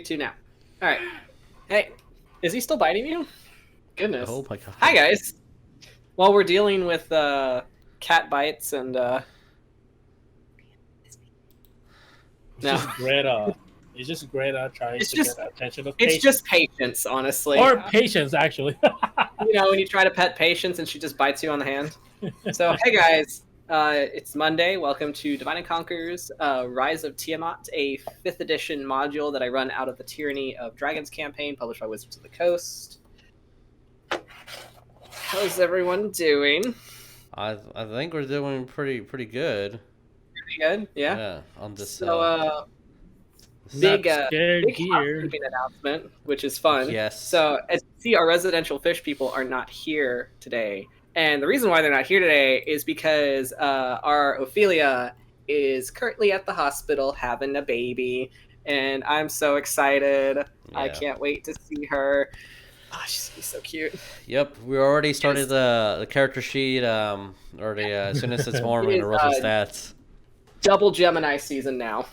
2 now. All right. Hey, is he still biting you? Goodness. Oh my god. Hi, guys. While we're dealing with cat bites and Just Greta. It's just Greta trying to get the attention of it's patience. just patience, honestly. Or patience, actually. When you try to pet patience and she just bites you on the hand. So, hey guys, it's Monday. Welcome to Divine and Conquer's Rise of Tiamat, a 5th edition module that I run out of the Tyranny of Dragons campaign, published by Wizards of the Coast. How's everyone doing? I think we're doing pretty good. Pretty good, yeah. Yeah, on this. So, big housekeeping announcement, which is fun. Yes. So, as you see, our residential fish people are not here today. And the reason why they're not here today is because our Ophelia is currently at the hospital having a baby. And I'm so excited. Yeah. I can't wait to see her. Oh, she's gonna be so cute. Yep, we already started the character sheet. Already as soon as it's warm, we're gonna roll some stats. Double Gemini season now.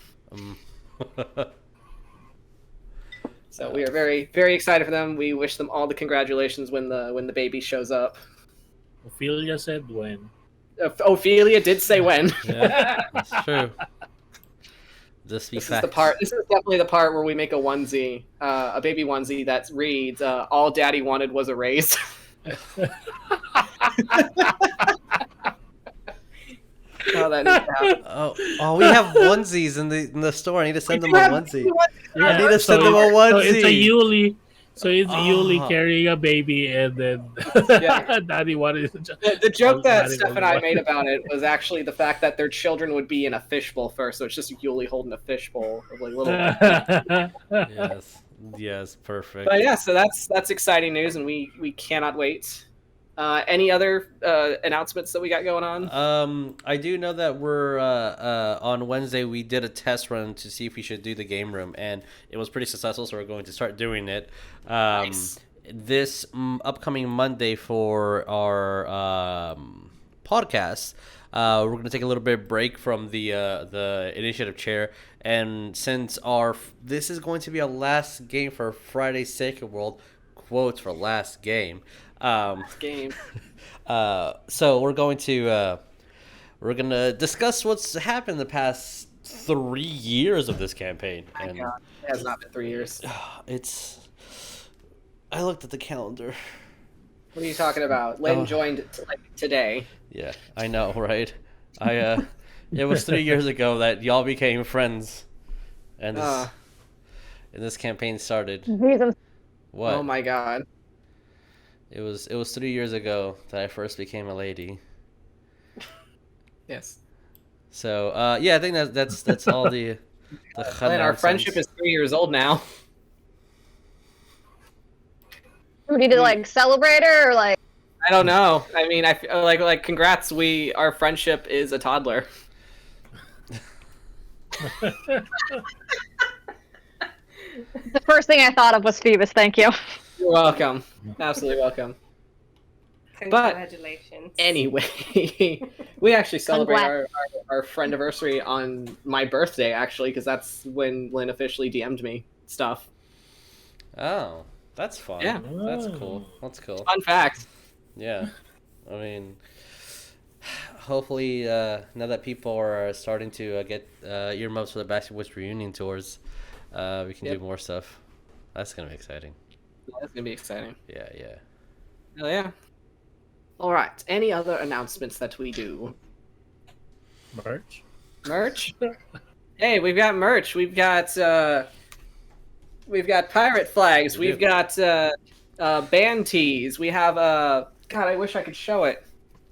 So we are very, very excited for them. We wish them all the congratulations when the baby shows up. Ophelia said when. Ophelia did say when. Yeah, that's true. This is definitely the part where we make a onesie, a baby onesie that reads, "All Daddy wanted was a raise." Oh, that needs to happen. Oh, we have onesies in the store. I need to send them a onesie. Yeah, I need to send them a onesie. So it's a Yuliy. So it's Yuliy carrying a baby, and then Daddy wanted. The joke that Steph and I made about it was actually the fact that their children would be in a fishbowl first, so it's just Yuliy holding a fishbowl of like little. Yes, perfect. But yeah, so that's exciting news, and we cannot wait. Any other announcements that we got going on? I do know that we're on Wednesday we did a test run to see if we should do the game room, and it was pretty successful, so we're going to start doing it. Nice. This upcoming Monday for our podcast, we're going to take a little bit of break from the initiative chair, and since this is going to be our last game for Friday's Sacred World, quotes for last game. Game. So we're gonna discuss what's happened the past 3 years of this campaign. And God, it has not been 3 years. I looked at the calendar. What are you talking about? Lynn joined today. Yeah, I know, right? It was 3 years ago that y'all became friends, and this campaign started. What? Oh my God. It was 3 years ago that I first became a lady. Yes. So I think that's all the. And our friendship is 3 years old now. We need to celebrate her, or I don't know. I mean, I feel like congrats. Our friendship is a toddler. The first thing I thought of was Phoebus. Thank you. You're welcome. Absolutely welcome. Congratulations. But anyway, we actually celebrate our friendiversary on my birthday, actually, because that's when Lynn officially DM'd me stuff. Oh, that's fun. Yeah. That's cool. That's cool. Fun fact. Yeah. I mean, hopefully, now that people are starting to get earmuffs for the Basket Witch reunion tours, we can do more stuff. That's going to be exciting. Yeah, that's going to be exciting. Yeah. Oh, yeah. All right. Any other announcements that we do? Merch? Hey, we've got merch. We've got pirate flags. We've got band tees. We have God, I wish I could show it,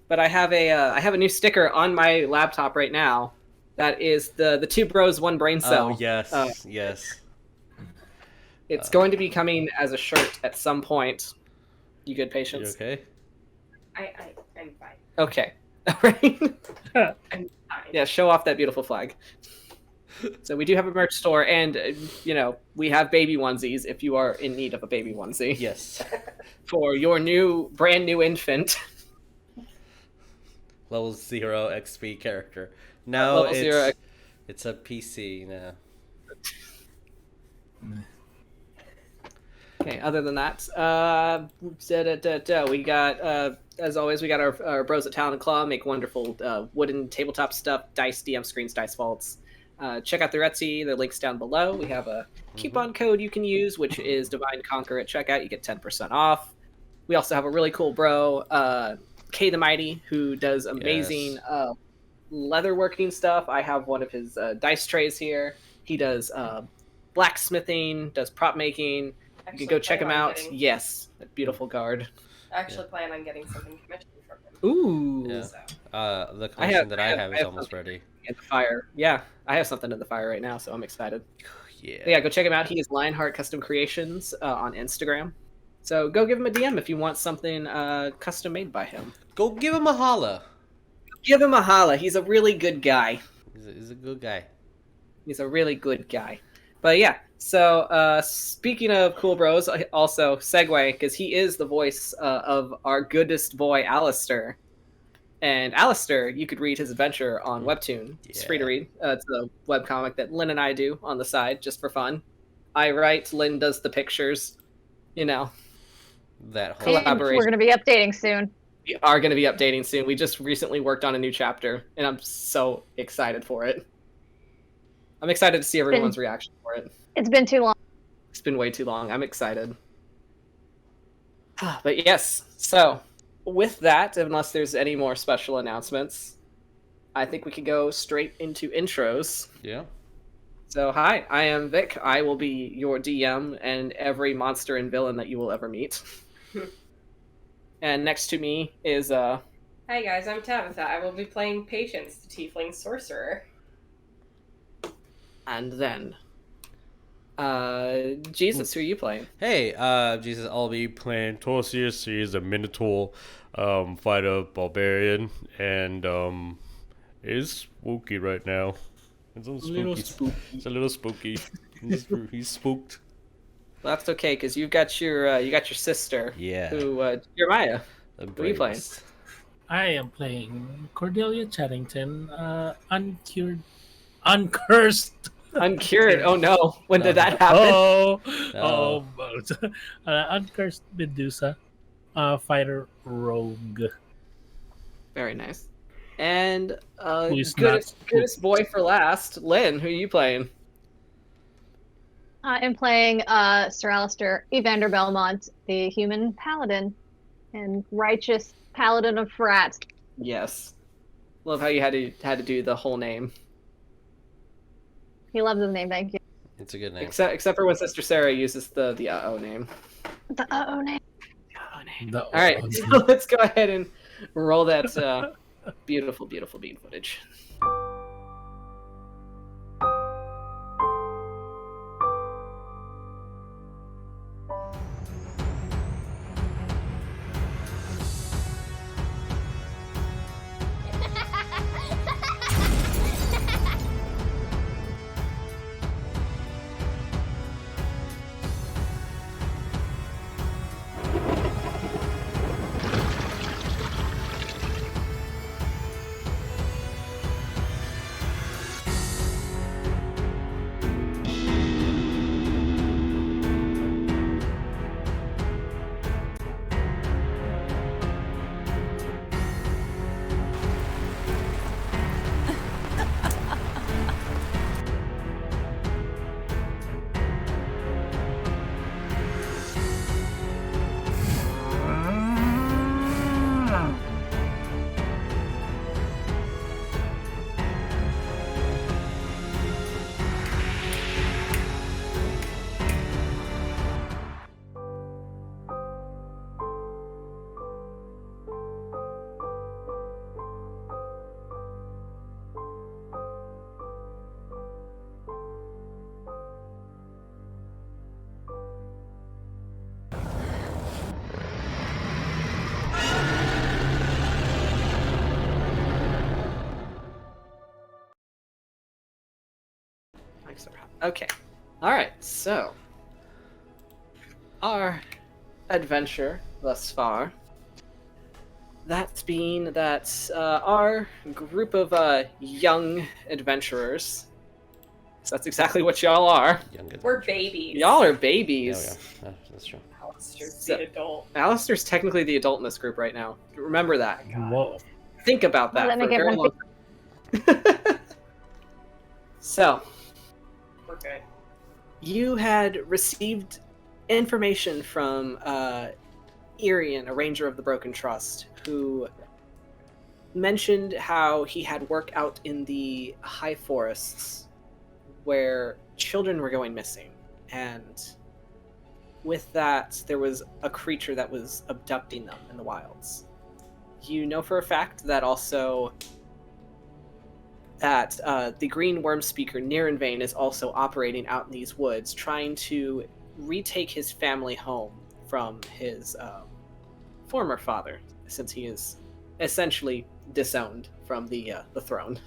but I have a new sticker on my laptop right now. That is the 2 bros 1 brain cell. Oh yes, yes. It's going to be coming as a shirt at some point. You good, Patience? You okay? I'm fine. Okay. All right. I'm fine. Yeah, show off that beautiful flag. So we do have a merch store, and we have baby onesies if you are in need of a baby onesie. Yes. For your brand new infant. Level 0 XP character. No, it's a PC now. Okay, other than that, we got, as always, we got our bros at Talon and Claw make wonderful wooden tabletop stuff, dice, DM screens, dice vaults. Check out their Etsy, the link's down below. We have a coupon code you can use, which is Divine Conquer at checkout. You get 10% off. We also have a really cool bro, K the Mighty, who does amazing leatherworking stuff. I have one of his dice trays here. He does blacksmithing, does prop making. You can go check him out. Yes, that beautiful guard. I actually plan on getting something commissioned from him. Ooh. Yeah. So. The commission I have is almost ready. In the fire. Yeah, I have something in the fire right now, so I'm excited. Yeah. But yeah, go check him out. He is Lionheart Custom Creations on Instagram. So go give him a DM if you want something custom made by him. Go give him a holla. Give him a holla. He's a really good guy. He's a good guy. He's a really good guy. But yeah, so speaking of cool bros, also segue, because he is the voice of our goodest boy, Alistair. And Alistair, you could read his adventure on Webtoon. It's free to read. It's a webcomic that Lynn and I do on the side, just for fun. I write, Lynn does the pictures. You know. That whole collaboration. We're going to be updating soon. We are going to be updating soon. We just recently worked on a new chapter, and I'm so excited for it. I'm excited to see everyone's reaction for it. It's been too long. It's been way too long. I'm excited. But yes, so with that, unless there's any more special announcements, I think we can go straight into intros. Yeah. So hi, I am Vic. I will be your DM and every monster and villain that you will ever meet. And next to me is Hi guys, I'm Tabatha. I will be playing Patience, the TieflingSorcerer. And then Jesus, who are you playing? Hey, Jesus, I'll be playing Tarsius. He's a Minotaur fighter barbarian, and it's spooky right now. It's a little spooky. It's a little spooky. He's spooked. Well, that's okay, because you got your sister. Yeah. Who Jeremiah? Who are you playing? I am playing Cordelia Chadington, uncursed. Uncured. Oh no! When did that happen? Uncursed Medusa, fighter rogue. Very nice. And Who's goodest boy for last, Lynn. Who are you playing? I am playing Sir Alistair, Evander Belmonte, the human paladin, and righteous paladin of Frat. Yes. Love how you had to do the whole name. He loves his name, thank you. It's a good name. Except for when Sister Sarah uses the uh-oh name. The uh-oh name. Uh-oh name. All right, so let's go ahead and roll that beautiful, beautiful bean footage. Okay. All right. So, our adventure thus far. That's been that our group of young adventurers So that's exactly what y'all are. We're babies. Y'all are babies. Yeah, that's true. Alistair's So- the adult. Alistair's technically the adult in this group right now. Remember that. Whoa. Think about that Well, let for me a get very one long time. So, We're good. you had received information from Irian, a ranger of the Broken Trust, who mentioned how he had work out in the high forests where children were going missing. And with that, there was a creature that was abducting them in the wilds. You know for a fact that also that the green worm speaker Nirenvain is also operating out in these woods, trying to retake his family home from his former father, since he is essentially disowned from the throne.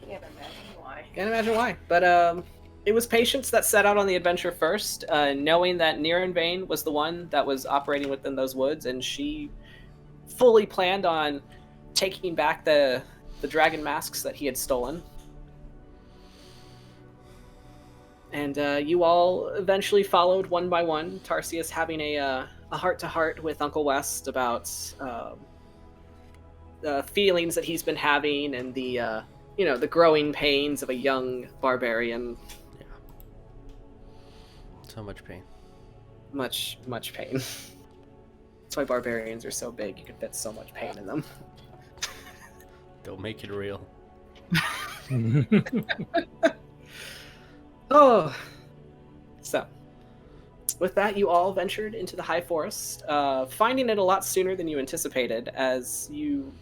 Can't imagine why. Can't imagine why, but it was Patience that set out on the adventure first, knowing that Nirenvain was the one that was operating within those woods, and she fully planned on taking back the dragon masks that he had stolen. And you all eventually followed one by one, Tarsius having a heart-to-heart with Uncle West about the feelings that he's been having and the the growing pains of a young barbarian. So much pain. Much pain. That's why barbarians are so big. You can fit so much pain in them. Don't make it real. Oh. So, with that, you all ventured into the high forest, finding it a lot sooner than you anticipated. As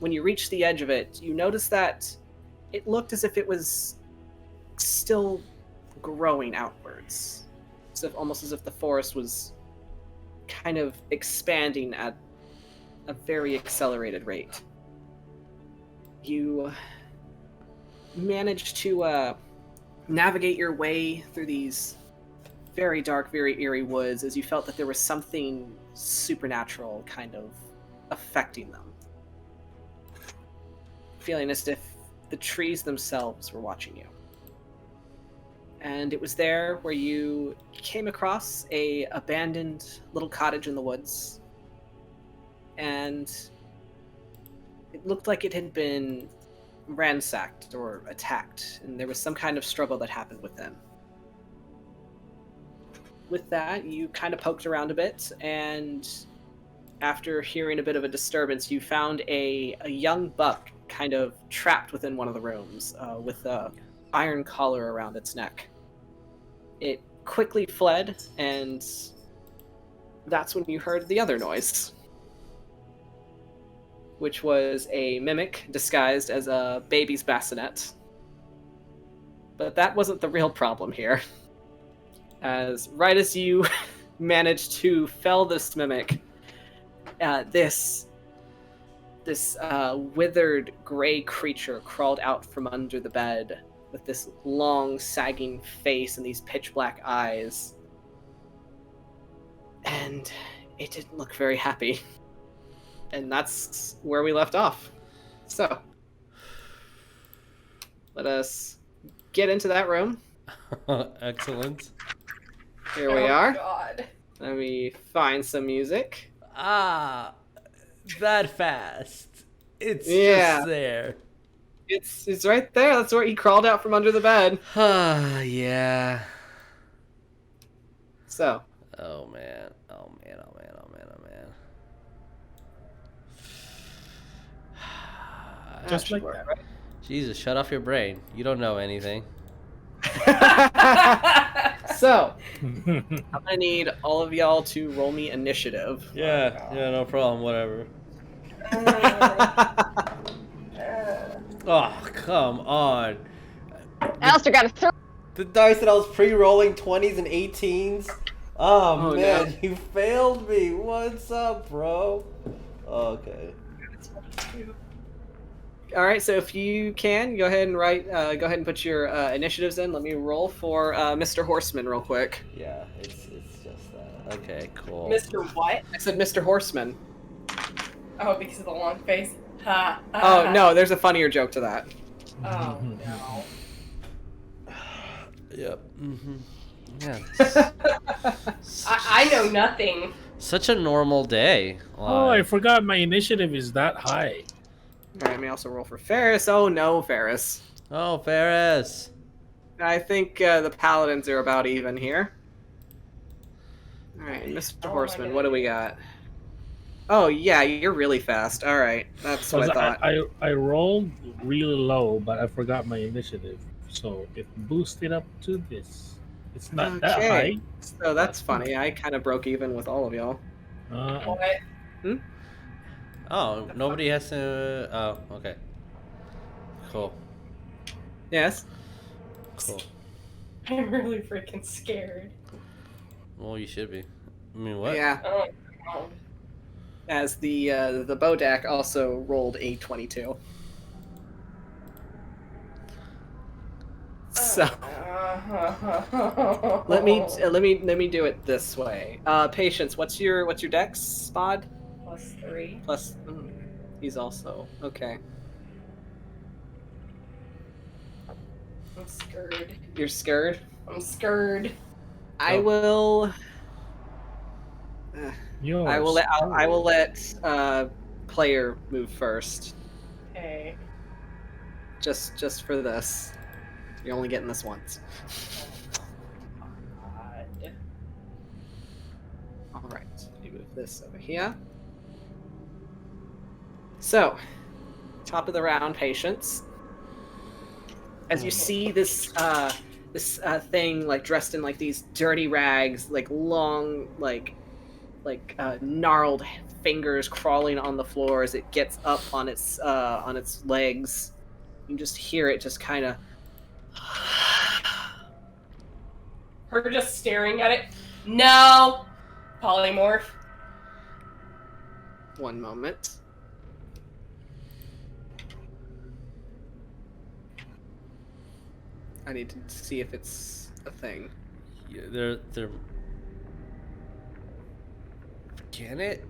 when you reached the edge of it, you noticed that it looked as if it was still growing outwards, almost as if the forest was kind of expanding at a very accelerated rate. You managed to navigate your way through these very dark, very eerie woods as you felt that there was something supernatural kind of affecting them. Feeling as if the trees themselves were watching you. And it was there where you came across a abandoned little cottage in the woods. And it looked like it had been ransacked or attacked, and there was some kind of struggle that happened within. With that, you kind of poked around a bit, and after hearing a bit of a disturbance, you found a young buck kind of trapped within one of the rooms with a iron collar around its neck. It quickly fled, and that's when you heard the other noise, which was a mimic disguised as a baby's bassinet. But that wasn't the real problem here. As right as you managed to fell this mimic, this withered gray creature crawled out from under the bed with this long, sagging face and these pitch black eyes. And it didn't look very happy. And that's where we left off. So, let us get into that room. Excellent. Here we are. God. Let me find some music. Ah, that fast. It's Yeah. just there. It's right there. That's where he crawled out from under the bed. Yeah. So, Oh man. Oh man. Oh man. Oh man. Oh man. Just that should like work, that. right? Jesus, shut off your brain. You don't know anything. So, I'm gonna need all of y'all to roll me initiative. Yeah, no problem, whatever. Oh, come on. Alistair got a throw. The dice that I was pre-rolling 20s and 18s. Oh man, no. you failed me. What's up, bro? Okay. All right, so if you can, go ahead and put your initiatives in. Let me roll for Mr. Horseman real quick. Yeah, it's just that. Okay, cool. Mr. What? I said Mr. Horseman. Oh, because of the long face. Ha. Oh, no, there's a funnier joke to that. Oh no. Yep. Yeah. I know nothing. Such a normal day. Oh, I Like, forgot my initiative is that high. Alright, may also roll for Ferris. Oh no, Ferris. oh, Ferris. I think the paladins are about even here. Alright, Mr. Oh, Horseman, my what do we got? Oh yeah, you're really fast. Alright, that's what I Because thought. I rolled really low, but I forgot my initiative. So it boosted up to this. It's not that Okay, high. so that's funny. I kind of broke even with all of y'all. Uh, What? Oh, nobody has to. Oh, okay. Cool. Yes? Cool. I'm really freaking scared. Well, you should be. I mean, what? Yeah, Oh god. as the Bodak also rolled a 22. So let me do it this way. Patience, what's your dex, Spod? +3. Plus, he's also okay. I'm scared. You're scared. I'm scared. I Oh. will. yours. I will let player move first. Okay. Just for this. You're only getting this once. God. All right. Let me move this over here. So, top of the round, Patience. As you see this thing like dressed in like these dirty rags, like long like gnarled fingers crawling on the floor as it gets up on its legs. You just hear it just kind of. Her just staring at it. No! Polymorph. One moment. I need to see if it's a thing. Yeah, they're. Can it?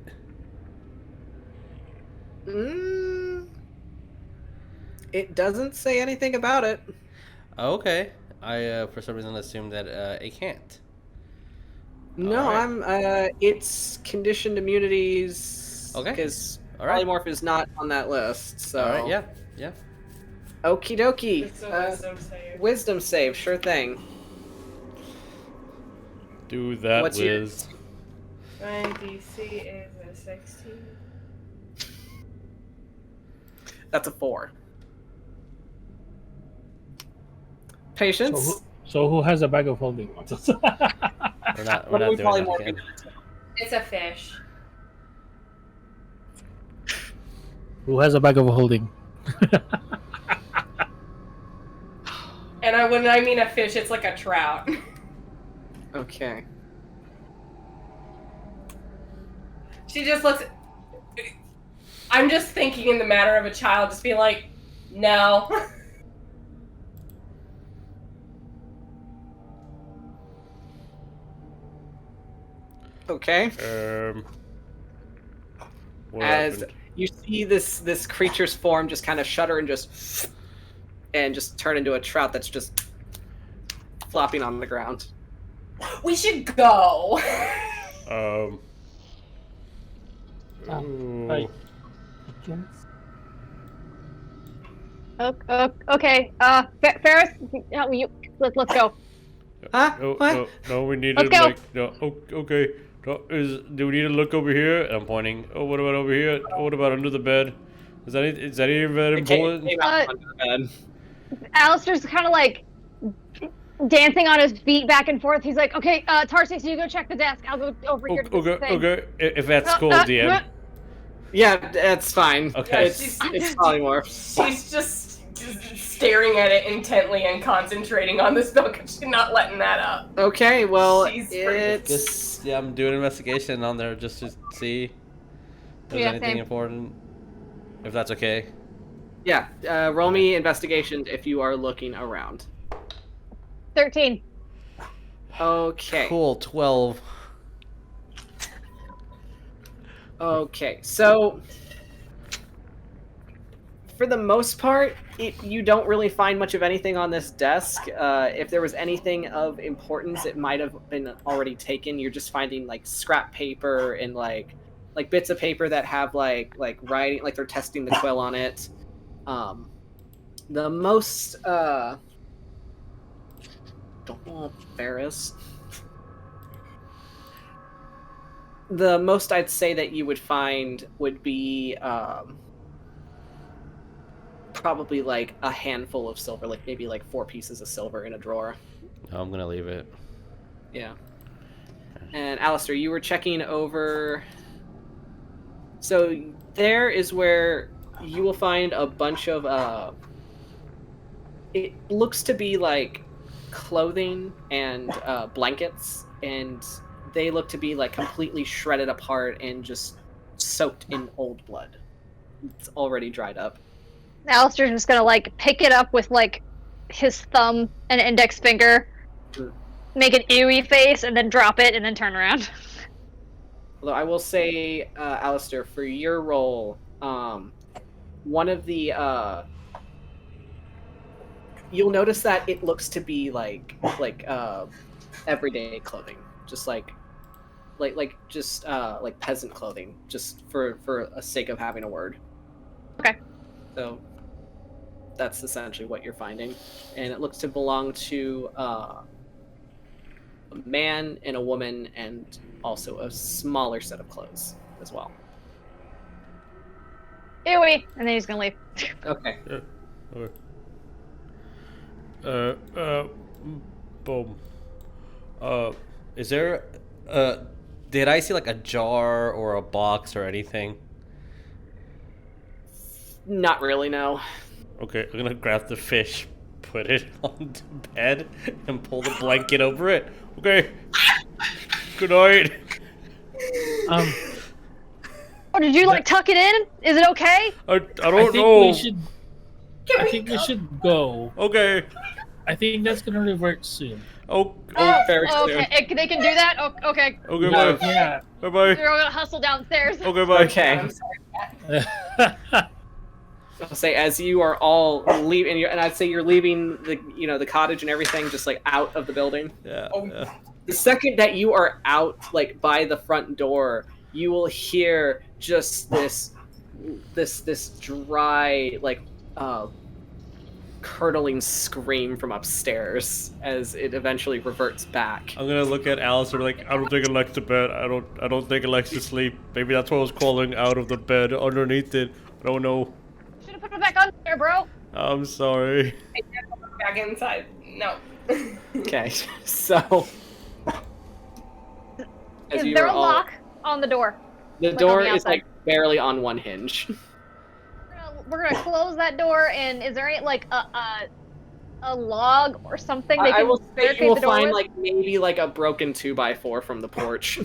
It doesn't say anything about it. Okay. I for some reason assumed that it can't. No, Alright. it's conditioned immunities. Okay. Because Alright. polymorph is not on that list. So. All right. Yeah. Yeah. Okie dokie. It's a wisdom save. Wisdom save, sure thing. Do that, What's your- Wiz. My DC is a 16. That's a 4. Patience. So who has a bag of holding? We're not. What We're do not we doing that polymorph again. into? It's a fish. Who has a bag of holding? And when I mean a fish, it's like a trout. Okay. She just looks. I'm just thinking in the matter of a child, just being like, no. Okay. What As happened? you see this creature's form just kind of shudder and just turn into a trout that's just flopping on the ground. We should go. Right. Okay. Ferris, let's go. Huh? No, What? no, we need Let's to go. like no. Okay. No, do we need to look over here? I'm pointing. Oh, what about over here? Oh, what about under the bed? Is that even that It came important? out under the bed. Alistair's kind of like dancing on his feet back and forth. He's like, okay, Tarsius, you go check the desk. I'll go over here to this thing. Okay. If that's cool, uh, DM. Yeah, that's fine. Okay. It's polymorph. She's just staring at it intently and concentrating on the spell because she's not letting that up. Okay, well, She's it's Yeah, I'm doing an investigation on there just to see if there's Yeah, anything same. important. If that's okay. yeah. Roll me investigation if you are looking around. 13. Okay. Cool. 12. Okay, so For the most part, you don't really find much of anything on this desk. If there was anything of importance, it might have been already taken. You're just finding like scrap paper and like bits of paper that have like writing, like they're testing the quill on it. The most don't know Ferris. The most I'd say that you would find would be probably like a handful of silver, like maybe like 4 pieces of silver in a drawer. I'm gonna leave it. Yeah. And Alistair, you were checking over. So there is where you will find a bunch of it looks to be like clothing and blankets, and they look to be like completely shredded apart and just soaked in old blood. It's already dried up. Alistair's just gonna like pick it up with like his thumb and index finger, make an ewy face, and then drop it, and then turn around. Although I will say, Alistair, for your role, one of the you'll notice that it looks to be like everyday clothing, just like peasant clothing, just for a sake of having a word. Okay. So that's essentially what you're finding, and it looks to belong to a man and a woman, and also a smaller set of clothes as well. Ewy, and then he's gonna leave. Okay. Boom. Is there did I see like a jar or a box or anything? Not really, no. Okay, I'm gonna grab the fish, put it on the bed, and pull the blanket over it. Okay. Good night. Oh, did you like tuck it in? Is it okay? I don't know. I think we should go. Okay. I think that's gonna revert soon. Very soon. Okay, they can do that? Oh, okay. Okay, bye. Yeah. Bye-bye. You're gonna hustle downstairs. Okay, bye. Okay. I'm sorry. I'll say as you are all leaving, and I'd say you're leaving the cottage and everything, just like out of the building. Yeah. Yeah. The second that you are out, like by the front door, you will hear just this dry, like curdling scream from upstairs as it eventually reverts back. I'm gonna look at Alistair like, I don't think it likes the bed. I don't think it likes to sleep. Maybe that's what I was calling out of the bed underneath it. I don't know. Should've put it back on there, bro. I'm sorry. I never went back inside. No. Okay, so Is there a lock on the door? The Like door on the is outside? like barely on one hinge. We're gonna close that door, and is there any like a log or something they can I will say barricade you will the door find with? like maybe like a broken 2x4 from the porch.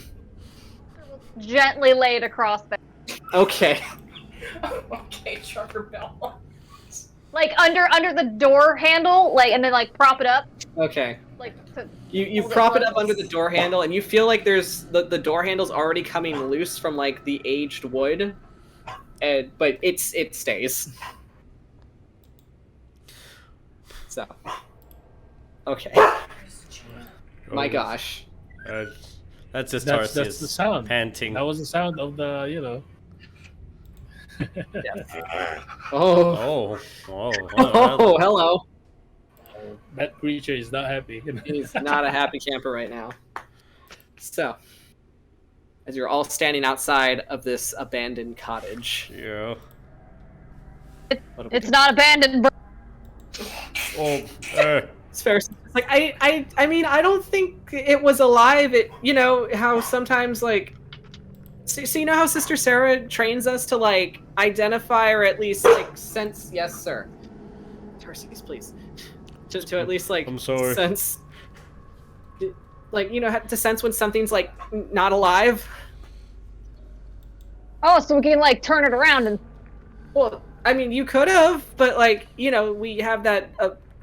Gently lay it across there. Okay. Okay, Trucker Bell. Like under the door handle, like, and then like prop it up. Okay. Like to You hold prop it close. up under the door handle, and you feel like there's the door handle's already coming loose from like the aged wood, but it stays. So, okay. My gosh. That's just That's the Tarsius sound. panting. That was the sound of the, Oh. Oh, Oh, hello. That creature is not happy. He's not a happy camper right now. So, as you're all standing outside of this abandoned cottage. Yeah. It's not abandoned, bro. Oh, It's fair. It's like I mean I don't think it was alive. It how sometimes like so you know how Sister Sarah trains us to like identify or at least like sense. Yes, sir. Tarsius, please. To at least like I'm sorry. sense. Like to sense when something's like not alive. Oh, so we can like turn it around and. Well, I mean you could have, but like we have that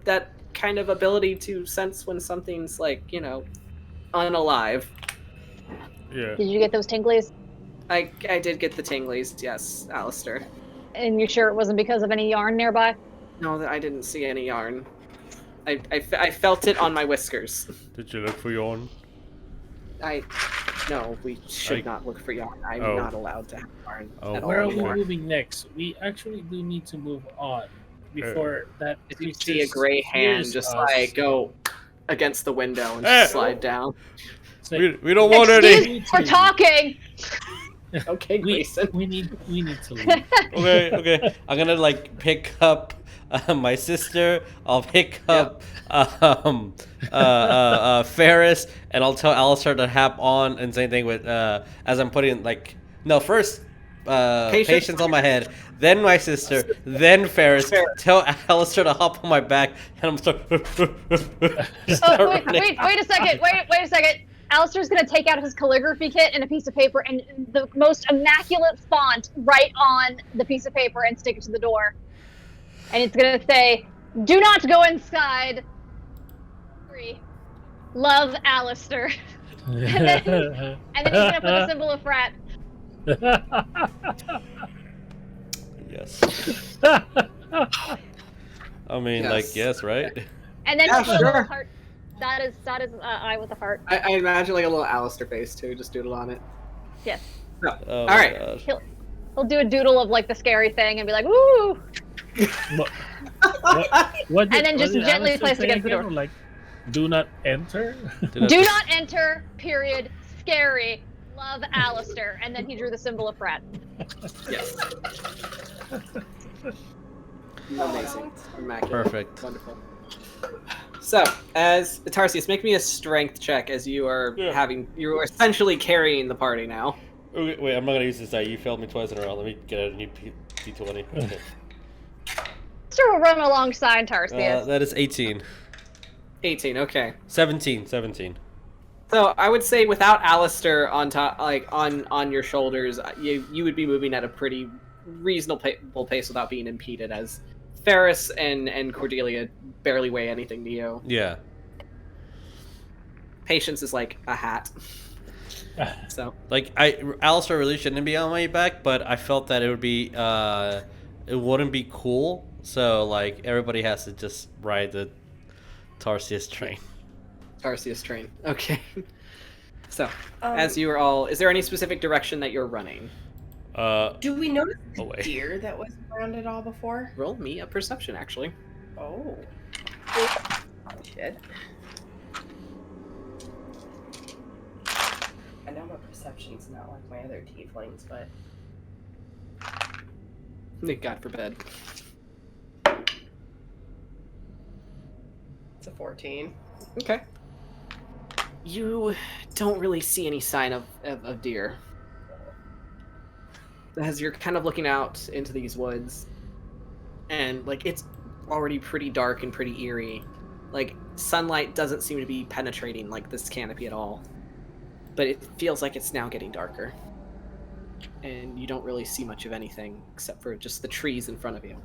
that kind of ability to sense when something's like unalive. Yeah. Did you get those tinglies? I did get the tinglies, yes, Alistair. And you sure it wasn't because of any yarn nearby? No, I didn't see any yarn. I felt it on my whiskers. Did you look for yarn? No, we should not look for yarn. I'm not allowed to have yarn at all Where are we anymore. moving next? We actually do need to move on before that. If you see a gray hand just like go against the window and slide down. We don't want any. We're talking. Okay, Grayson. We need to leave. Okay. I'm gonna like pick up my sister. I'll pick up Ferris, and I'll tell Alistair to hop on and same thing with as I'm putting first Patience on my head, then my sister, then Ferris. Tell Alistair to hop on my back, and I'm start. Wait a second. Wait a second. Alistair's gonna take out his calligraphy kit and a piece of paper and the most immaculate font right on the piece of paper and stick it to the door. And it's gonna say, "Do not go inside. Love, Alistair." and then he's gonna put the symbol of frat. Yes. I mean, yes, right? And then Yeah, just put a little sure. heart. That is eye with a heart. I imagine like a little Alistair face too. Just doodle on it. Yes. No. Oh, All right. gosh. He'll do a doodle of like the scary thing and be like, "Woo!" What And then just did gently Alistair place it say against the again? door. Like, do not enter. Do not enter. Period. Scary. Love, Alistair. And then he drew the symbol of frat. Yes. Amazing. Immaculate. Perfect. Wonderful. So, as Tarsius, make me a strength check as you are you are essentially carrying the party now. Okay, wait, I'm not gonna use this die. You failed me twice in a row. Let me get a new D20. Okay. Sure, we'll run alongside Tarsius. That is 18. 18. Okay. 17. So I would say without Alistair on top, like on your shoulders, you would be moving at a pretty reasonable pace without being impeded. As Ferris and Cordelia barely weigh anything to you. Yeah. Patience is like a hat. So Like Alistair really shouldn't be on my back, but I felt that it would be it wouldn't be cool. So like everybody has to just ride the Tarsius train. Tarsius train. Okay. So as you are all, is there any specific direction that you're running? Do we notice the away. deer that was around at all before? Roll me a perception, actually. Oh. Shit. I know my perception's not like my other tieflings, but... God forbid. It's a 14. Okay. You don't really see any sign of deer. As you're kind of looking out into these woods, and like it's already pretty dark and pretty eerie. Like sunlight doesn't seem to be penetrating like this canopy at all. But it feels like it's now getting darker. And you don't really see much of anything except for just the trees in front of you.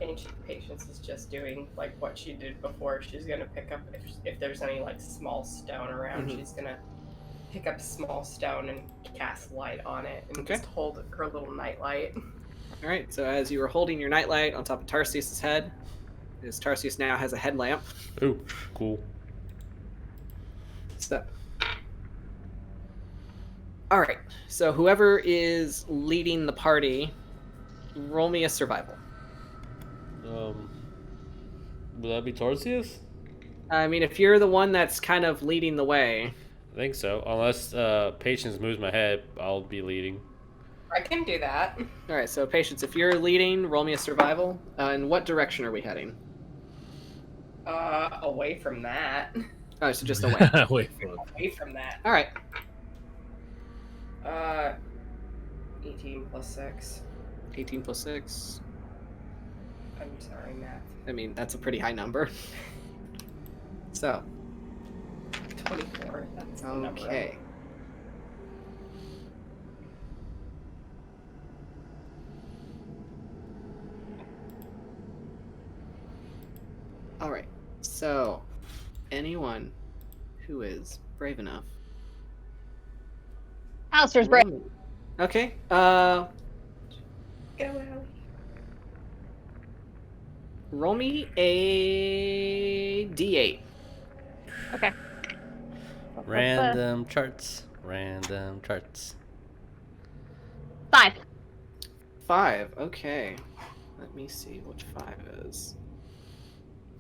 Ancient Patience is just doing like what she did before. She's gonna pick up if there's any like small stone around. Mhm. She's gonna pick up a small stone and cast light on it and Okay. just hold her little nightlight. All right. So as you are holding your nightlight on top of Tarsius's head, as Tarsius now has a headlamp. Ooh, cool. So. All right. So whoever is leading the party, roll me a survival. Would that be Tarsius? I mean, if you're the one that's kind of leading the way. I think so. Unless Patience moves my head, I'll be leading. I can do that. All right. So Patience, if you're leading, roll me a survival. In what direction are we heading? Away from that. Oh, so just away. Wait for it. Away from that. All right. 18 plus 6. 18 plus 6. I'm sorry, math. I mean, that's a pretty high number. So. 24. That's the number. Okay. All right. So, anyone who is brave enough. Alistair's brave. Okay. Go, Allie. Roll me a d8. Okay. Random charts. Random charts. 5. 5. Okay. Let me see what 5 is.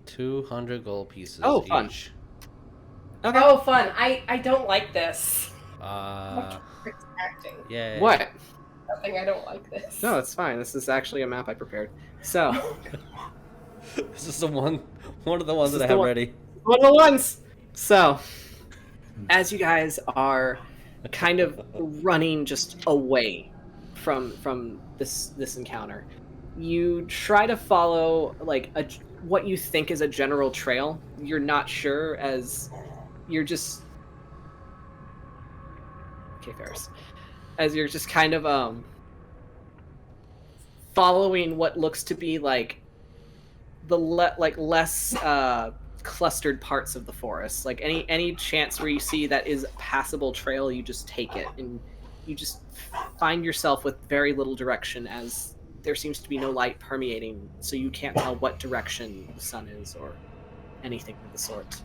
200 gold pieces Fun. each. Okay. Oh, fun. I don't like this. It's acting. Yeah. What? Nothing. I don't like this. No, it's fine. This is actually a map I prepared. So, This is the one of the ones This that I is the have one. ready. one of the ones. So, as you guys are kind of running just away from this encounter, you try to follow like what you think is a general trail. You're not sure, as you're just Ferris. As you're just kind of following what looks to be like the less clustered parts of the forest. Like any chance where you see that is a passable trail, you just take it, and you just find yourself with very little direction, as there seems to be no light permeating, so you can't tell what direction the sun is or anything of the sort.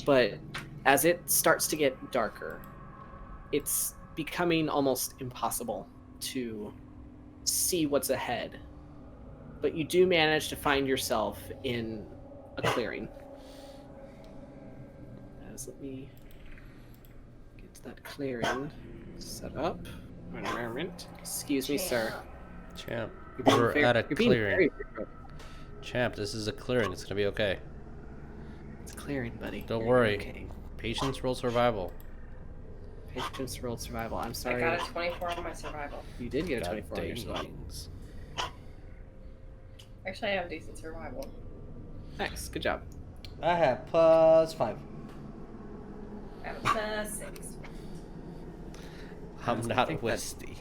But as it starts to get darker, it's becoming almost impossible to see what's ahead. But you do manage to find yourself in a clearing. Let me get that clearing set up. Excuse me, sir. Champ, You're being we're at a you're being clearing. very rude. Champ, this is a clearing. It's gonna be okay. It's a clearing, buddy. Don't You're worry. Okay. Patience roll survival. Patience rolled survival. I'm I sorry. got a 24 on my survival. You did get a God 24 on your survival. dang. Actually, I have decent survival. Nice. Good job. I have +5. I have a +6. I'm I not think wisty.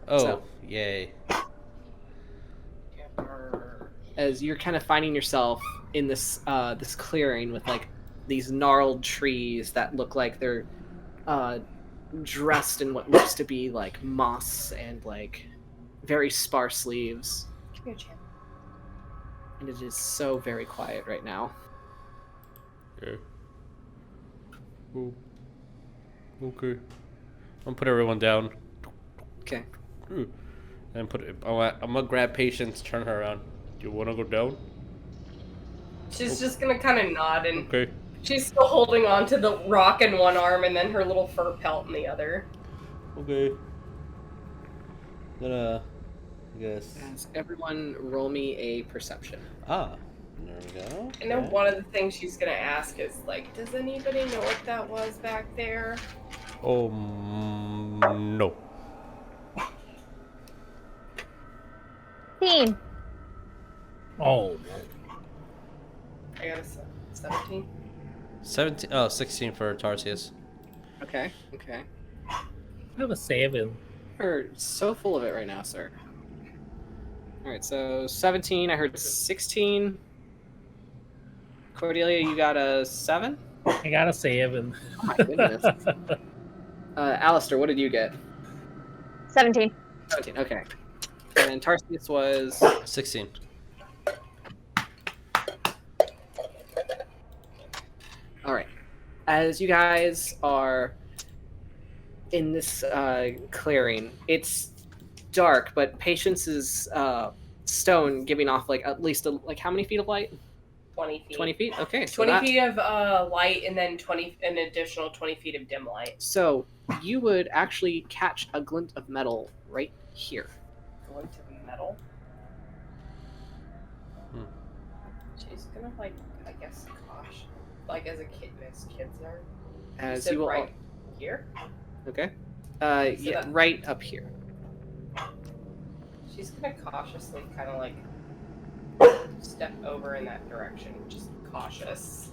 Oh, So- yay. As you're kind of finding yourself in this this clearing with like these gnarled trees that look like they're dressed in what looks to be like moss and like very sparse leaves, Give me a chance. and it is so very quiet right now. Yeah. Oh. Okay. I'm gonna put everyone down. Okay. And put it. I'm gonna grab Patience, turn her around. Do you wanna go down? She's just gonna kind of nod, and Okay. she's still holding on to the rock in one arm and then her little fur pelt in the other. Okay. I guess. As everyone roll me a perception. Ah. There we go. I know Okay. one of the things she's gonna ask is like, does anybody know what that was back there? Oh, no. Team. Oh, I got a 17. 17. Oh, 16 for Tarsius. Okay. Okay. I have a 7. You're so full of it right now, sir. All right. So 17. I heard 16. Cordelia, you got a 7? I got a 7. Oh my goodness. Alistair, what did you get? 17. 17. Okay. And Tarsius was 16. all right. As you guys are in this clearing, it's dark, but Patience's stone giving off like at least like how many feet of light? 20 feet. 20 feet. Okay. So 20 feet of light and then an additional 20 feet of dim light. So you would actually catch a glint of metal right here. Going to metal. She's gonna like, I guess, gosh, like as a kid, as kids are. As said you will. right here. Okay. So Yeah, that- right up here. She's gonna cautiously kind of like step over in that direction, just cautious.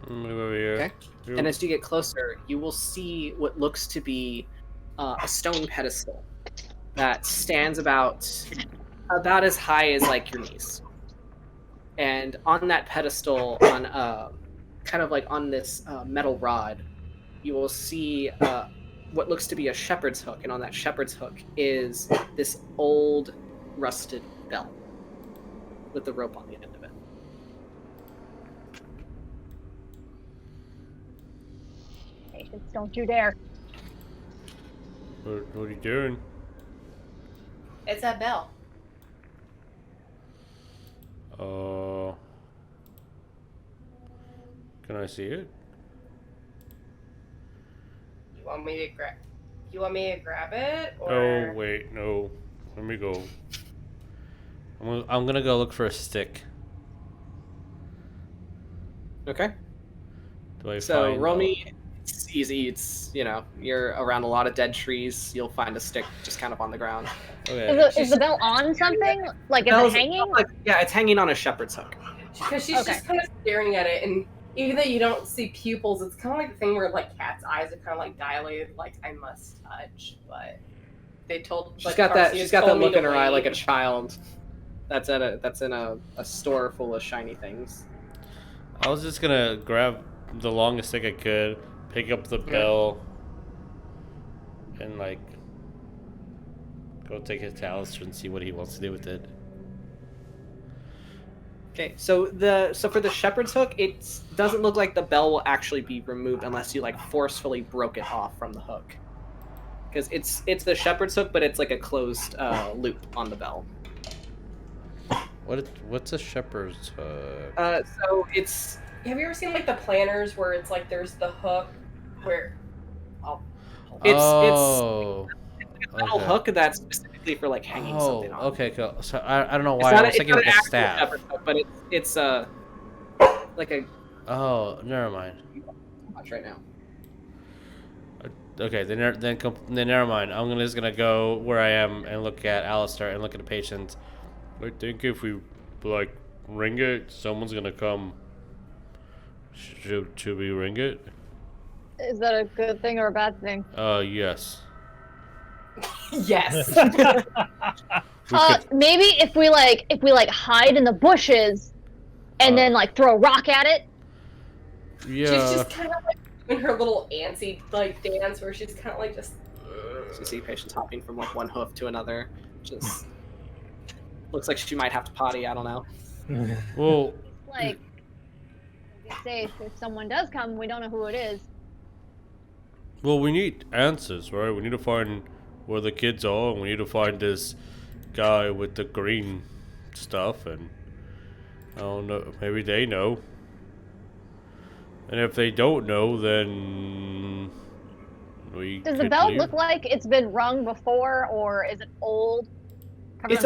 Move over here. Okay. And as you get closer, you will see what looks to be a stone pedestal that stands about as high as like your knees. And on that pedestal, on kind of like on this metal rod, you will see what looks to be a shepherd's hook, and on that shepherd's hook is this old rusted bell. with the rope on the end of it. Patience, don't you dare. What are you doing? It's that bell. Can I see it? You want me to grab it? Or... Oh wait, no. Let me go. I'm gonna go look for a stick. Okay. Do I So find? roll me. It's easy. It's you're around a lot of dead trees. You'll find a stick just kind of on the ground. Okay. Is the bell on something? Like, is Bell's- it hanging? yeah, it's hanging on a shepherd's hook. Because she's just kind of staring at it, and even though you don't see pupils, it's kind of like the thing where like cat's eyes are kind of like dilated, like I must touch. But they told She's got that. She's got that look in her eye like a child. That's in a store full of shiny things. I was just gonna grab the longest stick I could, pick up the bell, and like go take it to Alistair and see what he wants to do with it. Okay, so for the shepherd's hook, it doesn't look like the bell will actually be removed unless you like forcefully broke it off from the hook. Because it's the shepherd's hook, but it's like a closed loop on the bell. What's a shepherd's hook? So it's. Have you ever seen like the planners where it's like there's the hook where? It's oh. a metal hook that's specifically for like hanging something on. Okay, cool. So I don't know why It's not, I was thinking it's like not a an staff. actual shepherd's hook, but it's like a. Oh, never mind. Watch right now. Okay, then never mind. I'm just gonna go where I am and look at Alistair and look at the patients. I think if we like ring it, someone's gonna come. Should we ring it? Is that a good thing or a bad thing? Yes. Yes. Maybe if we hide in the bushes, and then like throw a rock at it. Yeah. She's just kind of like doing her little antsy like dance where she's kind of like just. So you see patients hopping from like one hoof to another. Just looks like she might have to potty. I don't know. Well. Like, be safe. If someone does come, we don't know who it is. Well, we need answers, right? We need to find where the kids are, and we need to find this guy with the green stuff, and I don't know, maybe they know. And if they don't know, then we Does the could bell leave. look like it's been rung before, or is it old? It's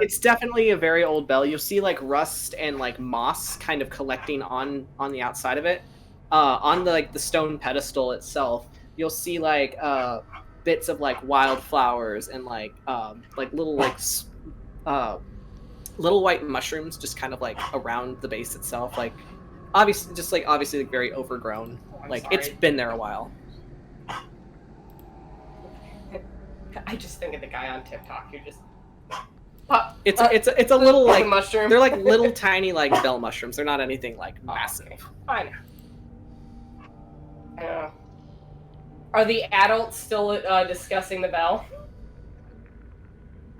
it's definitely a very old bell. You'll see like rust and like moss kind of collecting on the outside of it. On the stone pedestal itself, you'll see like bits of like wildflowers and like little little white mushrooms just kind of like around the base itself. Like obviously like very overgrown. It's been there a while. I just think of the guy on TikTok who just. It's a little like mushroom. They're like little tiny like bell mushrooms. They're not anything like massive. Okay. I know. Are the adults still discussing the bell?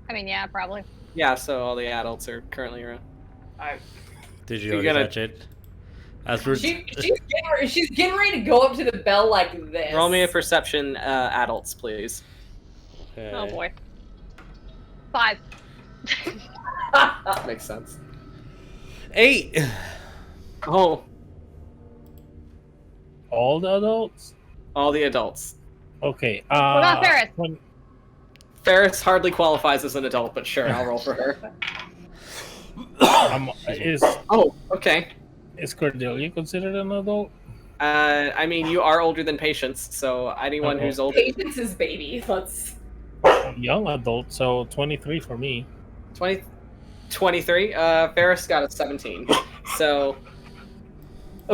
I mean, yeah, probably. Yeah, so all the adults are currently around. Did you You're already gonna- touch it? As we're She's getting ready to go up to the bell like this. Roll me a perception, adults, please. okay. Oh boy. 5. Makes sense. 8. Oh, All the adults? all the adults. Okay. What about Ferris? Ferris hardly qualifies as an adult, but sure, I'll roll for her. Oh, okay. Is Cordelia considered an adult? I mean, you are older than Patience, so anyone who's older. Patience is baby. Let's. Young adult, so 23 for me. 23. Ferris got a 17. So,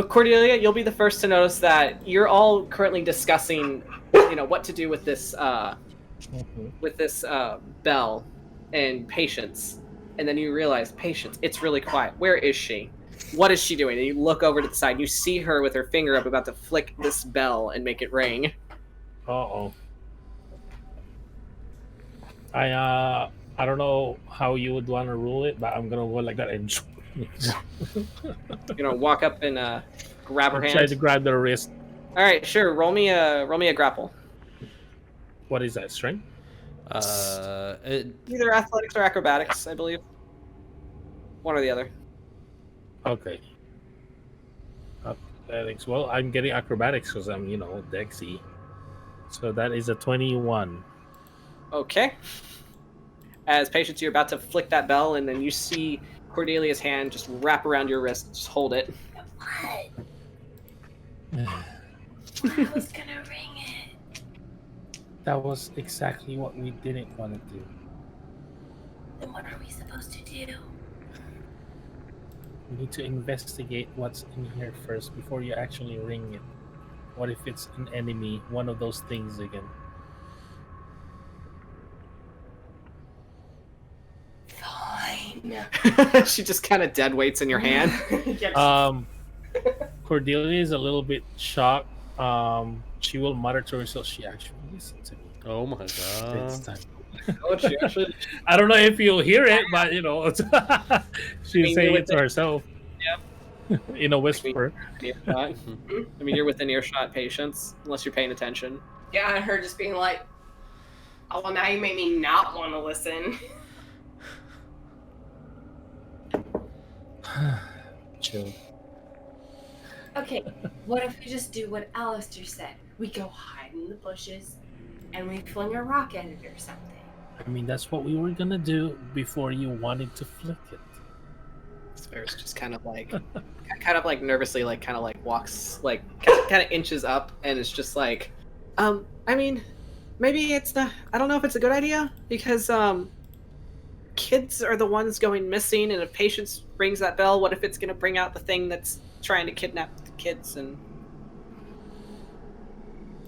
Cordelia, you'll be the first to notice that you're all currently discussing, what to do with this, bell and Patience. And then you realize, Patience, it's really quiet. Where is she? What is she doing? And you look over to the side, and you see her with her finger up about to flick this bell and make it ring. Uh-oh. I I don't know how you would want to rule it, but I'm gonna go like that and Walk up and grab her try hand. to grab the wrist. All right, sure. Roll me a grapple. What is that? Strength? Either athletics or acrobatics, I believe. One or the other. Okay. Athletics. Well, I'm getting acrobatics because I'm, Dexy. So that is a 21. Okay. As Patience, you're about to flick that bell, and then you see Cordelia's hand just wrap around your wrist. Just hold it. What? I was gonna ring it. That was exactly what we didn't want to do. Then what are we supposed to do? We need to investigate what's in here first before you actually ring it. What if it's an enemy, one of those things again? Fine. She just kind of dead weights in your hand. Cordelia is a little bit shocked. She will mutter to herself, she actually listened to me. Oh my It's god. time. Oh, she actually. I don't know if you'll hear it, but she's saying it to herself. Yep. In a whisper. I mean, you're within earshot, Patience, unless you're paying attention. Yeah, and her just being like, "Oh, well, now you make me not want to listen." Chill. Okay, what if we just do what Alistair said? We go hide in the bushes, and we fling a rock at it or something. I mean, that's what we were gonna do before you wanted to flick it. Sparrow's just kind of like nervously, walks, kind of inches up, and it's just like, I mean, maybe it's not. I don't know if it's a good idea because kids are the ones going missing, and if Patience rings that bell, what if it's gonna bring out the thing that's trying to kidnap the kids? And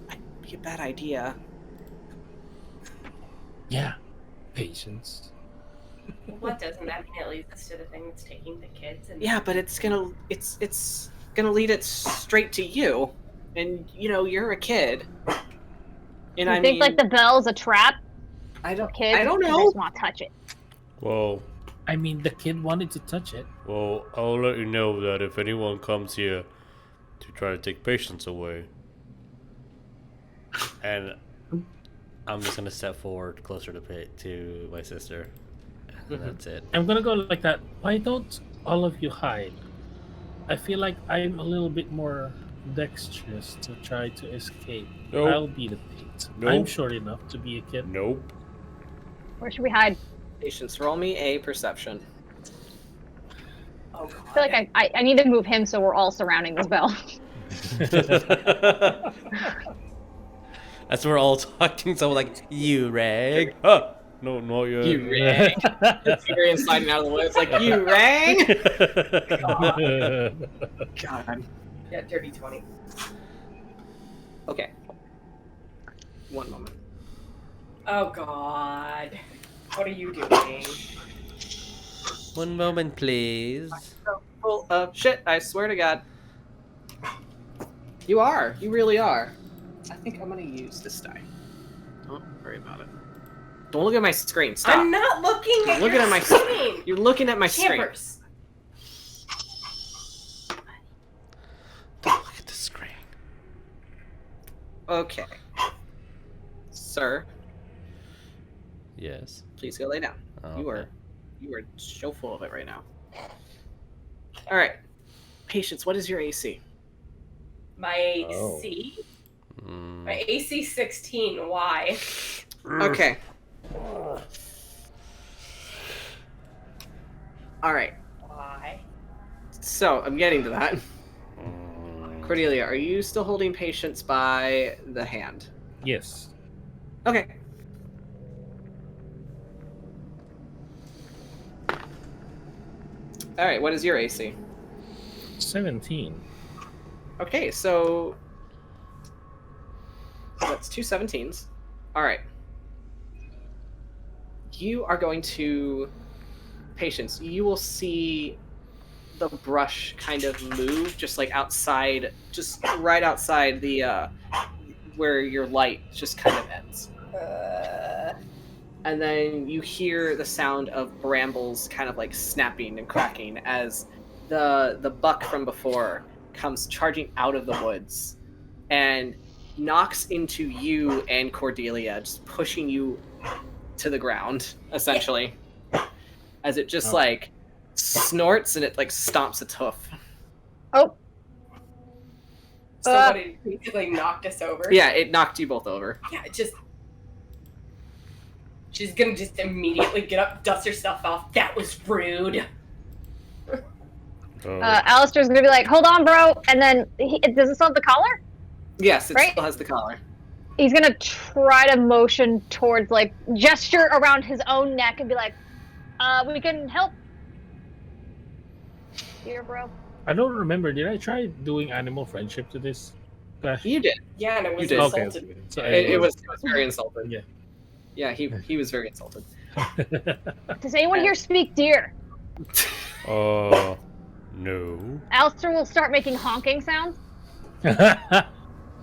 might be a bad idea. Yeah, Patience. What doesn't that mean? It leads us to the thing that's taking the kids. And Yeah, but it's gonna lead it straight to you, and you're a kid. And You think like the bell's a trap? I don't You know. just want to touch it. Well, I mean, the kid wanted to touch it. well, I'll let you know that if anyone comes here to try to take Patience away, and I'm just gonna step forward closer to my sister. And that's it. I'm gonna go like that. Why don't all of you hide? I feel like I'm a little bit more dexterous to try to escape. Nope. I'll be the bait. Nope. I'm short enough to be a kid. Nope. Where should we hide? Patience, roll me a perception. oh I feel god, like I need to move him so we're all surrounding this bell. That's what we're all talking. So like, you rag. Oh, no, not you. You rang. Tyrion sliding out of the way. It's like, you rang. God. yeah, dirty 20. Okay. One moment. Oh god, what are you doing? One moment, please. So full of shit. I swear to God. You are. You really are. I think I'm gonna use this die. Don't worry about it. Don't look at my screen. Stop. I'm not looking at Looking your at my screen. You're looking at my screen. Campers. Don't look at the screen. Okay. Sir, Yes. please go lay down. Oh, You okay. are so full of it right now. All right. Patience, what is your AC? My AC. Mm. My AC 16. Why? Okay. All right. Why? So, I'm getting to that. Mm. Cordelia, are you still holding Patience by the hand? Yes. Okay. All right, what is your AC? 17. Okay, so that's two 17s. All right. You are going to Patience. You will see the brush kind of move, just like outside, just right outside the where your light just kind of ends. and then you hear the sound of brambles kind of like snapping and cracking as the buck from before comes charging out of the woods and knocks into you and Cordelia, just pushing you to the ground, essentially. As it just like snorts and it like stomps its hoof. Oh. Somebody basically knocked us over. Yeah, it knocked you both over. Yeah, she's gonna just immediately get up, dust herself off. That was rude. Alistair's gonna be like, hold on, bro. And then, does it still have the collar? Yes, it Right? still has the collar. He's gonna try to motion towards, like, gesture around his own neck and be like, we can help. Here, bro. I don't remember. Did I try doing animal friendship to this? You did. Yeah, and it was You did. insulted. Okay. So It was very insulted. Yeah. Yeah, he was very insulted. Does anyone here speak deer? No. Alistair will start making honking sounds.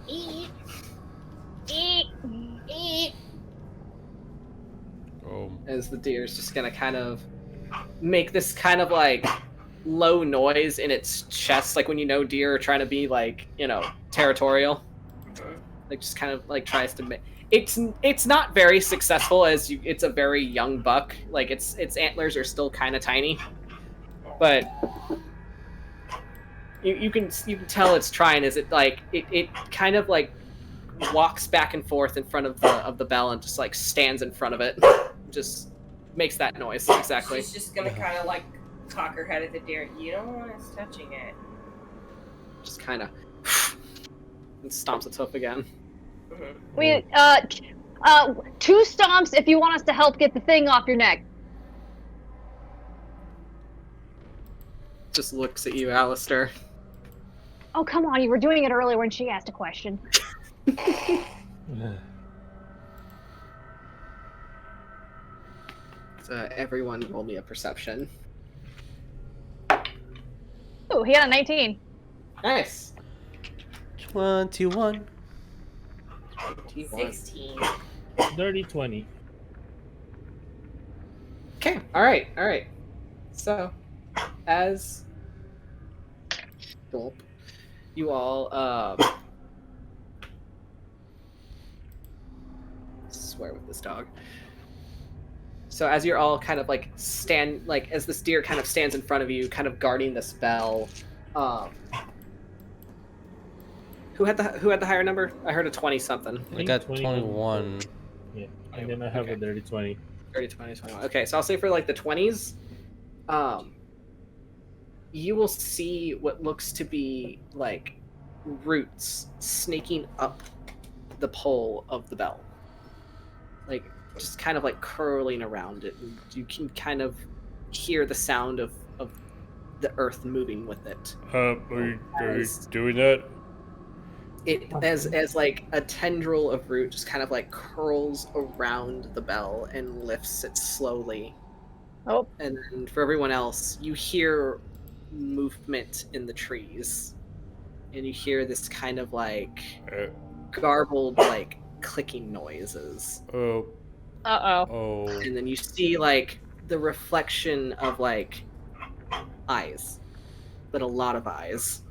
Eat. Eat. Eat. As the deer is just gonna kind of make this kind of like low noise in its chest, like when you know deer are trying to be like, you know, territorial. Like just kind of like tries to make it's not very successful as it's a very young buck. Like its antlers are still kind of tiny, but you can tell it's trying. As it like it kind of like walks back and forth in front of the bell and just like stands in front of it, just makes that noise. Exactly. She's just gonna kind of like cock her head at the deer. You don't want us touching it. Just kind of and stomps its hoof again. Mm-hmm. We, 2 stomps if you want us to help get the thing off your neck. Just looks at you, Alistair. Oh, come on, you were doing it earlier when she asked a question. Everyone roll me a perception. Ooh, he had a 19. Nice. 21. 16. Dirty 20. Okay, alright. So, as gulp, you all swear with this dog. So as you're all kind of like as this deer kind of stands in front of you, kind of guarding this bell, who had the higher number? I heard a 20 something. I got 21. Yeah, and then I have a dirty 20. 30, 20, 21. Okay, so I'll say for like the 20s, you will see what looks to be like roots snaking up the pole of the bell. Like, just kind of like curling around it. And you can kind of hear the sound of the earth moving with it. Are you doing that? It as like a tendril of root just kind of like curls around the bell and lifts it slowly. Oh. And then for everyone else, you hear movement in the trees. And you hear this kind of like garbled like clicking noises. Oh. Uh-oh. Oh. And then you see like the reflection of like eyes. But a lot of eyes.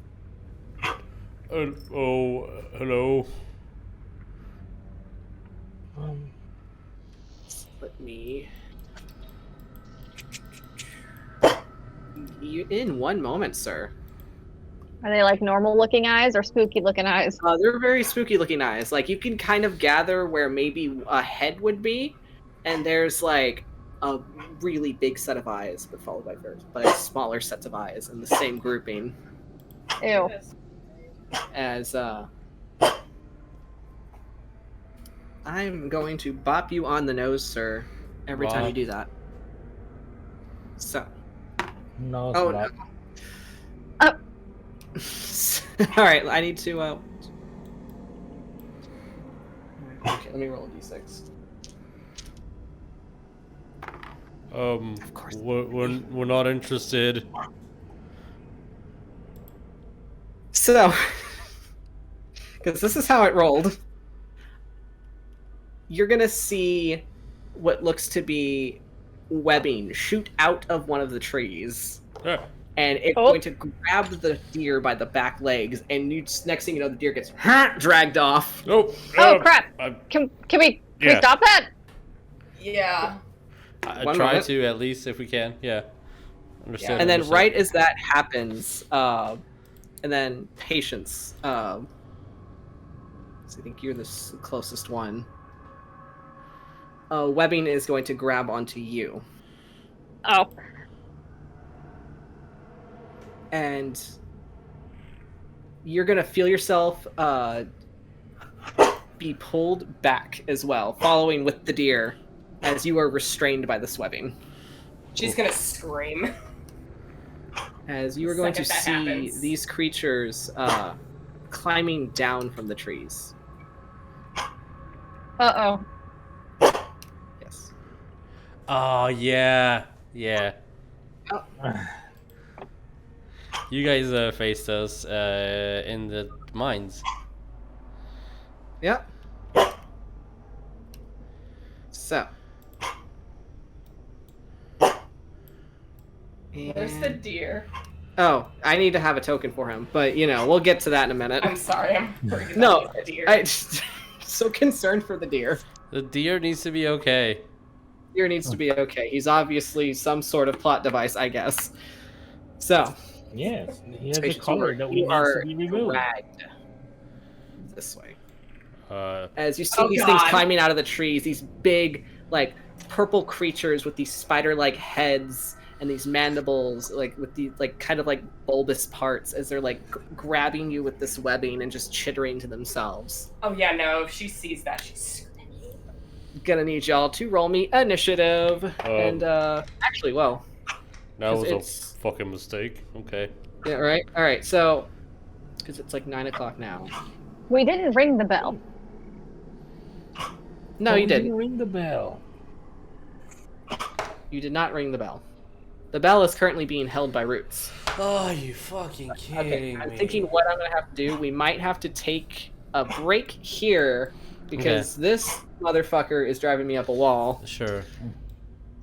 Hello. Let me. You in one moment, sir. Are they like normal looking eyes or spooky looking eyes? They're very spooky looking eyes. Like you can kind of gather where maybe a head would be, and there's like a really big set of eyes, but followed by smaller sets of eyes in the same grouping. Ew. As I'm going to bop you on the nose, sir, every time you do that. So. No, Oh, not. no. All right, I need to. Okay, let me roll a d6. Of course. We're not interested. So, because this is how it rolled, you're gonna see what looks to be webbing shoot out of one of the trees. And it's going to grab the deer by the back legs, and next thing you know, the deer gets dragged off. Oh crap! Can we stop that? Yeah. Try to, at least, if we can. Yeah. Understand. And then right as that happens, and then Patience, so I think you're the closest one. Webbing is going to grab onto you. Oh. And you're going to feel yourself be pulled back as well, following with the deer, as you are restrained by the webbing. She's going to scream. As you are going to see these creatures climbing down from the trees. Uh-oh. Yes. Oh, yeah. Yeah. Oh. You guys faced us in the mines. Yep. So. There's the deer. Oh, I need to have a token for him, but we'll get to that in a minute. I'm sorry, I'm freaking No, out with the deer. I'm so concerned for the deer. The deer needs to be okay. Deer needs to be okay. He's obviously some sort of plot device, I guess. So. Yes, he has a color that we need to be removed. Dragged this way. As you see Oh, these God. things climbing out of the trees, these big, like, purple creatures with these spider-like heads and these mandibles, like, with these, like, kind of like bulbous parts, as they're, like, grabbing you with this webbing and just chittering to themselves. Oh yeah, no, if she sees that, she's screaming. Gonna need y'all to roll me initiative. And, actually, well... That was a fucking mistake. Okay. Yeah, right? Alright, so... Because it's, like, 9 o'clock now. We didn't ring the bell. No, you didn't. Ring the bell. You did not ring the bell. The bell is currently being held by Roots. Oh, you fucking kidding me. I'm thinking what I'm going to have to do. We might have to take a break here because this motherfucker is driving me up a wall. Sure.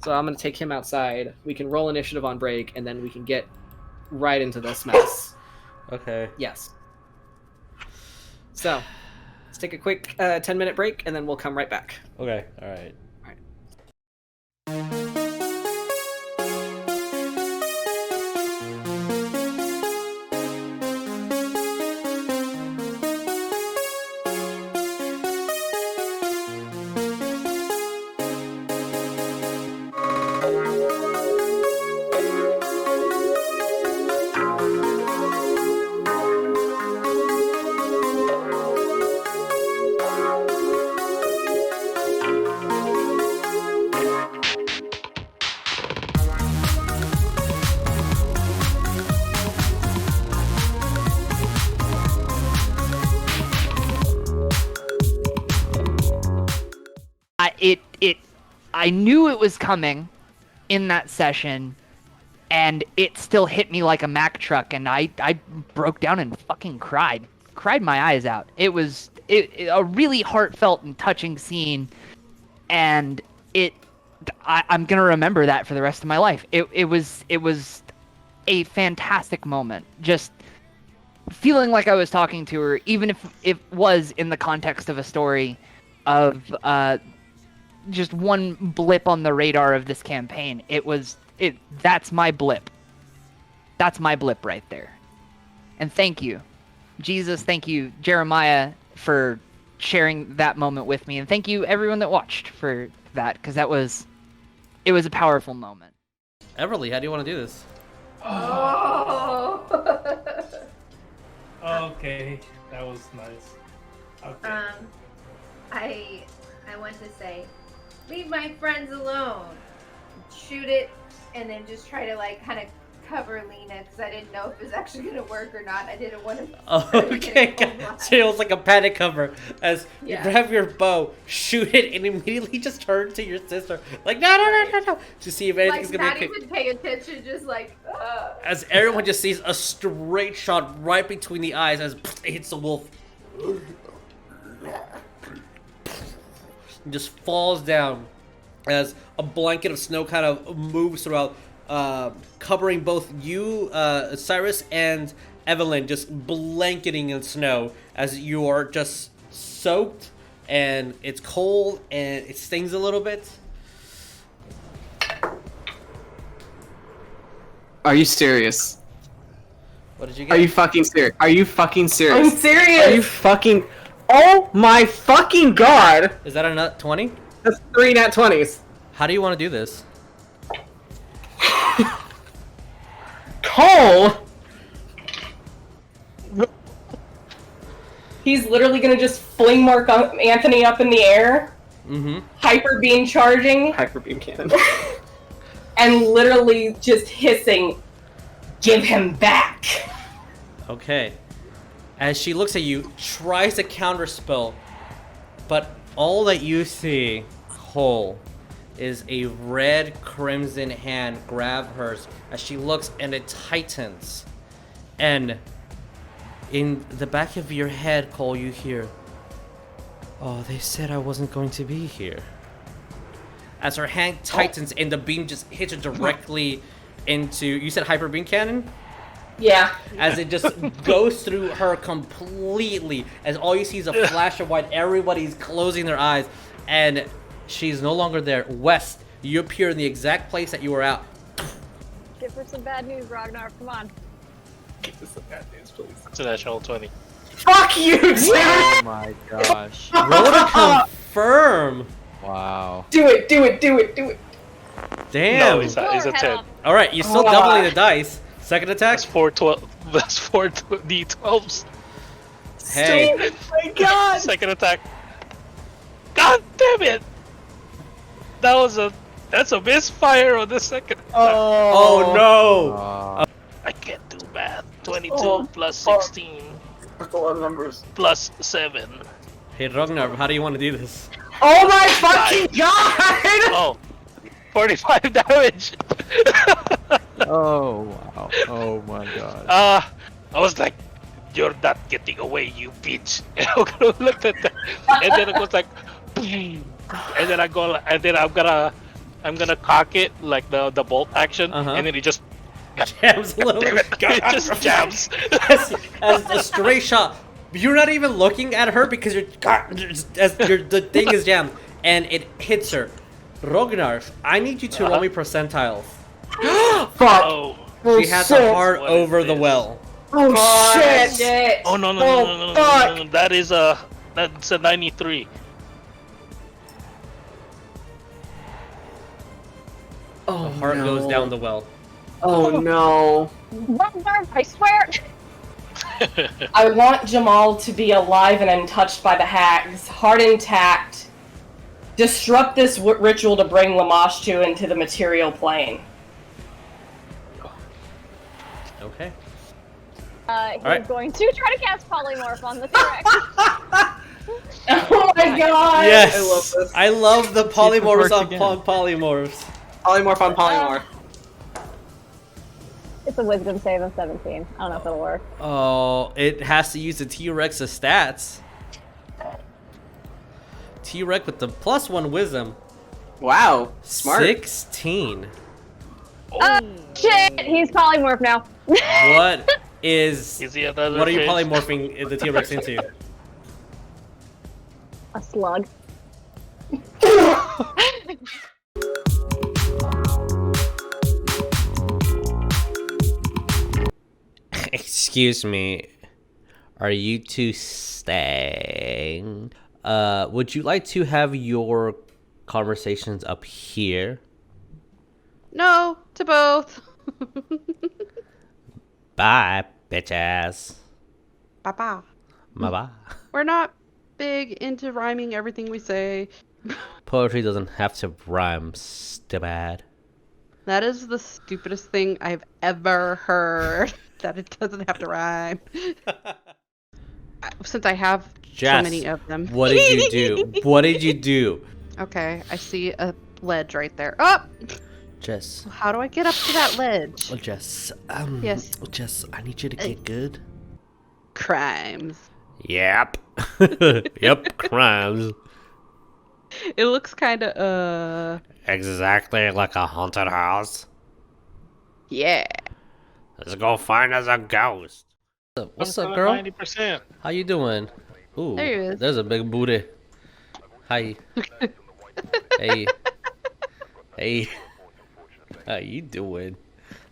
So I'm going to take him outside. We can roll initiative on break, and then we can get right into this mess. Okay. Yes. So, let's take a quick 10-minute break, and then we'll come right back. Okay. All right. I knew it was coming in that session, and it still hit me like a Mack truck, and I broke down and fucking cried my eyes out. It was a really heartfelt and touching scene, and I'm gonna remember that for the rest of my life. It was a fantastic moment. Just feeling like I was talking to her, even if it was in the context of a story of just one blip on the radar of this campaign. That's my blip. That's my blip right there. And thank you, Jesus. Thank you, Jeremiah, for sharing that moment with me. And thank you, everyone that watched, for that, because it was a powerful moment. Everly, how do you want to do this? Oh. Okay, that was nice. Okay. I want to say, leave my friends alone. Shoot it, and then just try to kind of cover Lena, because I didn't know if it was actually going to work or not. I didn't want to. Oh, okay. So it was like a panic cover as you grab your bow, shoot it, and immediately just turn to your sister, like no, to see if anything's gonna. Not even pay attention, just as everyone just sees a straight shot right between the eyes as it hits the wolf. And just falls down as a blanket of snow kind of moves throughout, covering both you, Cyrus, and Evelyn, just blanketing in snow as you are just soaked, and it's cold and it stings a little bit. Are you serious? What did you get? Are you fucking serious? Are you fucking serious? I'm serious. Are you fucking? Oh my fucking god! Is that a nut 20? That's 3 nat 20s. How do you want to do this? Cole! He's literally gonna just fling Mark Anthony up in the air, hyper beam charging, Hyper beam cannon. and literally just hissing, "Give him back!" Okay. As she looks at you, tries to counterspell, but all that you see, Cole, is a red crimson hand grab hers as she looks and it tightens. And in the back of your head, Cole, you hear, "Oh, they said I wasn't going to be here." As her hand tightens and the beam just hits her directly into, you said hyper beam cannon? Yeah. As it just goes through her completely, as all you see is a flash of white. Everybody's closing their eyes, and she's no longer there. West, you appear in the exact place that you were at. Give her some bad news, Ragnar. Come on. Give us some bad news, please. It's a natural 20. Fuck you, dude! Oh my gosh. Roll to confirm. Wow. Do it, do it, do it, do it. Damn. No, it's a 10. All right, you're still doubling the dice. Second attack. That's 4 d12s. Hey. Oh my god! Second attack. God damn it! That's a misfire on the second attack. Oh no. I can't do math. 22 plus 16 That's a lot of numbers. plus 7. Hey Ragnar, how do you want to do this? Oh my fucking god! Oh, 45 damage. Oh wow. Oh my god. I was like, "You're not getting away, you bitch!" And I'm gonna look at that, and then it goes like, and then I go, and then I'm gonna cock it like the bolt action, and then it just Jams a little damn it, bit. it just jams. as a stray shot. You're not even looking at her because the thing is jammed, and it hits her. Ragnar, I need you to roll me percentiles. Fuck! Oh, She has a heart What is over the this? well. Oh shit! oh no, fuck. that's a 93. Oh The heart goes down the well. Oh no. Ragnar, I swear. I want Jamal to be alive and untouched by the hags, heart intact. Disrupt this ritual to bring Lamashtu into the material plane. Okay. He's Alright. going to try to cast polymorph on the T-Rex. Oh my god! Yes. I love this. I love the polymorphs works on again. polymorphs. Polymorph on polymorph. It's a wisdom save of 17. I don't know if it'll work. Oh, it has to use the T-Rex's stats. T-Rex with the +1 wisdom. Wow. Smart. 16. Shit! He's polymorph now. What is... Is he another What are you fish? polymorphing the T-Rex into? A slug. Excuse me. Are you two staying? Would you like to have your conversations up here? No, to both. Bye, bitch ass. Bye-bye. Bye-bye. We're not big into rhyming everything we say. Poetry doesn't have to rhyme, stupid. That is the stupidest thing I've ever heard. That it doesn't have to rhyme. Since I have so Jess, many of them. What did you do? What did you do? Okay, I see a ledge right there. Oh! Jess. How do I get up to that ledge? Well, Jess. Yes. Jess, I need you to get good. Crimes. Yep. Yep, crimes. It looks kind of Exactly like a haunted house. yeah. Let's go find us a ghost. What's up, girl? 90%. How you doing? Ooh, There he is. there's a big booty. Hi. Hey. Hey. How you doing?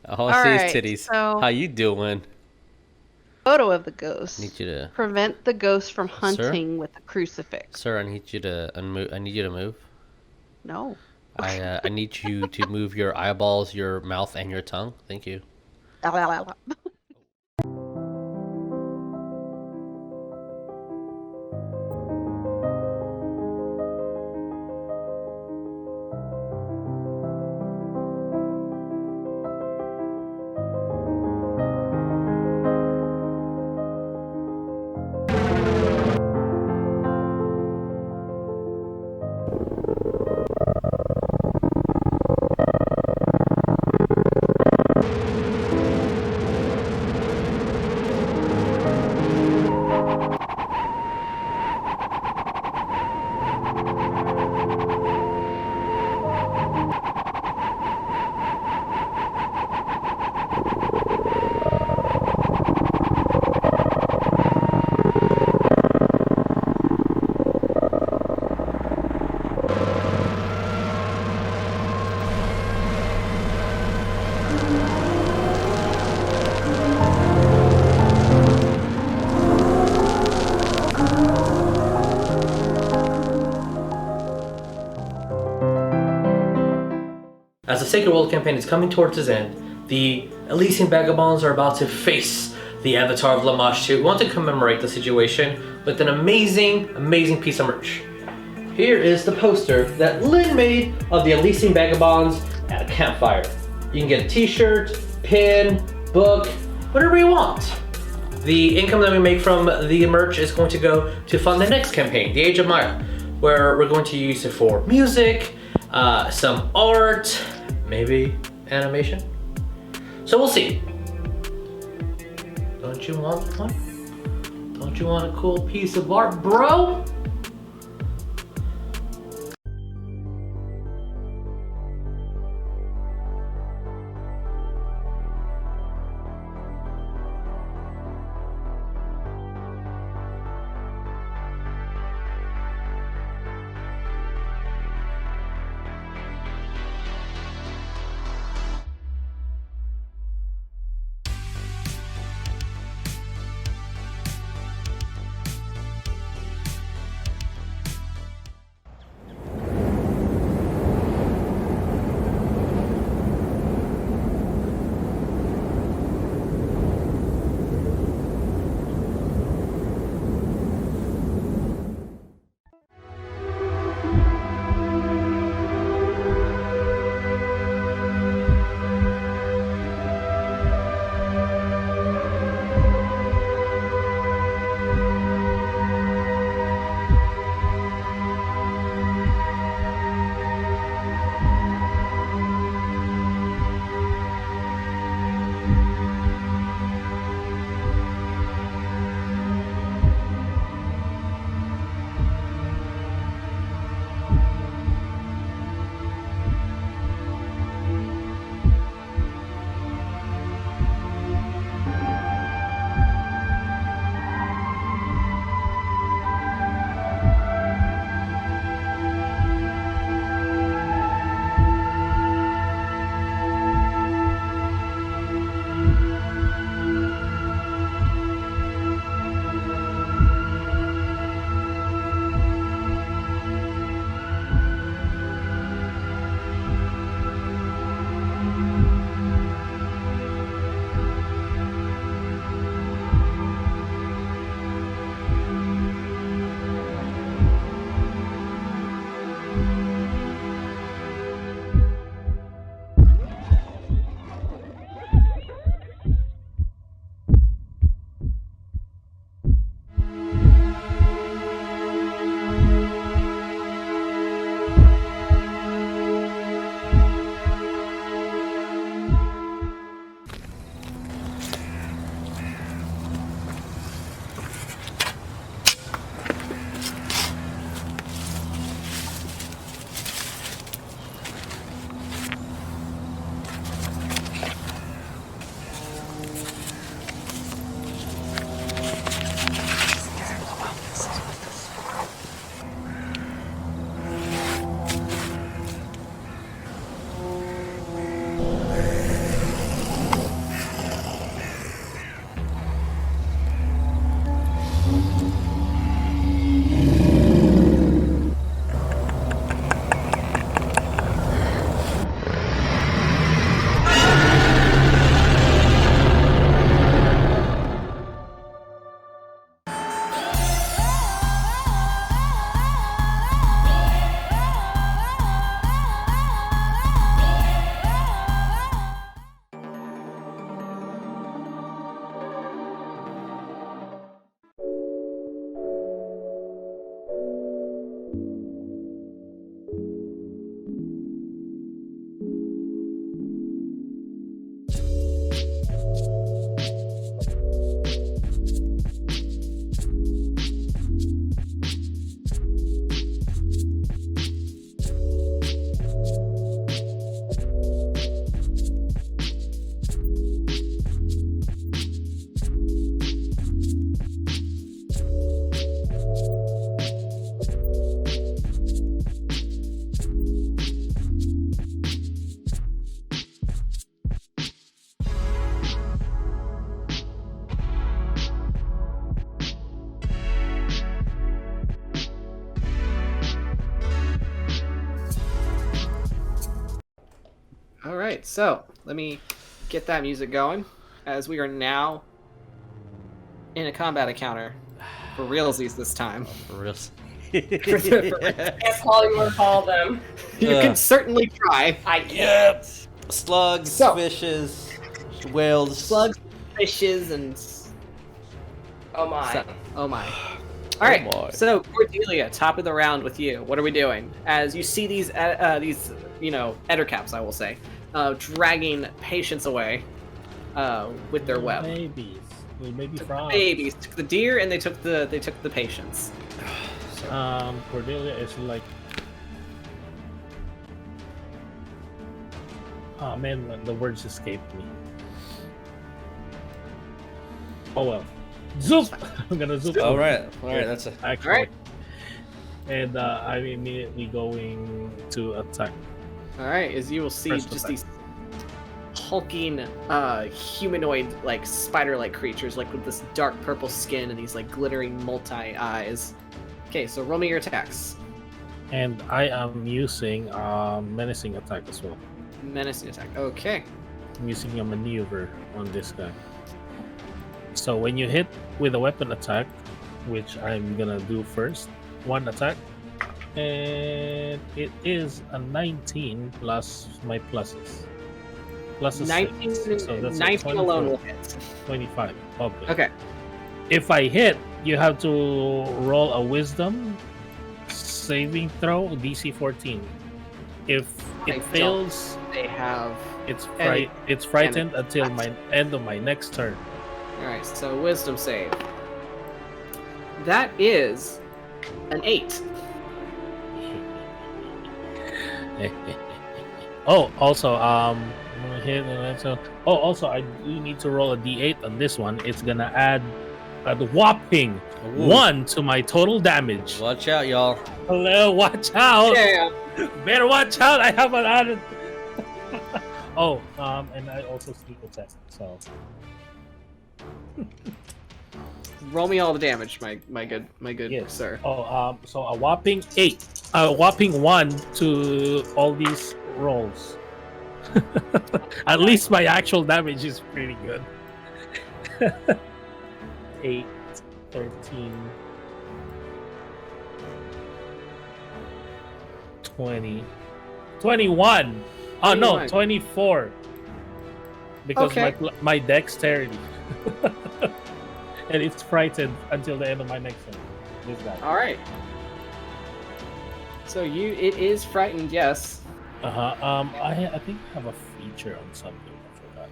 Oh, I see his Alright, titties. so- How you doing? Photo of the ghost. Need you to, Prevent the ghost from Sir? hunting with a crucifix. sir. I need you to unmove. I need you to move. No. I need you to move your eyeballs, your mouth, and your tongue. Thank you. As the Sacred World campaign is coming towards its end, the Elysian Vagabonds are about to face the Avatar of Lamash 2. We want to commemorate the situation with an amazing piece of merch. Here is the poster that Lynn made of the Elysian Vagabonds at a campfire. You can get a t-shirt, pin, book, whatever you want. The income that we make from the merch is going to go to fund the next campaign, the Age of Maya, where we're going to use it for music, some art, maybe animation. So we'll see. Don't you want one? Don't you want a cool piece of art, bro? right, so let me get that music going, as we are now in a combat encounter for realsies this time. For reals. That's how you want to call them. You can certainly try. I can't. Slugs, fishes, whales. Slugs, fishes, and... Oh my. Oh my. All right, so Cordelia, top of the round with you. What are we doing? As you see these ettercaps, I will say, dragging patients away with their web. Babies. Maybe frogs. Babies took the deer and they took the patients. Cordelia is like, oh man, the words escaped me. Oh well. Zoop! I'm gonna zoop. All right, that's a actually. All right. And I'm immediately going to attack. All right, as you will see, First just attack. these hulking, humanoid, like spider-like creatures, like with this dark purple skin and these like glittering multi-eyes. Okay, so roll me your attacks. And I am using menacing attack as well. Menacing attack. Okay. I'm using a maneuver on this guy. So when you hit with a weapon attack, which I'm gonna do first, one attack, and it is a 19 plus my pluses. Plus a 19, 6. So that's 19 alone will hit. 25. Okay. Okay. If I hit, you have to roll a wisdom saving throw, DC 14. If it fails, they have it's frightened until my end of my next turn. All right, so wisdom save. That is an 8. Oh, also, hit. Oh, also, I do need to roll a d8 on this one. It's gonna add a whopping 1 to my total damage. Watch out, y'all. Hello, watch out. Yeah. Better watch out. I haven't added. Oh, and I also sneak attack. So. Roll me all the damage, my good Yes. sir. Oh, so a whopping 8. A whopping 1 to all these rolls. At least my actual damage is pretty good. 8, 13, 20, 21. Oh no, 21. 24. Because my dexterity. And it's frightened until the end of my next turn. This guy. All right. So it is frightened, yes. I think I have a feature on something. I forgot.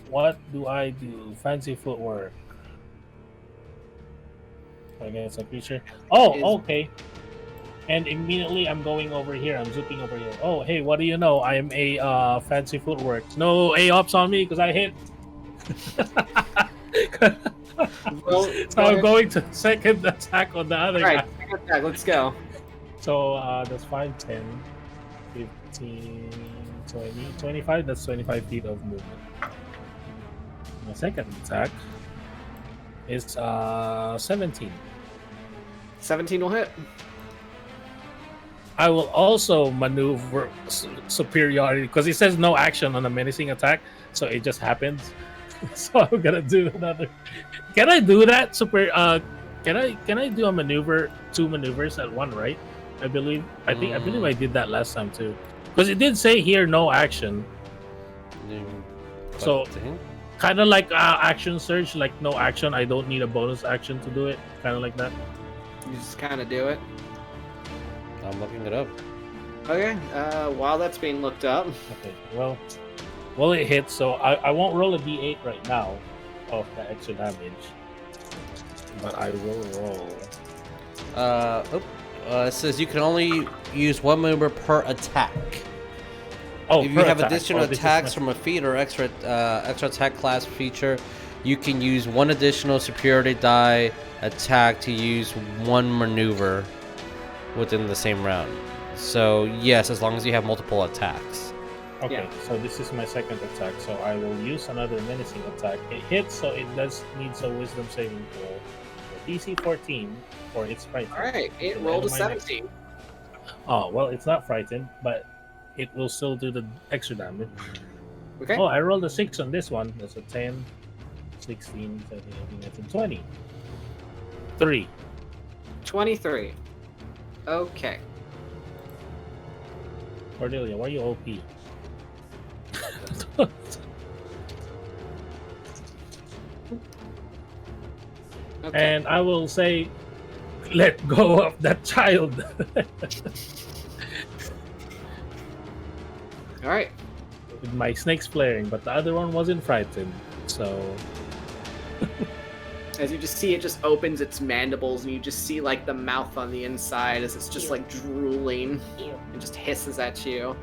What do I do? Fancy footwork. Against a creature. Oh, okay. And immediately I'm going over here. I'm zipping over here. Oh, hey, what do you know? I am a fancy footwork. No A-ops on me because I hit. So I'm going to second attack on the other guy. Alright, second attack, let's go. So that's 5, 10, 15, 20, 25. That's 25 feet of movement. My second attack is 17. 17 will hit. I will also maneuver superiority because it says no action on a menacing attack, so it just happens. So I'm gonna do another. Can I do that? Can I do a maneuver, 2 maneuvers at one, right? I believe I believe I did that last time too, because it did say here no action. So kind of like action surge, like no action. I don't need a bonus action to do it. Kind of like that. You just kind of do it. I'm looking it up. Okay. While that's being looked up. Okay. Well, it hits, so I won't roll a d8 right now of the extra damage, but I will roll. It says you can only use 1 maneuver per attack. Oh, if you have additional attacks from a feat or extra attack class feature, you can use 1 additional superiority die attack to use 1 maneuver within the same round. So yes, as long as you have multiple attacks. Okay, so this is my second attack, so I will use another menacing attack. It hits, so it does needs a wisdom saving throw. DC 14 for its frightened. Alright, it rolled a 17. Oh, well, it's not frightened, but it will still do the extra damage. Okay. Oh, I rolled a 6 on this one. That's a 10, 16, 17, 18, 19, 20. 3. 23. Okay. Cordelia, why are you OP? Okay. And I will say, let go of that child. All right. With my snakes flaring, but the other one wasn't frightened. So As you just see, it just opens its mandibles, and you just see like the mouth on the inside as it's just like drooling and just hisses at you.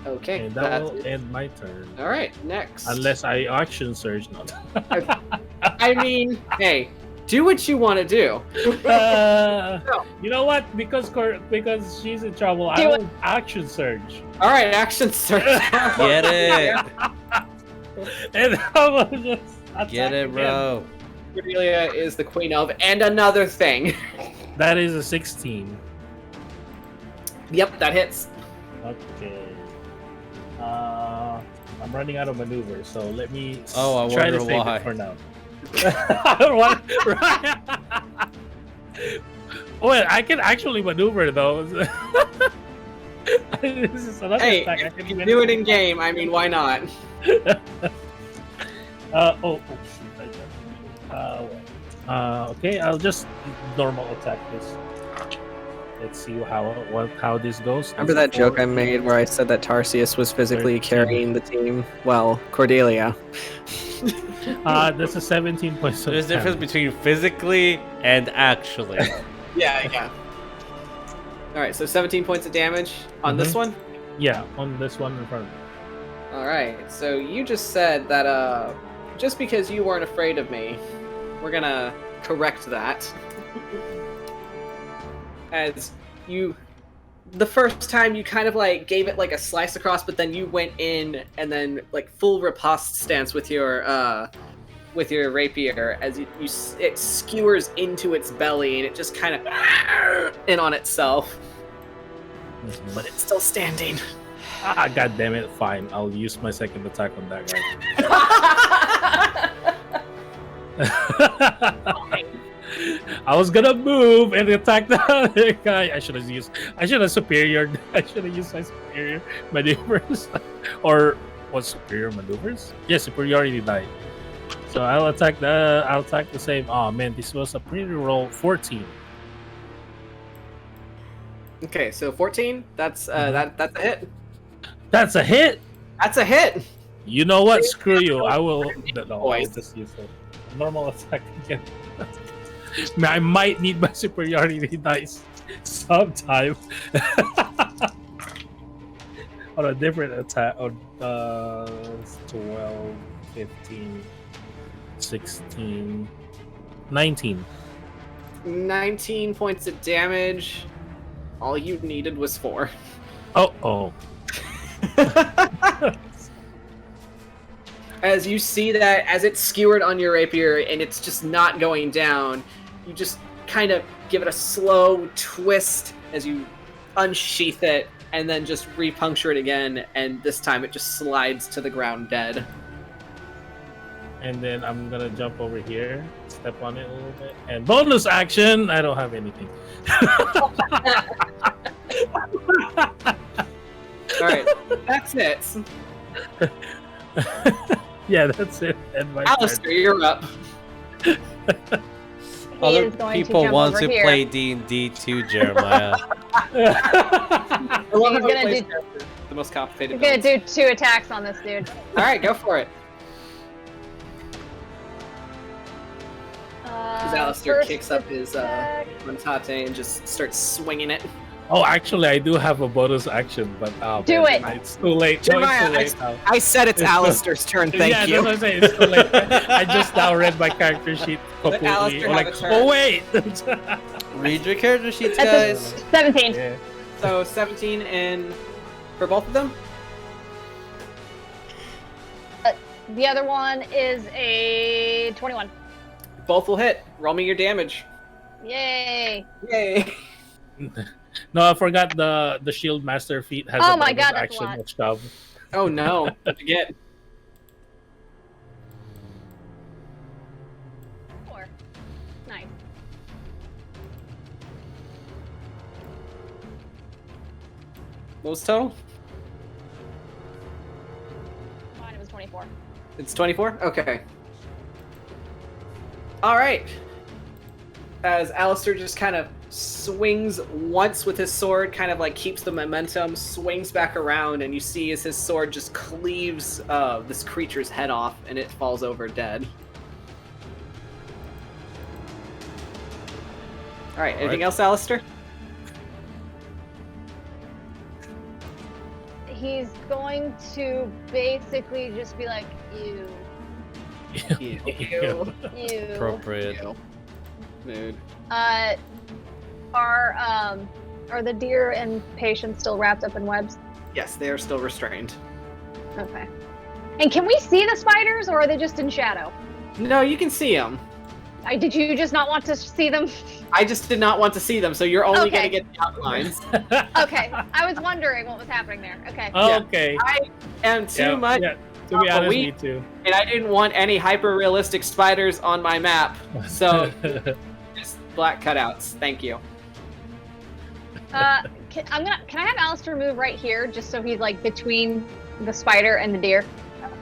Okay, and that will end my turn. All right, next. Unless I action surge, not. I mean, hey, do what you want to do. You know what? Because she's in trouble, I will action surge. All right, action surge. Get it. And I will just Get it, bro. Cordelia is the queen of, and another thing. That is a 16. Yep, that hits. Okay. I'm running out of maneuvers, so let me I try to wonder save why. it for now. Well, I can actually maneuver though. This is another Hey, attack. I if can you even do it in game, I mean, why not? Okay, I'll just normal attack this. Let's see how this goes. Remember that joke I made where I said that Tarsius was physically 13. carrying the team? Well, Cordelia. That's a 17 points. So there's a difference between physically and actually. Yeah. All right, so 17 points of damage on this one? Yeah, on this one in front of me. All right, so you just said that just because you weren't afraid of me, we're gonna correct that. As the first time you kind of like gave it like a slice across, but then you went in and then like full riposte stance with your rapier as it skewers into its belly and it just kind of in on itself, but it's still standing. God damn it! Fine, I'll use my second attack on that guy. I was gonna move and attack the other guy. I should have used my superior maneuvers. Or what, superior maneuvers? Yeah, superiority die. So I'll attack the same. Oh man, this was a pretty roll. 14. Okay, so 14. That's that's a hit. That's a hit. That's a hit. You know what? Screw you. I will. No, I'll just use a normal attack again. I might need my superiority dice sometime. On a different attack. On 12, 15, 16, 19. 19 points of damage. All you needed was 4. Oh. As you see that, as it's skewered on your rapier and it's just not going down, you just kind of give it a slow twist as you unsheath it and then just repuncture it again, and this time it just slides to the ground dead. And then I'm gonna jump over here, step on it a little bit, and bonus action. I don't have anything. All right, that's it. Yeah, that's it. And my Alistair, you're up. Other is going to people jump want over to here. play D&D too, Jeremiah. I love He's how he gonna plays do- the most complicated I'm gonna builds. do 2 attacks on this dude. All right, go for it. As Alistair First kicks up his attack. Montate and just starts swinging it. Oh, actually, I do have a bonus action, but Do man, it. It's too late. No, it's Jeremiah, too late now. I said it's It's Alistair's turn, thank Yeah, you. that's what I'm saying. It's too late. I just now read my character sheet completely. Alistair I'm have like, a turn. oh wait. Read your character sheets, That's guys. a 17. Yeah. So 17 and for both of them? The other one is a 21. Both will hit. Roll me your damage. Yay. Yay. No, I forgot the Shield Master feat has Oh a my bonus God, that's a action lot. of shove. Oh no! What'd you get? 4. Nice. What was total? Mine it was 24. It's 24? Okay. Alright. As Alistair just kind of swings once with his sword, kind of like keeps the momentum, swings back around, and you see as his sword just cleaves this creature's head off, and it falls over dead. Alright, anything else, Alistair? He's going to basically just be like, you. You. Appropriate. Mood. Are the deer and patients still wrapped up in webs? Yes, they are still restrained. Okay. And can we see the spiders, or are they just in shadow? No, you can see them. Did you just not want to see them? I just did not want to see them, so you're only Okay. going to get the outlines. Okay, I was wondering what was happening there. Okay. Okay. I am too much. Yeah. To be honest, me too. And I didn't want any hyper-realistic spiders on my map, so just black cutouts. Thank you. Can I have Alistair move right here, just so he's like between the spider and the deer?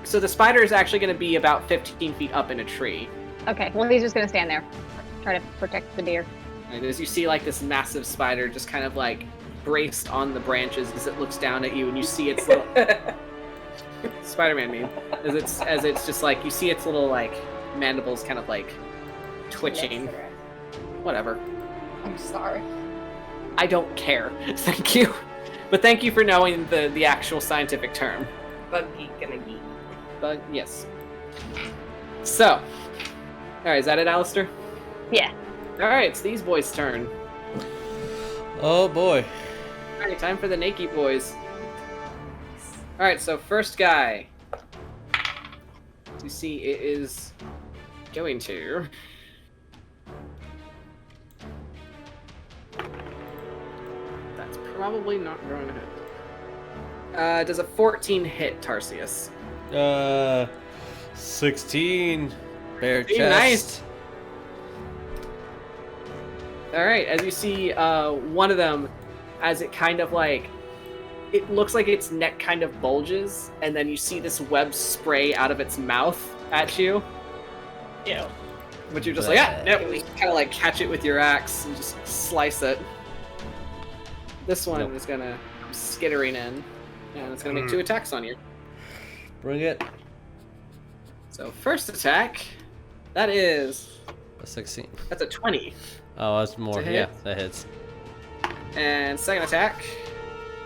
So the spider is actually going to be about 15 feet up in a tree. Okay, well he's just gonna stand there, try to protect the deer. And as you see, like, this massive spider just kind of like braced on the branches as it looks down at you, and you see its little Spider-Man meme. As it's just like you see its little like mandibles kind of like twitching. Whatever. I'm sorry. I don't care. Thank you. But thank you for knowing the actual scientific term. Bug geek and a geek. But yes. So. Alright, is that it, Alistair? Yeah. Alright, it's these boys' turn. Oh boy. Alright, time for the Naked boys. Alright, so first guy. You see, it is going to. That's probably not going to hit. Does a 14 hit, Tarsius? 16. Bare Hey, chest. nice. Alright, as you see one of them, as it kind of like, it looks like its neck kind of bulges, and then you see this web spray out of its mouth at you. Ew. But you're just like, ah, nope. You kind of like catch it with your axe and just slice it. This one is gonna come skittering in, and it's gonna make 2 attacks on you. Bring it. So first attack, that is A 16. that's a 20, Oh, that's more. To hit. Yeah, that hits. and second attack,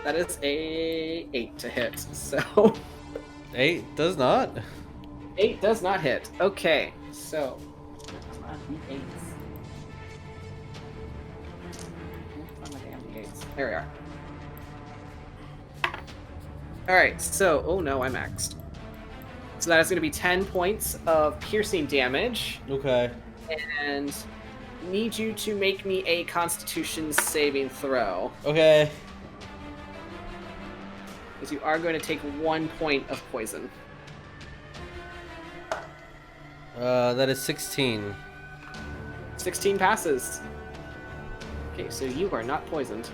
that is a 8 to hit. So 8 does not. 8 does not hit. Okay, so there we are. Alright, so, oh no, I maxed. So that is going to be 10 points of piercing damage, Okay. and need you to make me a Constitution saving throw, Okay. because you are going to take 1 point of poison. That is 16. 16 passes. Okay, so you are not poisoned.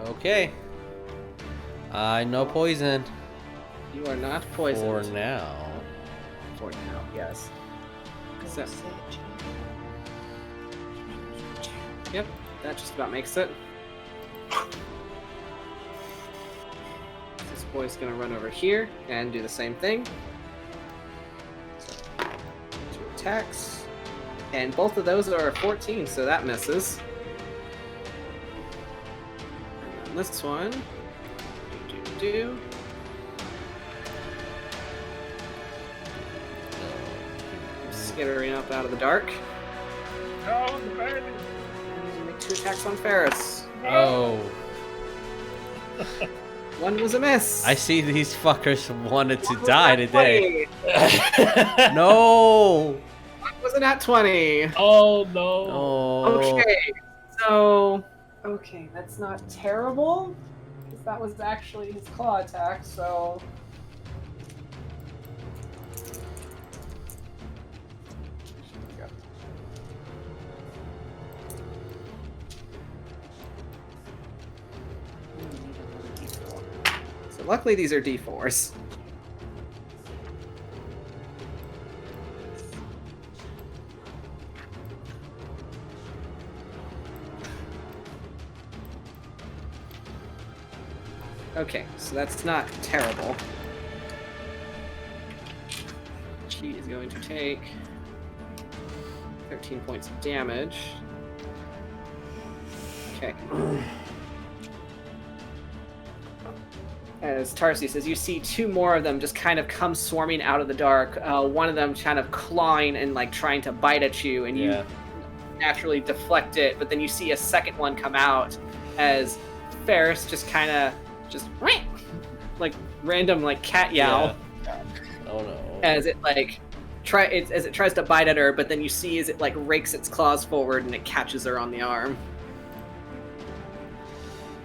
Okay. I know poison. You are not poisoned. For now. For now, yes. So, yep, that just about makes it. This boy's gonna run over here and do the same thing. So, 2 attacks. And both of those are 14, so that misses. And then this one. Do. Skittering up out of the dark. Oh, the baby. And make 2 attacks on Ferris. Oh. One was a miss. I see these fuckers wanted to die today. One No. was a nat 20. Oh no. Oh. Okay, that's not terrible. Because that was actually his claw attack, so. So luckily these are D4s. Okay, so that's not terrible. She is going to take 13 points of damage. Okay. As Tarsius, as you see two more of them just kind of come swarming out of the dark, one of them kind of clawing and like trying to bite at you, and you naturally deflect it, but then you see a second one come out as Ferris just kind of like random like cat yowl. Yeah. Oh no. As it like as it tries to bite at her, but then you see as it like rakes its claws forward and it catches her on the arm.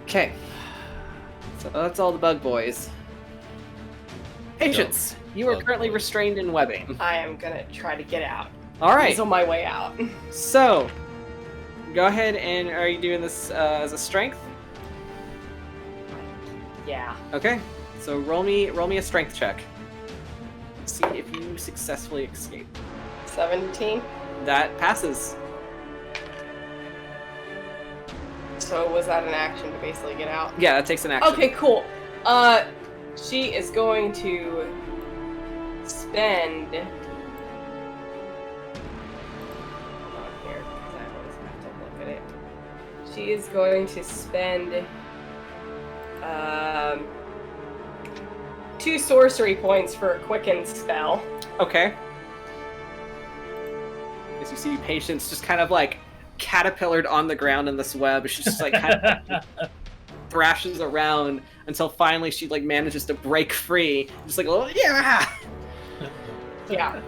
Okay. So that's all the bug boys. Patience, you are currently restrained in webbing. I am gonna try to get out. All right. He's on my way out. So, go ahead and are you doing this as a strength? Yeah. Okay. So roll me a strength check. See if you successfully escape. 17. That passes. So was that an action to basically get out? Yeah, that takes an action. Okay, cool. She is going to spend. Hold on here, because I always have to look at it. She is going to spend 2 sorcery points for a quicken spell. Okay. As you see Patience just kind of like caterpillared on the ground in this web. She's just like kind of thrashes around until finally she like manages to break free. Just like, oh yeah! Yeah.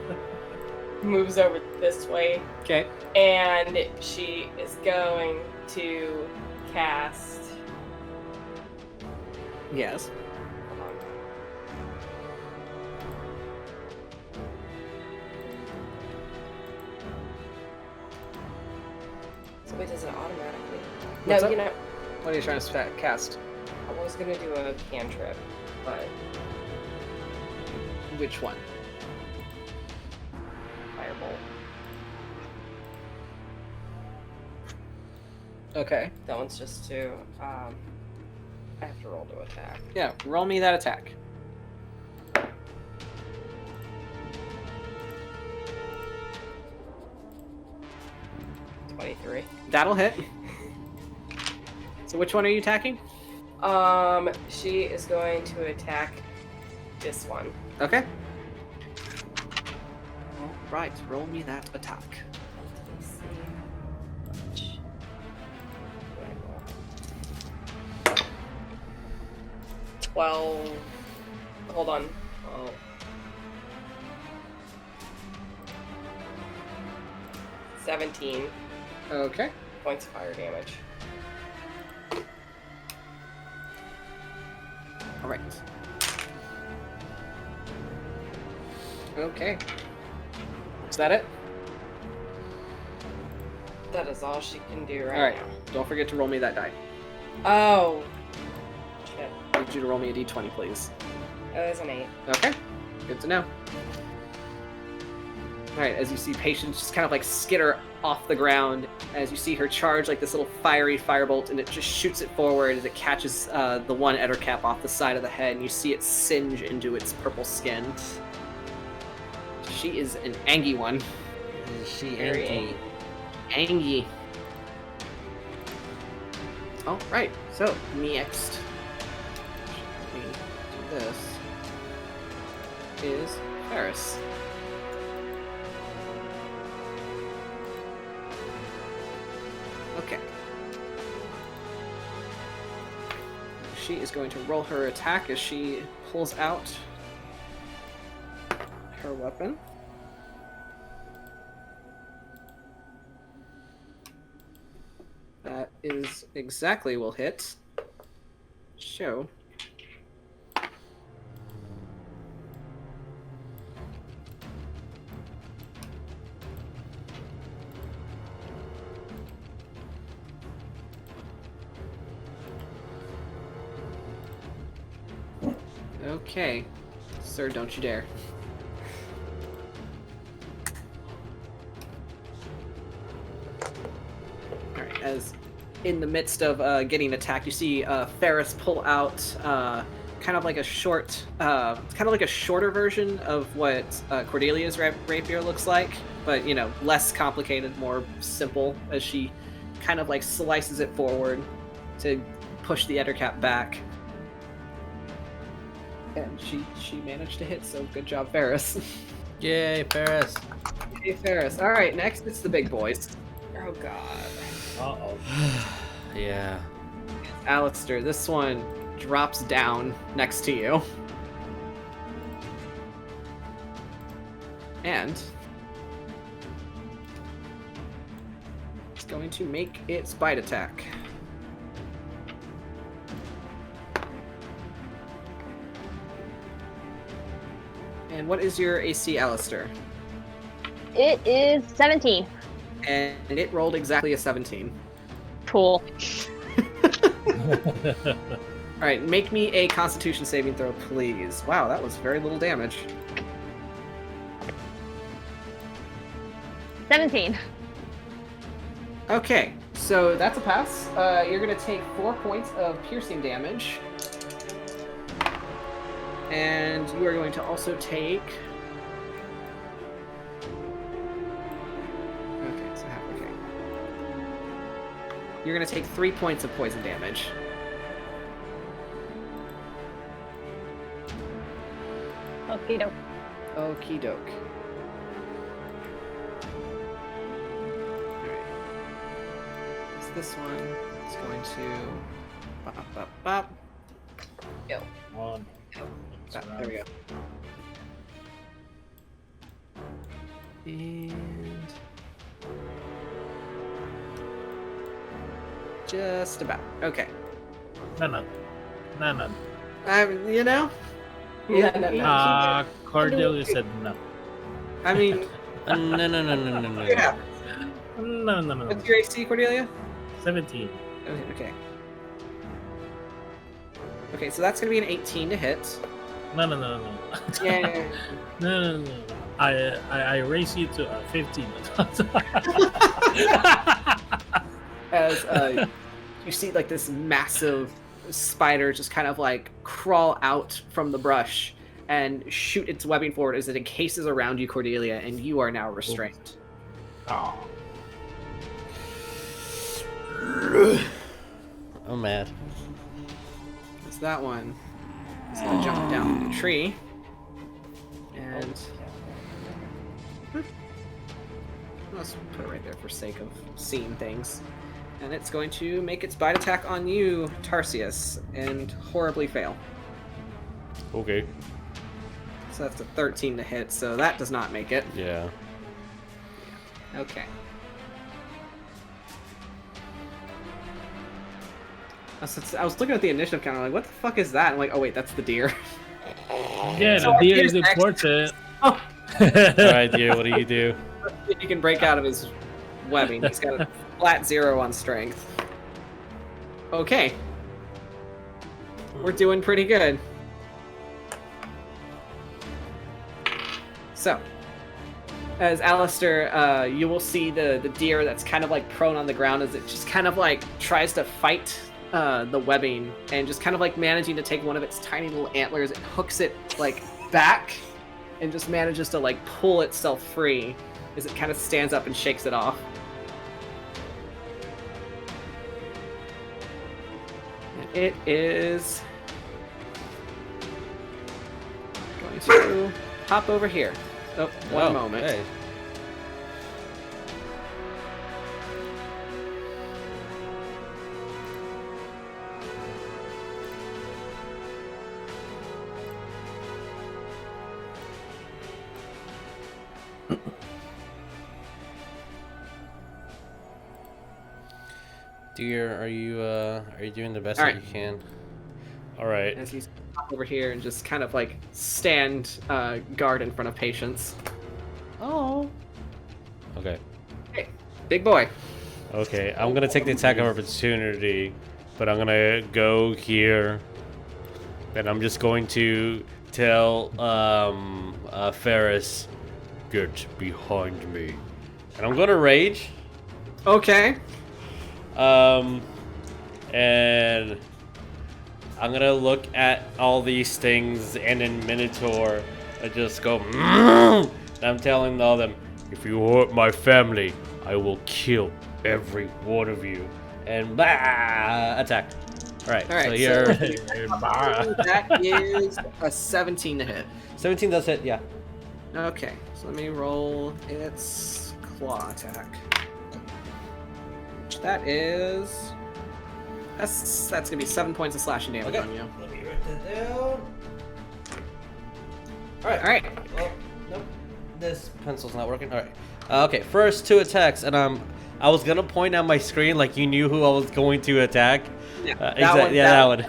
Moves over this way. Okay. And she is going to cast. Yes. So it does it automatically. What's no, up? you know. What are you trying to cast? I was gonna do a cantrip, but Which one? firebolt. Okay. That one's just to I have to roll to attack. Yeah, roll me that attack. $23. That'll hit. So which one are you attacking? She is going to attack this one. Okay. All right, roll me that attack. Let's see. 12. Hold on. Oh. 17 Okay. points of fire damage. All right. Okay. Is that it? That is all she can do right, All right. now. Don't forget to roll me that die. Oh. Shit. I need you to roll me a d20, please. That was an 8. Okay. Good to know. All right. As you see Patience just kind of like skitter off the ground, as you see her charge like this little fiery firebolt, and it just shoots it forward as it catches the one Ettercap off the side of the head, and you see it singe into its purple skin. She is an angy one. Is she Very angry? Angy. All right. So next, let me do this. Is Ferris. Okay. She is going to roll her attack as she pulls out her weapon. is exactly will hit. Show. Okay. Sir, don't you dare. Alright, as in the midst of getting attacked, you see Ferris pull out kind of like a shorter version of what Cordelia's rapier looks like, but, you know, less complicated, more simple, as she kind of like slices it forward to push the Ettercap back. And she managed to hit, so good job, Ferris. Yay, Ferris. Hey, Ferris. Alright, next it's the big boys. Oh, God. Uh-oh. Yeah. Alistair, this one drops down next to you. And it's going to make its bite attack. And what is your AC, Alistair? It is 17. And it rolled exactly a 17. Cool. Alright, make me a Constitution saving throw, please. Wow, that was very little damage. 17. Okay, so that's a pass. You're going to take 4 points of piercing damage. And you are going to also take... Okay, so half, okay. You're going to take 3 points of poison damage. Okie doke. Okie doke. Alright. It's this one. It's going to... Bop, bop, bop. Go. One. There we go. And... just about. Okay. No. You know? Cordelia said no. I mean... No. Yeah. No. What's your AC, Cordelia? 17. Okay. Okay, so that's going to be an 18 to hit. No. Yeah. No. I raise you to 15. As you see, like, this massive spider just kind of like crawl out from the brush and shoot its webbing forward as it encases around you, Cordelia, and you are now restrained. Oh. I'm mad. It's that one. It's gonna jump down the tree. And let's put it right there for sake of seeing things. And it's going to make its bite attack on you, Tarsius, and horribly fail. Okay. So that's a 13 to hit, so that does not make it. Yeah. Okay. I was looking at the initiative counter, like, what the fuck is that? I'm like, oh wait, that's the deer. Yeah, the deer is important. Oh. Alright, dear, what do you do? He can break out of his webbing. He's got a flat 0 on strength. Okay. We're doing pretty good. So, as Alistair, you will see the deer that's kind of like prone on the ground as it just kind of like tries to fight the webbing and just kind of like managing to take one of its tiny little antlers. It hooks it like back and just manages to like pull itself free as it kind of stands up and shakes it off. And it is going to hop over here. Oh, one moment. Hey. Dear, are you doing the best All that right. you can? All right. As he's over here and just kind of like stand guard in front of Patience. Oh. Okay. Hey, big boy. Okay, I'm gonna take the attack of opportunity, but I'm gonna go here. And I'm just going to tell Ferris, get behind me. And I'm gonna rage. Okay. And I'm gonna look at all these things and then Minotaur and just go, and I'm telling all them, if you hurt my family, I will kill every one of you. And attack. Alright, All right. so here. That is a 17 to hit. 17 does hit, yeah. Okay, so let me roll its claw attack. That is. That's gonna be 7 points of slashing damage on you. Let me write that down. Alright. All right. Well, nope. This pencil's not working. Alright. Okay, first 2 attacks, and I was gonna point at my screen like you knew who I was going to attack. Yeah, that one.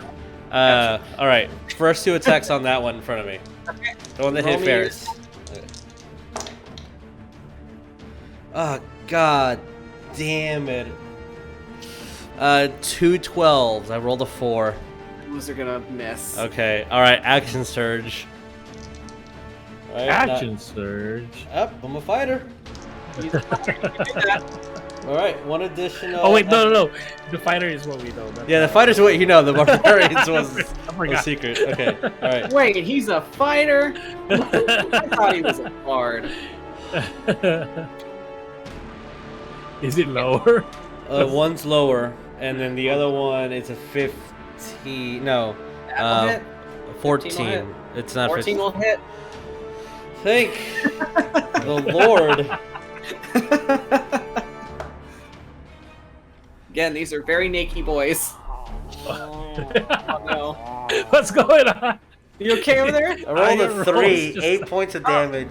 Alright, first 2 attacks on that one in front of me. Okay. The one that hit Roll me Ferris. Okay. Oh, god damn it. 2 12s. I rolled a 4. Those are gonna miss. Okay, alright, action surge. All right, Action surge. Up, I'm a fighter. Alright, 1 additional. Oh wait, no. The fighter is what we know. Yeah, the fighter's what you know. The barbarians was a secret. Okay, alright. Wait, he's a fighter? I thought he was a bard. Is it lower? One's lower, and then the other one is a 15. No, That'll hit. 14. It's not 14 15. will hit. Thank the Lord. Again, these are very naked boys. Oh, no. What's going on? You okay over there? I rolled a 3, just- 8 points of damage.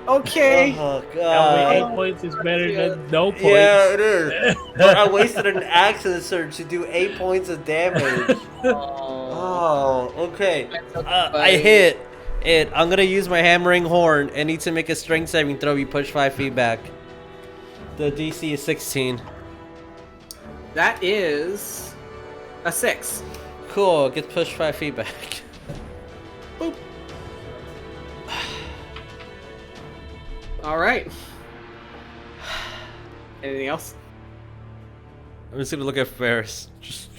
Okay. Oh That god. way 8 points is better than no points. Yeah, it is. But I wasted an action surge to do 8 points of damage. Oh, okay. I hit it. I'm gonna use my hammering horn and need to make a strength saving throw. You push 5 feet back. The DC is 16. That is a 6. Cool. Gets pushed 5 feet back. Boop. All right. Anything else? I'm just gonna look at Ferris. Just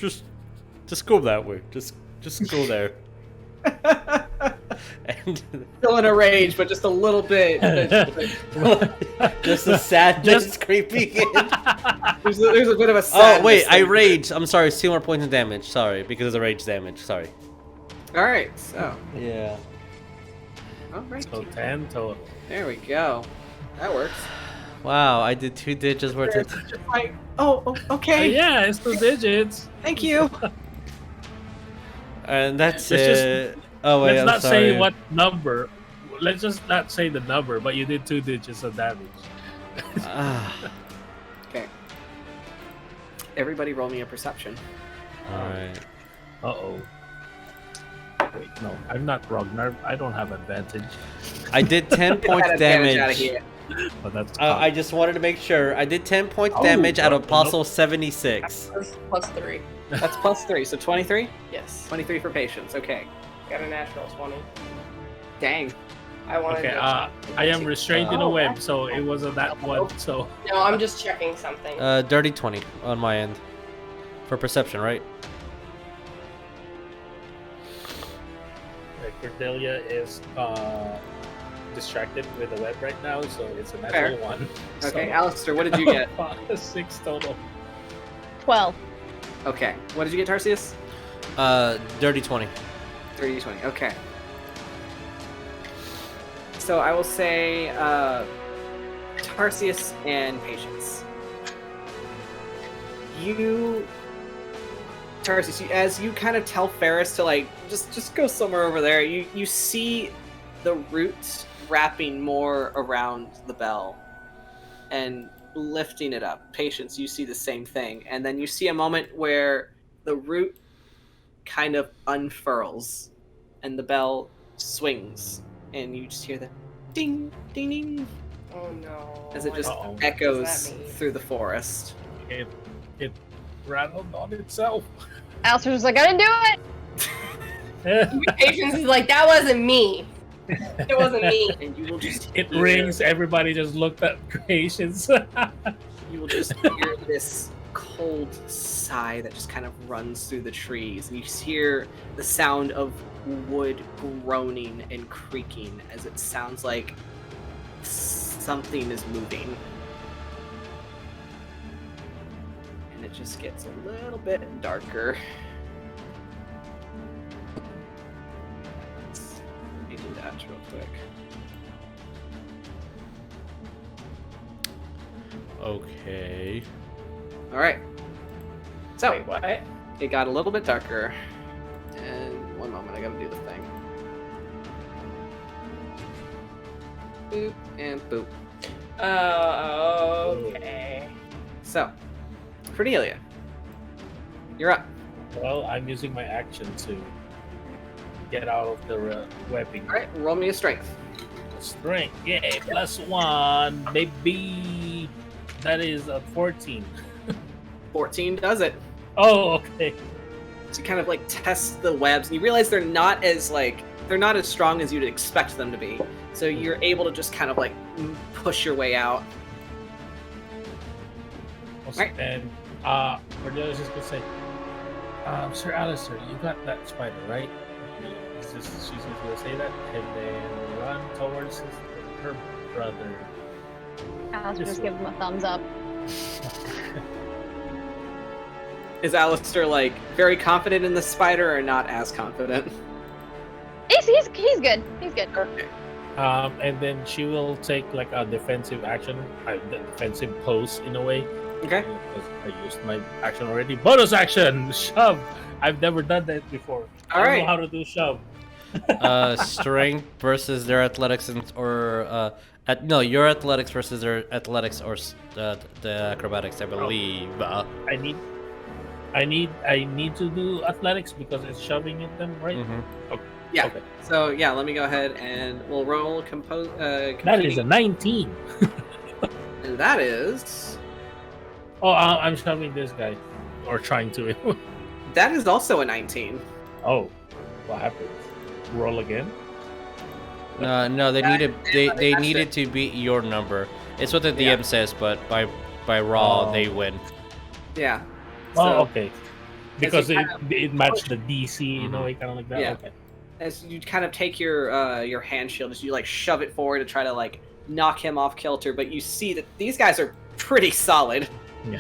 go that way. Just go there. And Still in a rage, but just a little bit. just a sadness creeping in. There's a bit of a sadness. Oh wait, I thing. raged. I'm sorry. It's 2 more points of damage. Sorry, because of the rage damage. Sorry. All right, so Yeah. all right, So 10 total. there we go. That works. Wow, I did 2 digits worth of. Okay. Yeah, it's 2 digits. Thank you. And that's Let's just- it. Oh wait, Let's I'm not sorry. say what number. Let's just not say the number, but you did 2 digits of damage. Ah, Okay. Everybody, roll me a perception. all right. Uh-oh. Wait, no, I'm not Ragnar. I don't have advantage. I did 10 points Get advantage out of damage. here. But that's I just wanted to make sure. I did 10 points Oh, damage out of nope. Apostle 76. Plus 3. That's plus 3, so 23. Yes. 23 for patience. Okay. Got a natural 20. Dang. I wanted okay. to... I am restrained in a Oh, web, so it wasn't that one. So No, I'm just checking something. Dirty 20 on my end. For perception, right? Cordelia is distracted with the web right now, so it's a Fair. natural 1. Okay, So- Alistair, what did you get? 6 total. 12. Okay. What did you get, Tarsius? Dirty 20. 30-20. Okay. So I will say Tarsius and Patience. Tarsius, as you kind of tell Ferris to like just go somewhere over there, you see the roots wrapping more around the bell, and lifting it up. Patience, you see the same thing. And then you see a moment where the root kind of unfurls and the bell swings. And you just hear the ding, ding, ding. Oh no. As it just Uh-oh. echoes What does that mean? through the forest. It rattled on itself. Alistair was like, I didn't do it. Patience is like, that wasn't me. It wasn't me. And you will just It hear- rings. Everybody just looked at Patience. You will just hear this cold sigh that just kind of runs through the trees. And you just hear the sound of wood groaning and creaking as it sounds like something is moving. And it just gets a little bit darker. Let me do that real quick. Okay. Alright. So, Wait, what? it got a little bit darker. And one moment, I gotta do the thing. Boop and boop. Oh, okay. So, Cordelia, you're up. Well, I'm using my action to get out of the webbing. Alright, roll me a strength. Strength, yay, +1, maybe. That is a 14. 14 does it. Oh, okay. So you kind of like test the webs, and you realize they're not as strong as you'd expect them to be. So you're able to just kind of like push your way out. Right. And Cordelia's just gonna say, Sir Alistair, you got that spider, right? She's just gonna say that, and then run towards her brother. Alistair just give him a thumbs up. Is Alistair like very confident in the spider or not as confident? He's good. He's good. Okay. And then she will take like a defensive action, a defensive pose in a way. Okay. Because I used my action already. Bonus action, shove. I've never done that before. I don't know how to do shove. Strength versus their athletics your athletics versus their athletics or the acrobatics, I believe. I need to do athletics because it's shoving at them, right? Mm-hmm. Okay. Yeah. Okay. So yeah, let me go ahead and we'll roll That is a 19. and that is Oh, I'm shoving this guy, or trying to. that is also a 19. Oh, what happens? Roll again? No, they needed to beat your number. It's what the DM says, but by raw they win. Yeah. Oh, okay. Because you it matched the DC in a way, kind of like that. Yeah. Okay. As you kind of take your hand shield, as you like shove it forward to try to like knock him off kilter, but you see that these guys are pretty solid. Yeah.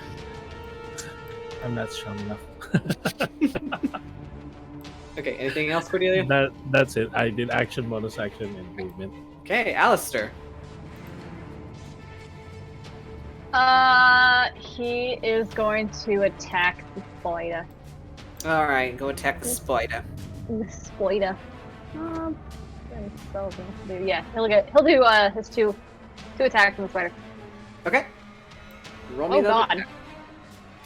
I'm not strong enough. Okay, anything else, Cordelia? That's it. I did action, bonus action, and movement. Okay, Alistair. He is going to attack the spider. All right, go attack the spider. The spider. Yeah, he'll do his two attacks on the spider. Okay. Roll me Oh the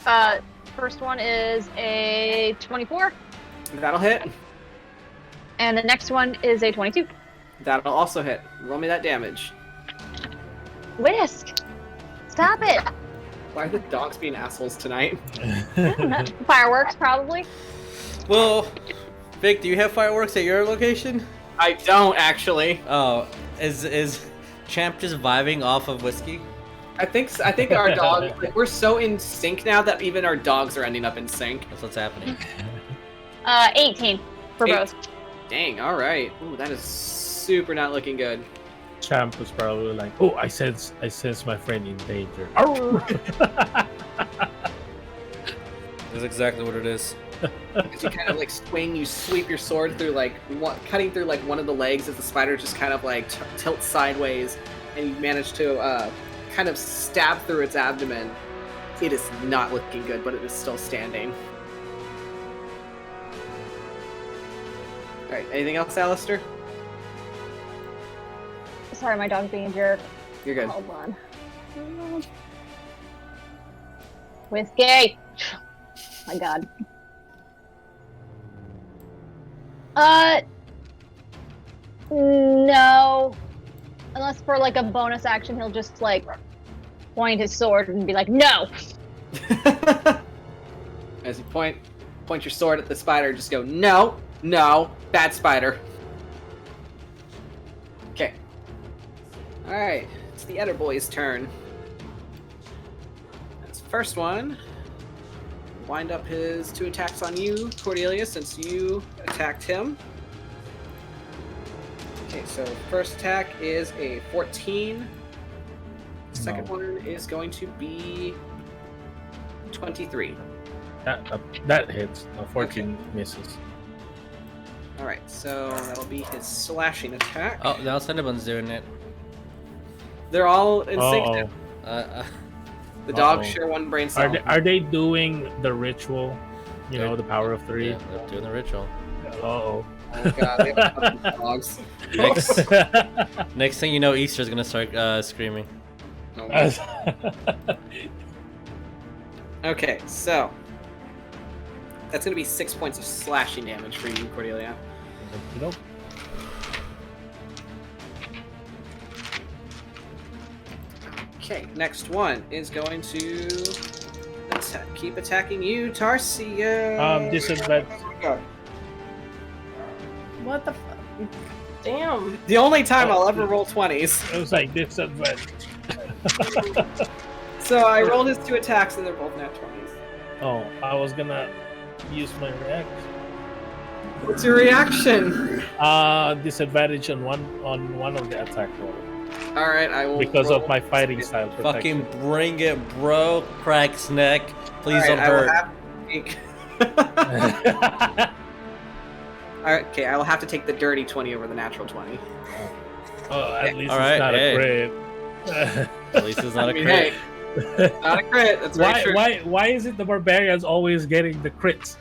god. First one is a 24, That'll hit. and the next one is a 22. That'll also hit. Roll me that damage. Whisk! Stop it! Why are the dogs being assholes tonight? Fireworks, probably. Well, Vic, do you have fireworks at your location? I don't actually. Oh, is Champ just vibing off of whiskey? I think our dogs, like, we're so in sync now that even our dogs are ending up in sync. That's what's happening. 18 for both. Dang, all right. Ooh, that is super not looking good. Champ was probably like, "Oh, I sense my friend in danger." That's exactly what it is. As you kind of like swing, you sweep your sword through cutting through like one of the legs as the spider just kind of like tilts sideways, and you manage to kind of stab through its abdomen. It is not looking good, but it is still standing. All right, anything else, Alistair? Sorry, my dog's being a jerk. You're good. Hold on. Whiskey. My God. No. Unless for like a bonus action, he'll just like point his sword and be like, "No." As you point your sword at the spider, just go, "No, no, bad spider." Okay. All right, it's the other boy's turn. That's the first one. Wind up his 2 attacks on you, Cordelia, since you attacked him. Okay, so first attack is a 14. Second one is going to be 23. That hits. 14 misses. All right, so that'll be his slashing attack. Oh, now Cinnamon's doing it. They're all in sync. Uh-oh. The dogs share one brain cell. Are they doing the ritual? You know, the power of 3? Yeah, they're doing the ritual. Uh-oh. Oh god, they have a couple dogs. Next thing you know, Easter's gonna start screaming. Okay, so that's gonna be 6 points of slashing damage for you, Cordelia. Nope. Okay, next one is going to keep attacking you, Tarsius. Disadvantage. What the fuck? Damn. The only time I'll ever roll 20s. It was like disadvantage. So I rolled his 2 attacks and they're both nat 20s. Oh, I was gonna use my reaction. What's your reaction? Disadvantage on one of the attack roll. All right, I will. Because of my fighting style protection. Fucking bring it, bro. Crack's neck. Please don't hurt. Alright, okay, I will have to take the dirty 20 over the natural 20. Oh, at least All it's right, not a crit. At least it's not I a mean, crit. hey, not a crit. That's very true. Why is it the barbarians always getting the crits?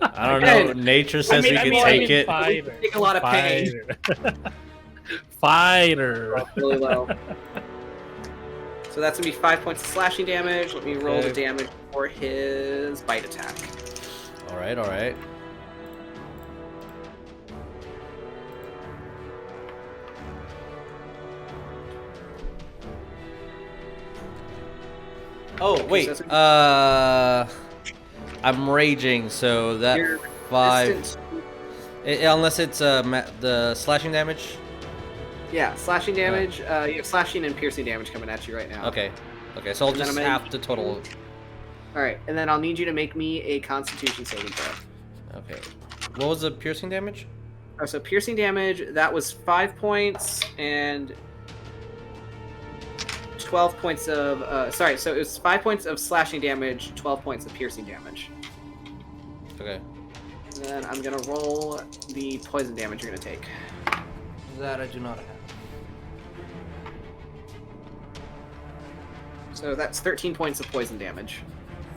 I don't know. Nature says we can take it. Fighter. Take a lot of pain. Fighter. Really low. So that's gonna be 5 points of slashing damage. Let me roll the damage for his bite attack. All right, all right. Oh wait, I'm raging, so that You're 5. Unless it's the slashing damage. Yeah, slashing damage. You have slashing and piercing damage coming at you right now. Okay, so I'll And then just I'm half the total. All right, and then I'll need you to make me a Constitution saving throw. Okay, what was the piercing damage? Oh, so piercing damage, that was 5 points and 12 points of sorry, so it was 5 points of slashing damage, 12 points of piercing damage. Okay. And then I'm gonna roll the poison damage you're gonna take. That I do not have. So that's 13 points of poison damage.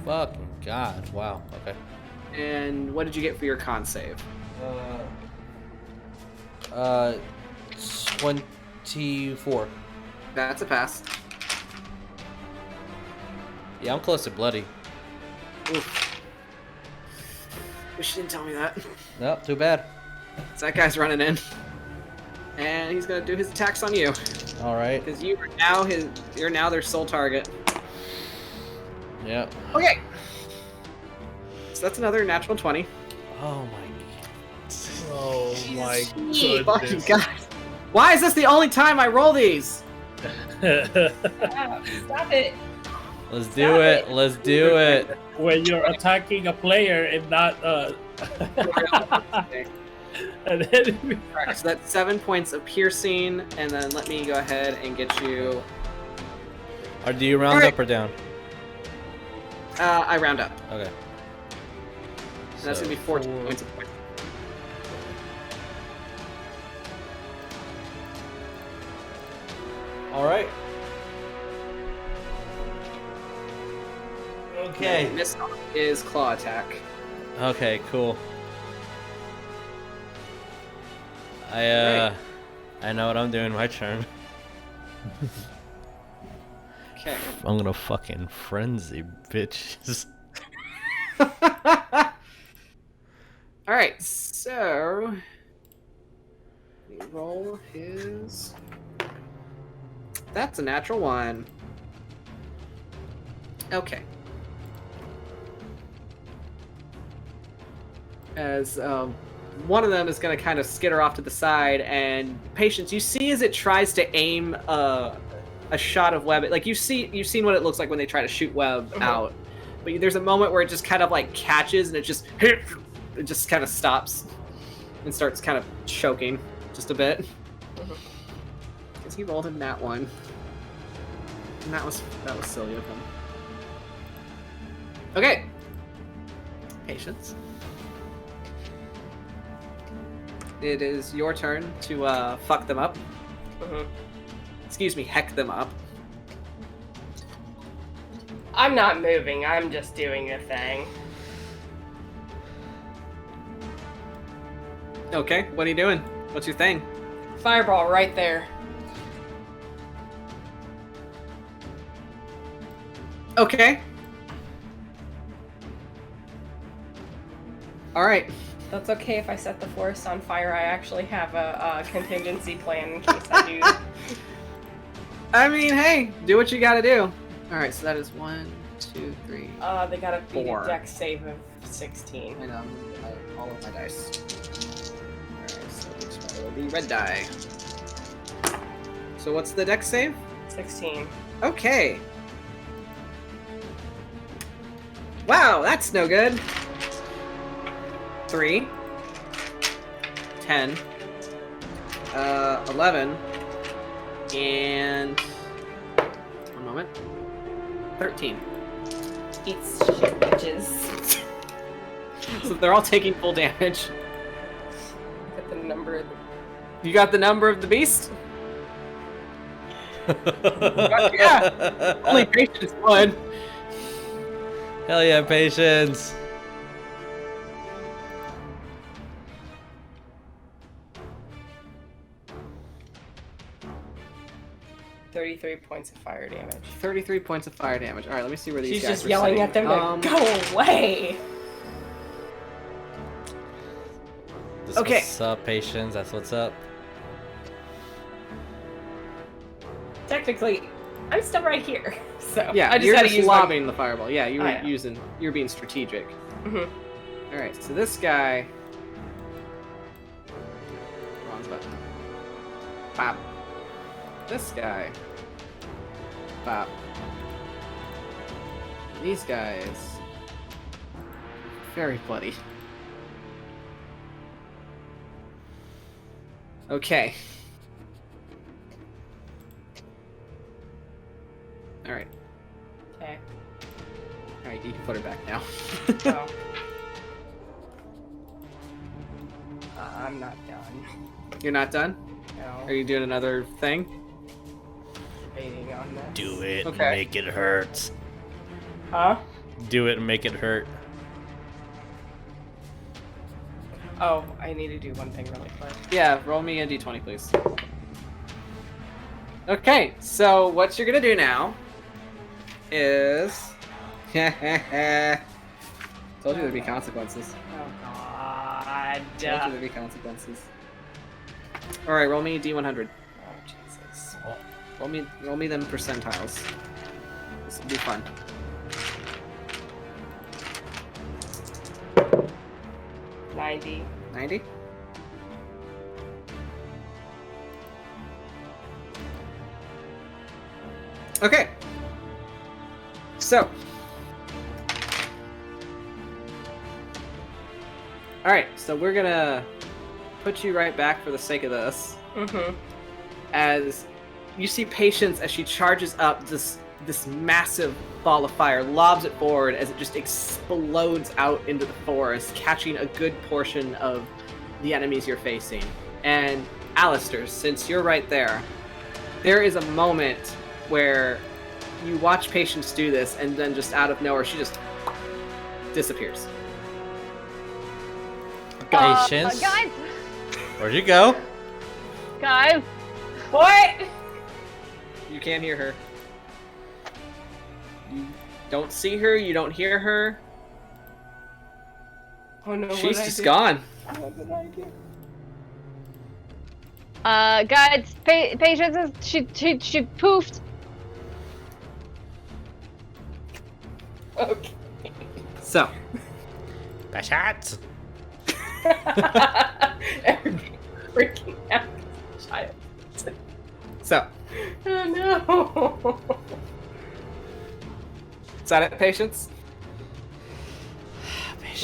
Fucking god! Wow. Okay. And what did you get for your con save? 24. That's a pass. Yeah, I'm close to bloody. Oof. Wish you didn't tell me that. Nope, too bad. So that guy's running in. And he's gonna do his attacks on you. Alright. Because you're now their sole target. Yep. Okay. So that's another natural 20. Oh my Fucking goodness. God. Why is this the only time I roll these? Stop it. Let's do it. Let's do it. When you're attacking a player and not and then Alright, so that's 7 points of piercing, and then let me go ahead and get you. Or do you round up or down? I round up. Okay. And that's gonna be 14 points of poison. Alright. Okay. And this is claw attack. Okay, cool. I know what I'm doing. My turn. Okay. I'm gonna fucking frenzy, bitches. All right, so we roll his. That's a natural 1. Okay. As one of them is going to kind of skitter off to the side, and Patience, you see as it tries to aim a shot of web. Like you've seen what it looks like when they try to shoot web out, but there's a moment where it just kind of like catches and it just kind of stops and starts kind of choking just a bit. Because he rolled in that one, and that was silly of him. Okay, Patience. It is your turn to fuck them up. Excuse me, heck them up. I'm not moving. I'm just doing a thing. Okay, what are you doing? What's your thing? Fireball right there. Okay. All right. That's okay if I set the forest on fire. I actually have a contingency plan in case I do. I mean, hey, do what you gotta do. All right, so that is 1, 2, 3. They gotta beat 4. a dex save of 16. I know, all of my dice. All right, so each one will be red die. So what's the dex save? 16. Okay. Wow, that's no good. 3, 10, 11, and 1 moment, 13. Eat shit, bitches. So they're all taking full damage. Got the number of You got the number of the beast? Yeah. Only Patience 1. Hell yeah, Patience. 33 points of fire damage. 33 points of fire damage. All right, let me see where these She's guys just were yelling sitting. at them to go away. This Okay. What's up, Patience? That's what's up. Technically, I'm still right here. So Yeah, I just you're had to just use lobbing the fireball. Yeah, you were Oh, yeah. you're being strategic. Mhm. All right, so this guy. Wrong button. Bop. This guy. Bop. These guys. Very bloody. Okay. All right. Okay. All right, you can put her back now. Oh. I'm not done. You're not done? No. Are you doing another thing? Debating on this. Do it. Okay. Make it hurt. Huh? Do it and make it hurt. Oh, I need to do one thing really quick. Yeah, roll me a d20, please. Okay, so what you're gonna do now is... Told you there'd be consequences. Oh god. Told you there'd be consequences. Alright, roll me d100. Oh Jesus. Roll me them percentiles. This will be fun. 90. 90? Okay. So. Alright, so we're gonna put you right back for the sake of this. Mm-hmm. As you see Patience as she charges up this massive ball of fire, lobs it forward as it just explodes out into the forest, catching a good portion of the enemies you're facing. And Alistair, since you're right there is a moment where you watch Patience do this, and then just out of nowhere, she just disappears. Patience. Guys, Where'd you go? guys. What? You can't hear her. don't see her. You don't hear her. Oh no, She's just gone. What did I do? Guys, Patience is she poofed. Okay. So, Bashat. Everybody freaking out. Child. so Oh no. is that it, Patience?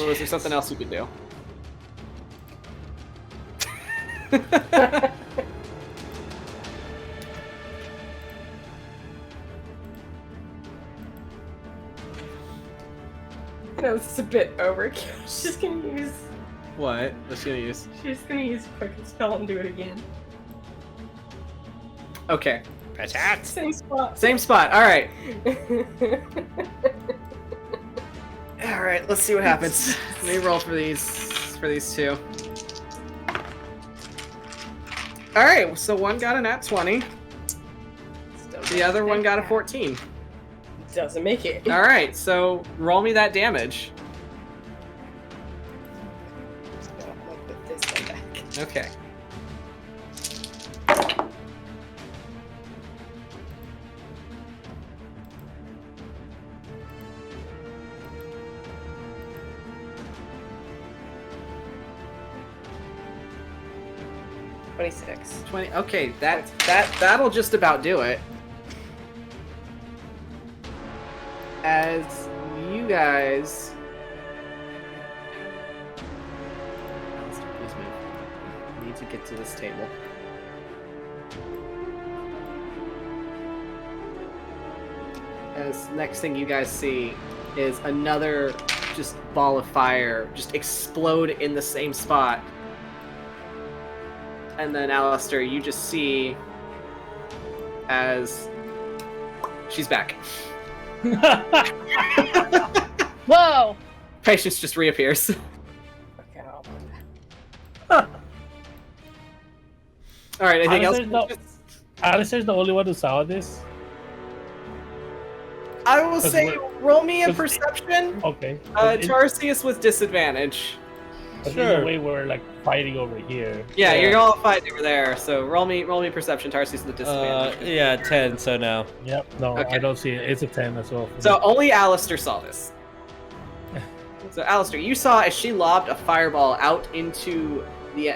Or was there something else you could do? No, this is a bit overkill. She's gonna use. What? What's she gonna use? She's gonna use quick spell and do it again. Okay. Bashat. Same spot. Same spot. All right. All right. Let's see what happens. Let me roll for these two. All right. So one got a nat 20. The other one got a 14. Doesn't make it. All right. So roll me that damage. Put this one back. Okay. $26. 20. Okay, that'll just about do it. As you guys, Alistair, please move. I need to get to this table. As next thing you guys see is another just ball of fire just explode in the same spot. And then Alistair, you just see as she's back. Whoa! Patience just reappears. Okay, I'll put that. All right, anything else? Alistair's the only one who saw this. I will Cause say, roll me a 'cause- perception. Okay. Tarsius with disadvantage. Sure. The way we're like fighting over here. Yeah, you're all fighting over there. So roll me perception, Tarsius with disadvantage. Yeah, 10. So no. Yep. No, Okay. I don't see it. It's a 10 as well. So only Alistair saw this. So Alistair, you saw as she lobbed a fireball out into the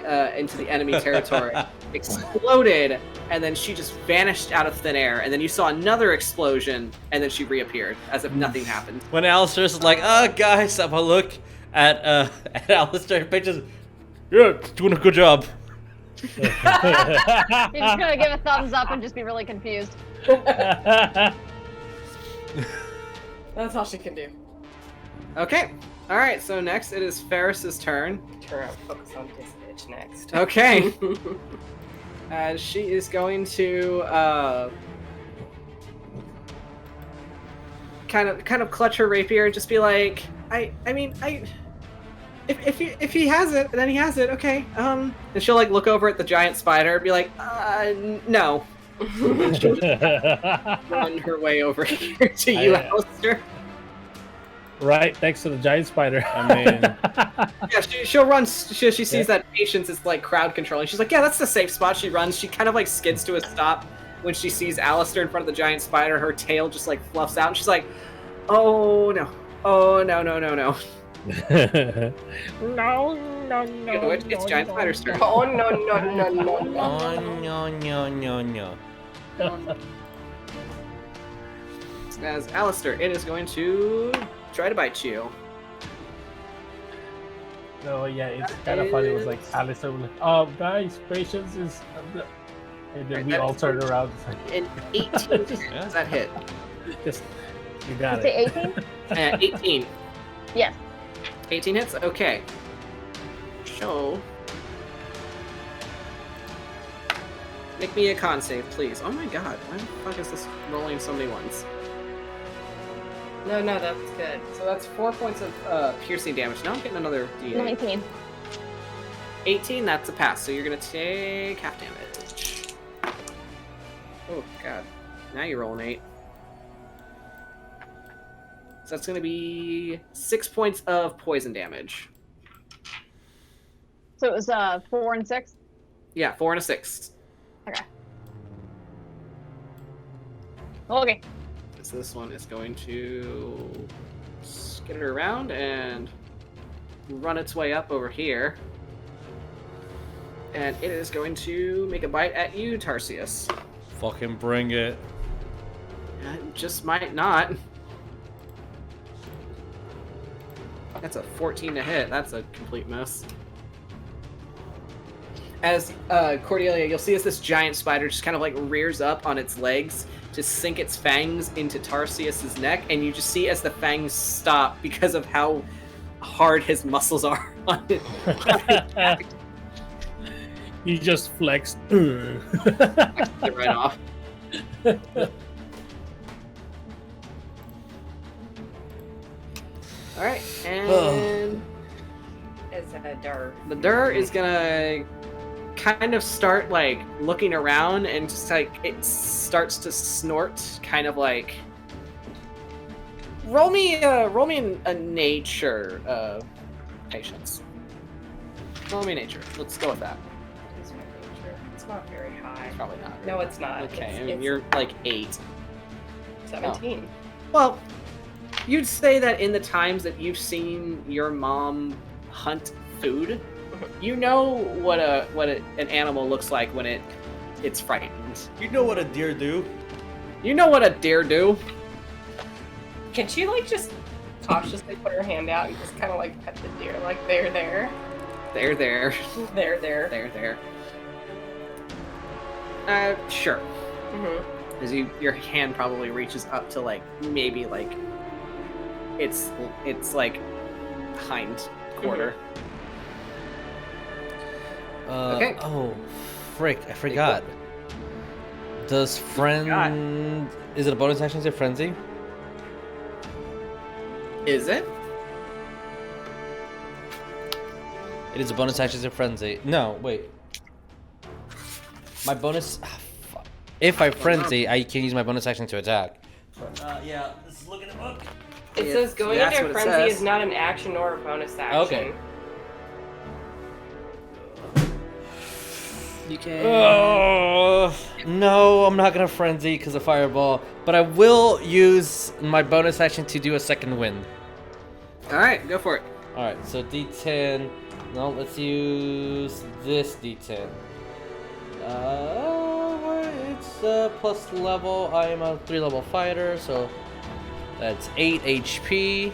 enemy territory, exploded, and then she just vanished out of thin air. And then you saw another explosion, and then she reappeared as if nothing happened. When Alistair's like, guys, have a look at Alistair, Patience, yeah, doing a good job. You're just gonna give a thumbs up and just be really confused. That's all she can do. Okay. All right. So next it is Ferris's turn. Turn around, focus on this bitch next. Okay. As she is going to kind of clutch her rapier and just be like, if he has it, then he has it. Okay. And she'll like look over at the giant spider and be like, no. And she'll just run her way over here to you, Alistair. Right next to the giant spider. I mean, Yeah, she'll run. She sees that Patience is like crowd controlling. She's like, yeah, that's the safe spot. She runs. She kind of like skids to a stop when she sees Alistair in front of the giant spider. Her tail just like fluffs out, and she's like, oh no, oh no. No. It's giant spider's turn. Oh no. no. As Alistair, it is going to try to bite you. No, yeah, it's kind of funny. It was like Alistair was like, guys, Patience is... And then we all turned around. An 18. Does that hit? Just, you got Say it. 18? 18. Yes. 18 hits? Okay. So... make me a con save, please. Oh my god, why the fuck is this rolling so many ones? No, that's good. So that's 4 points of piercing damage. Now I'm getting another D8. 19. 18, that's a pass. So you're gonna take half damage. Oh god. Now you're rolling 8. So that's going to be 6 points of poison damage. So it was 4 and 6? Yeah, 4 and a 6. Okay. Okay. So this one is going to skitter around and run its way up over here. And it is going to make a bite at you, Tarsius. Fucking bring it. It just might not. That's a 14 to hit. That's a complete miss. As Cordelia, you'll see as this giant spider just kind of like rears up on its legs to sink its fangs into Tarsius's neck, and you just see as the fangs stop because of how hard his muscles are on it. You just flexed. Get right off. All right, and It's a dir. the Dur is gonna kind of start like looking around and just like it starts to snort, kind of like. Roll me a nature patience. Roll me nature. Let's go with that. It's my nature. It's not very high. Probably not. No, it's not. Okay, It's, I mean you're like 8. 17. Well, you'd say that in the times that you've seen your mom hunt food, you know what an animal looks like when it's frightened. You know what a deer do? You know what a deer do. Can she like just cautiously put her hand out and just kind of like pet the deer, like there, There. there, there. Sure. Mm-hmm. As your hand probably reaches up to like maybe like it's like hind quarter. Okay. Oh, frick! I forgot. Does friend? Is it a bonus action to frenzy? Is it? It is a bonus action to frenzy. No, wait. My bonus. If I frenzy, I can use my bonus action to attack. Yeah, this is looking at book. It says going that's into a what it frenzy says. is not an action nor a bonus action. Okay. You can. No, I'm not gonna frenzy because of fireball, but I will use my bonus action to do a second wind. All right, go for it. All right, so D10. No, let's use this D10. It's plus level. I am a 3-level fighter, so that's 8 HP.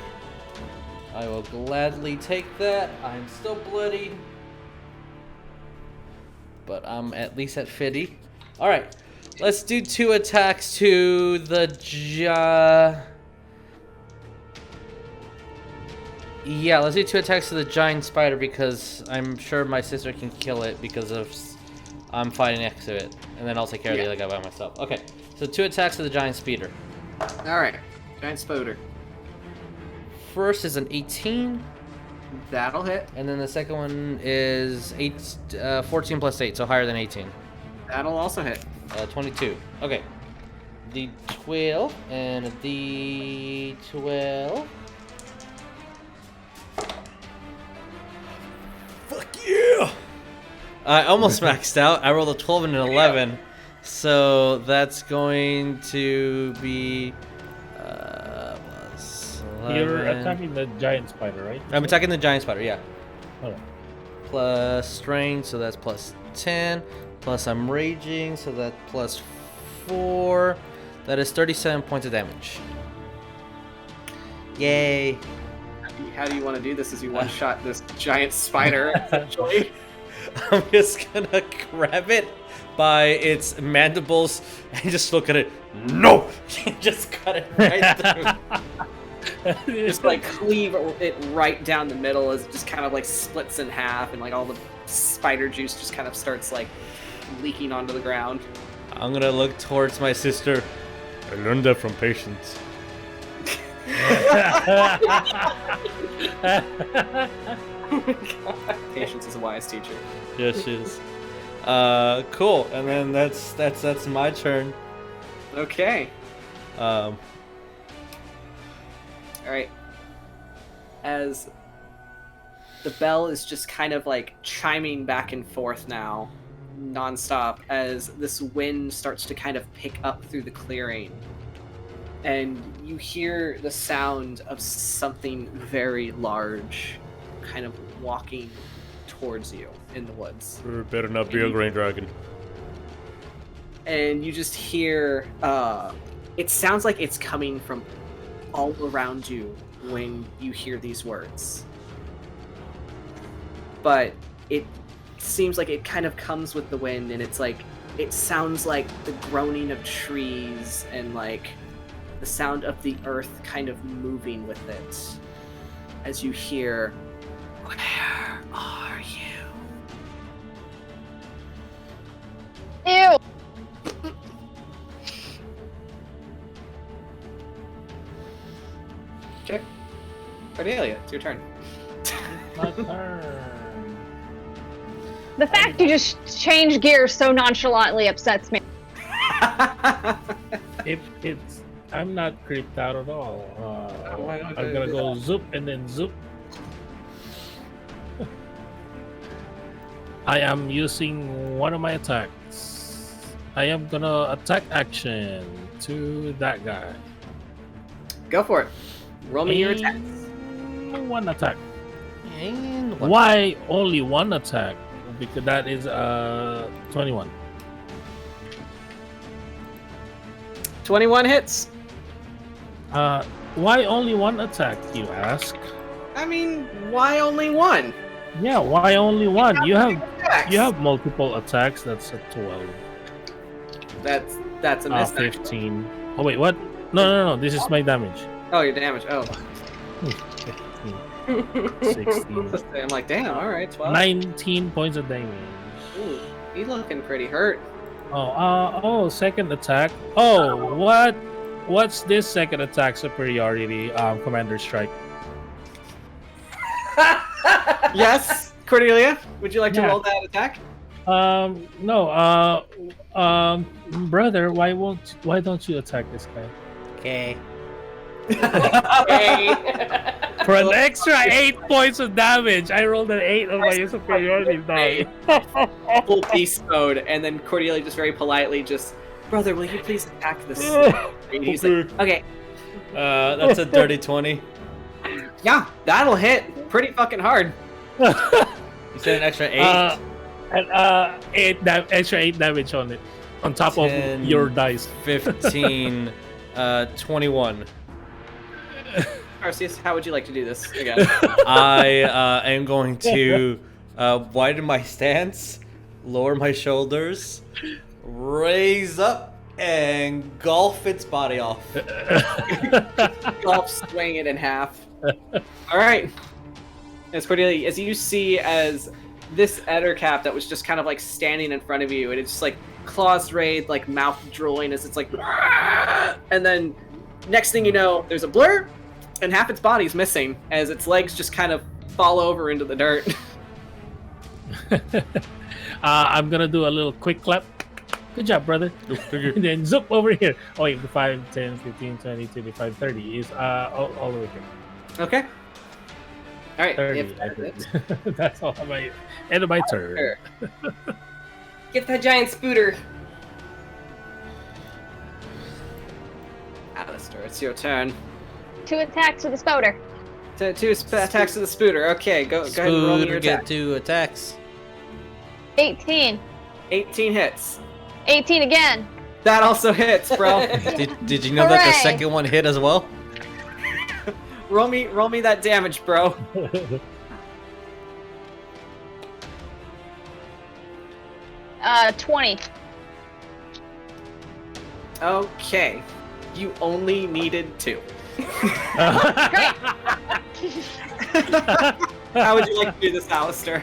I will gladly take that. I'm still bloodied, but I'm at least at 50. All right, let's do 2 attacks to the Yeah, let's do 2 attacks to the giant spider because I'm sure my sister can kill it because of I'm fighting next to it, and then I'll take care of the other guy by myself. Okay, so 2 attacks to the giant spider. All right, giant spider. First is an 18. That'll hit. And then the second one is 14 plus 8, so higher than 18. That'll also hit. 22. Okay. D12 and a D12. Fuck yeah! I almost maxed out. I rolled a 12 and an 11. So that's going to be... plus 11. You're attacking the giant spider, right? I'm attacking the giant spider, yeah. Alright. Plus strength, so that's plus 10. Plus I'm raging, so that's plus 4. That is 37 points of damage. Yay. How do you want to do this as you one-shot this giant spider, essentially? I'm just gonna grab it by its mandibles and just look at it. No! Just cut it right through. Just like cleave it right down the middle as it just kind of like splits in half, and like all the spider juice just kind of starts like leaking onto the ground. I'm gonna look towards my sister. I learned that from Patience. Patience is a wise teacher. Yes, she is. Cool. And then that's my turn. Okay. All right. As the bell is just kind of like chiming back and forth now, nonstop, as this wind starts to kind of pick up through the clearing. And you hear the sound of something very large kind of walking towards you in the woods. Better not be a green dragon. And you just hear, it sounds like it's coming from all around you when you hear these words. But it seems like it kind of comes with the wind, and it's like, it sounds like the groaning of trees and like the sound of the earth kind of moving with it. As you hear, "Where are you?" Ew. Okay. Cordelia, it's your turn. My turn. The fact you just changed gears so nonchalantly upsets me. I'm not creeped out at all. I'm gonna go zoop and then zoop. I am using one of my attacks. I am gonna attack action to that guy. Go for it. Roll me your attack. One attack. And one. Why only one attack? Because that is 21. 21 hits. Why only one attack, you ask? I mean, why only one? Yeah, why only one? You Attacks. have multiple attacks. That's a 12. That's a miss. 15. Oh wait, what? No. This is my damage. Oh, your damage. Oh. 16. I'm like, damn. All right, 12. 19 points of damage. Ooh, he's looking pretty hurt. Second attack. Oh, what's this second attack superiority? Commander strike. Yes, Cordelia. Would you like to Yeah. roll that attack? No. Brother, why don't you attack this guy? Okay. Okay. For an extra 8 points of damage, I rolled an 8 on my superiority die. Full beast mode, and then Cordelia just very politely just, brother, will you please attack this? And he's like, okay. That's a dirty 20. Yeah, that'll hit pretty fucking hard. You said an extra 8? Extra 8 damage on it, on top 10, of your dice. 15, 21. Tarsius, how would you like to do this again? I am going to widen my stance, lower my shoulders, raise up, and golf its body off. Golf, swing it in half. All right. As Cordelia, as you see, as this ettercap that was just kind of like standing in front of you, and it's just like claws raised, like mouth drooling as it's like, and then next thing you know, there's a blur, and half its body's missing as its legs just kind of fall over into the dirt. I'm gonna do a little quick clap. Good job, brother. And then zoop over here. Oh wait, the 5, 10, 15, 20, 25, 30 is all over here. Okay. All right. 30. That's all of my end of my turn. Sure. Get that giant spooter. Alistair, it's your turn. 2 attacks with a spoder. Two attacks to the spooter. Okay, go ahead and roll me your Spooder get attack. 2 attacks. 18. 18 hits. 18 again. That also hits, bro. Did you know that the Hooray. second one hit as well? roll me that damage, bro. 20. Okay. You only needed 2. Great. How would you like to do this, Alistair?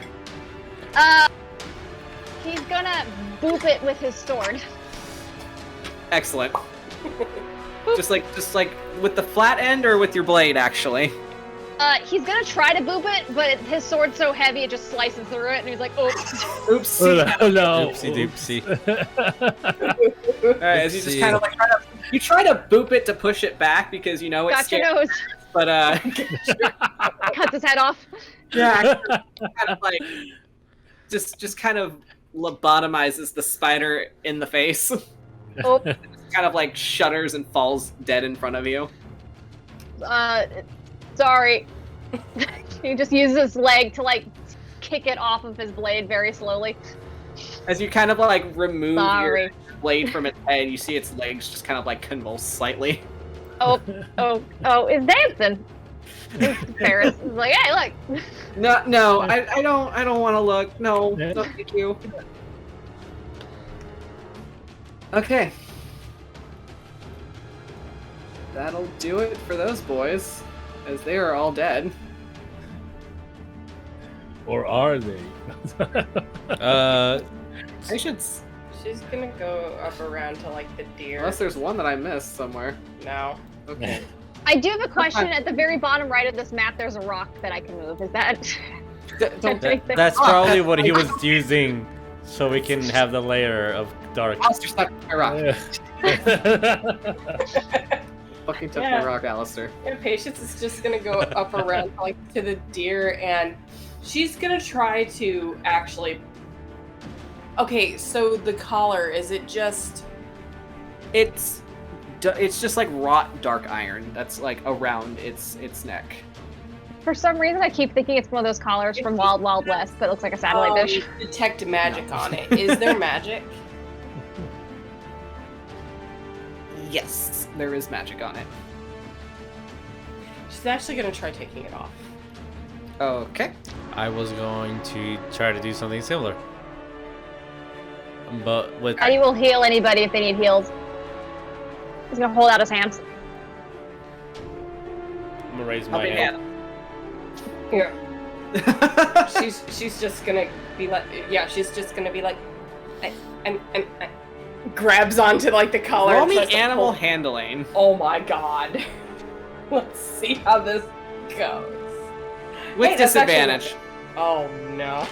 He's gonna boop it with his sword. Excellent. just like with the flat end or with your blade, actually. He's gonna try to boop it, but his sword's so heavy it just slices through it, and he's like, "Oh, Oopsie. Oh, no. Oopsie doopsie. All right, as you just kind of like try to boop it to push it back because you know it's got your scared. nose." But Cuts his head off. yeah, kind of like just kind of lobotomizes the spider in the face. Oh, Kind of like shudders and falls dead in front of you. sorry. He just uses his leg to like kick it off of his blade very slowly. As you kind of like remove Sorry. your blade from its head, you see its legs just kind of like convulse slightly. Oh, it's dancing. Ferris is like, hey, look. No, I don't want to look. No, thank you. Okay. That'll do it for those boys, as they are all dead. Or are they? I should, She's gonna go up around to like the deer. unless there's one that I missed somewhere. No. Okay. I do have a question. At the very bottom right of this map, there's a rock that I can move. Is that? That's probably what he was using, so we can have the layer of dark. Alistair stuck my rock. Fucking took my rock, Alistair. And Patience is just gonna go up around like to the deer, and she's gonna try to actually. Okay, so the collar, is it just? It's just like wrought dark iron that's like around its neck. For some reason, I keep thinking it's one of those collars from Wild Wild West that looks like a satellite dish. Detect magic on it. Is there magic? Yes, there is magic on it. She's actually gonna try taking it off. Okay. I was going to try to do something similar, but with. Eddie will heal anybody if they need heals. He's gonna hold out his hands. I'm gonna raise my hand. Yeah. she's just gonna be like, she's just gonna be like, and grabs onto like the collar. Roll me animal handling. Oh my god. Let's see how this goes. With disadvantage. Oh no.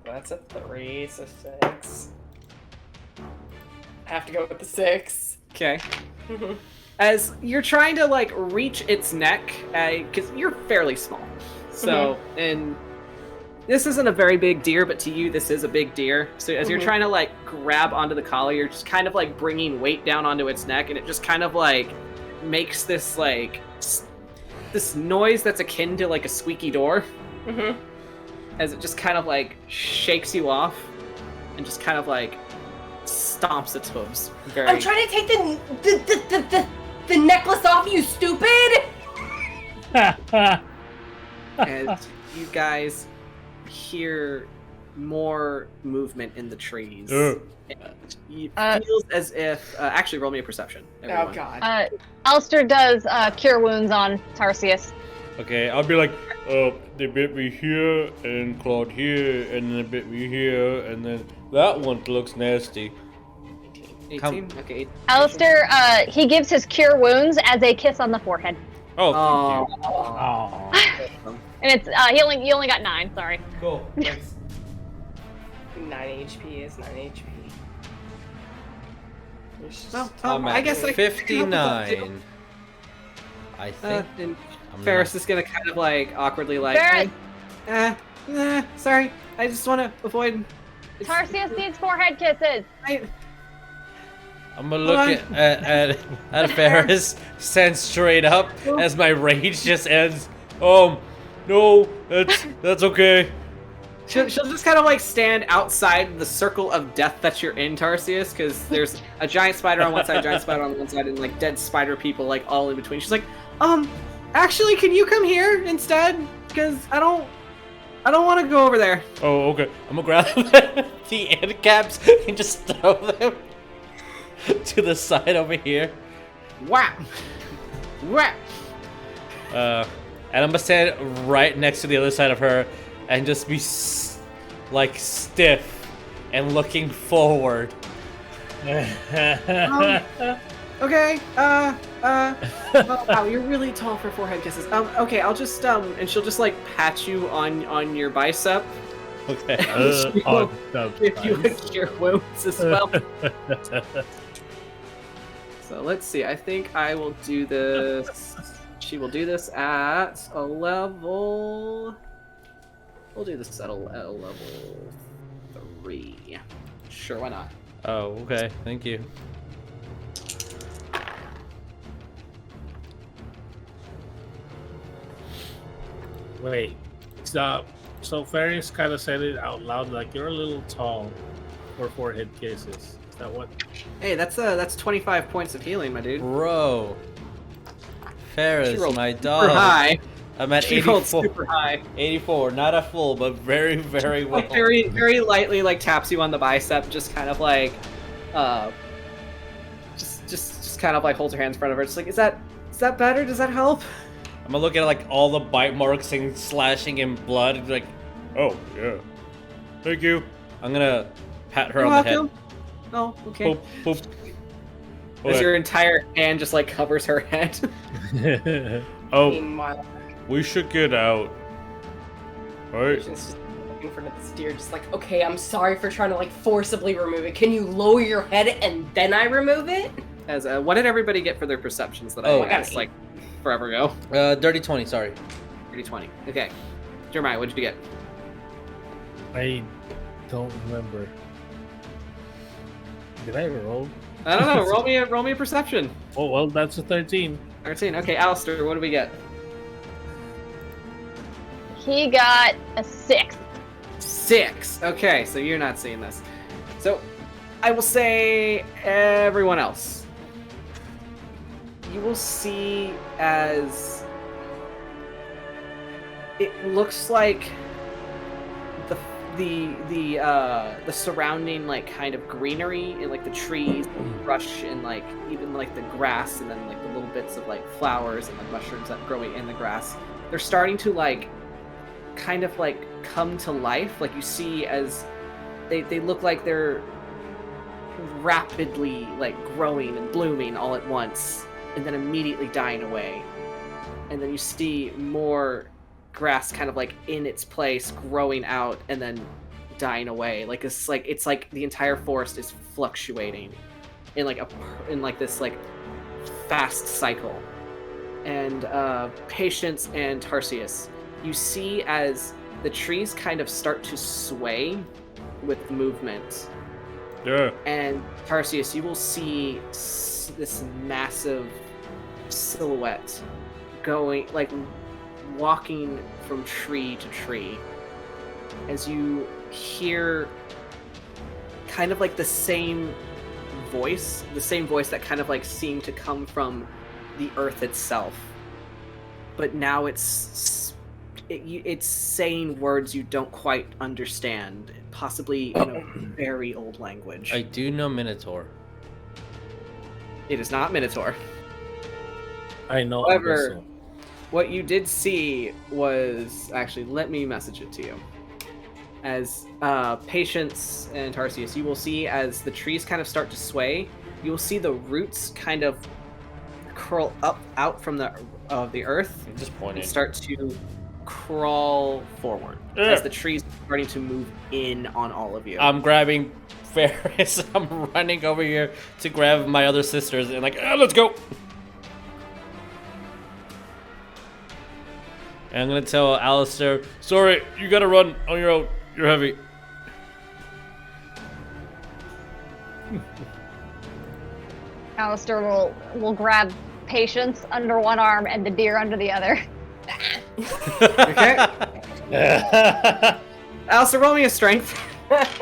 That's a 3, so 6. I have to go with the 6. Okay. As you're trying to like reach its neck, because you're fairly small, so and this isn't a very big deer, but to you this is a big deer. So as you're trying to like grab onto the collar, you're just kind of like bringing weight down onto its neck, and it just kind of like makes this like this noise that's akin to like a squeaky door. As it just kind of like shakes you off, and just kind of like stomps its hooves. I'm trying to take the necklace off, you stupid! And you guys hear more movement in the trees. And it feels as if... actually, roll me a perception, everyone. Oh, God. Alistair does cure wounds on Tarsius. Okay, I'll be like, they bit me here, and clawed here, and then they bit me here, and then that one looks nasty. 18? Okay. Alistair, he gives his cure wounds as a kiss on the forehead. Oh, thank you. Oh. And it's he only got 9. Sorry. Cool. Thanks. 9 HP is 9 HP. I guess I 59. I think. And Ferris is gonna kind of like awkwardly like. Ferris! Sorry. I just want to avoid. Tarsius needs forehead kisses. I'm gonna look at Ferris, stand straight up as my rage just ends. No, that's okay. She'll just kind of like stand outside the circle of death that you're in, Tarsius, because there's a giant spider on one side, a giant spider on one side, and like dead spider people like all in between. She's like, actually, can you come here instead? Because I don't want to go over there. Oh, okay. I'm gonna grab the end caps and just throw them to the side over here. Whap! Whap! And I'm gonna stand right next to the other side of her and just be like stiff and looking forward. Okay. Wow, you're really tall for forehead kisses. Okay, I'll just and she'll just like pat you on your bicep. Okay. She will give you a cure wounds as well. So let's see. I think I will do this. She will do this at a level. We'll do this at a level 3. Sure, why not? Oh, okay. Thank you. Wait. So Farius kind of said it out loud, like you're a little tall for 4 hit cases. Is that what? Hey, that's 25 points of healing, my dude. Bro. Ferris, my dog. Super high. I'm at She 84. rolled super high. 84, not a full, but very, very well. Like very, very lightly, like taps you on the bicep, just kind of like, just kind of like holds her hands in front of her. Just like, is that better? Does that help? I'm gonna look at like all the bite marks and slashing in blood. And be like, oh yeah, thank you. I'm gonna pat her on the head. Oh, okay. Boop, boop. As Okay. your entire hand just like covers her head. Oh, Meanwhile, we should get out. Right? Patience just looking for the steer, just like, okay, I'm sorry for trying to like forcibly remove it. Can you lower your head and then I remove it? As what did everybody get for their perceptions that Oh. I asked like forever ago? Dirty 20. Sorry. 30-20. Okay. Jeremiah, what did you get? I don't remember. Did I roll? I don't know. roll me a perception. Oh well, that's a 13. 13. Okay, Alistair, what do we get? He got a 6. 6. Okay, so you're not seeing this. So, I will say everyone else. You will see as it looks like the surrounding like kind of greenery and like the trees, and brush, and like even like the grass, and then like the little bits of like flowers and like mushrooms that growing in the grass. They're starting to like kind of like come to life. Like you see as they look like they're rapidly like growing and blooming all at once, and then immediately dying away. And then you see more grass kind of like in its place growing out and then dying away. Like it's like the entire forest is fluctuating in like this like fast cycle. And Patience and Tarsius, you see as the trees kind of start to sway with movement. Yeah. And Tarsius, you will see this massive silhouette going, like walking from tree to tree, as you hear kind of like the same voice that kind of like seemed to come from the earth itself, but now it's saying words you don't quite understand, possibly in a very old language. I do know Minotaur. It is not Minotaur. I know. However, Basil. what you did see was, actually, let me message it to you. As Patience and Tarsius, you will see as the trees kind of start to sway, you will see the roots kind of curl up out from the earth I'm just pointing. and start to crawl forward as the trees are starting to move in on all of you. I'm grabbing Ferris. I'm running over here to grab my other sisters and like, let's go. And I'm gonna tell Alistair, sorry, you gotta run on your own. You're heavy. Alistair will grab Patience under one arm and the deer under the other. Okay. Alistair, roll me a strength.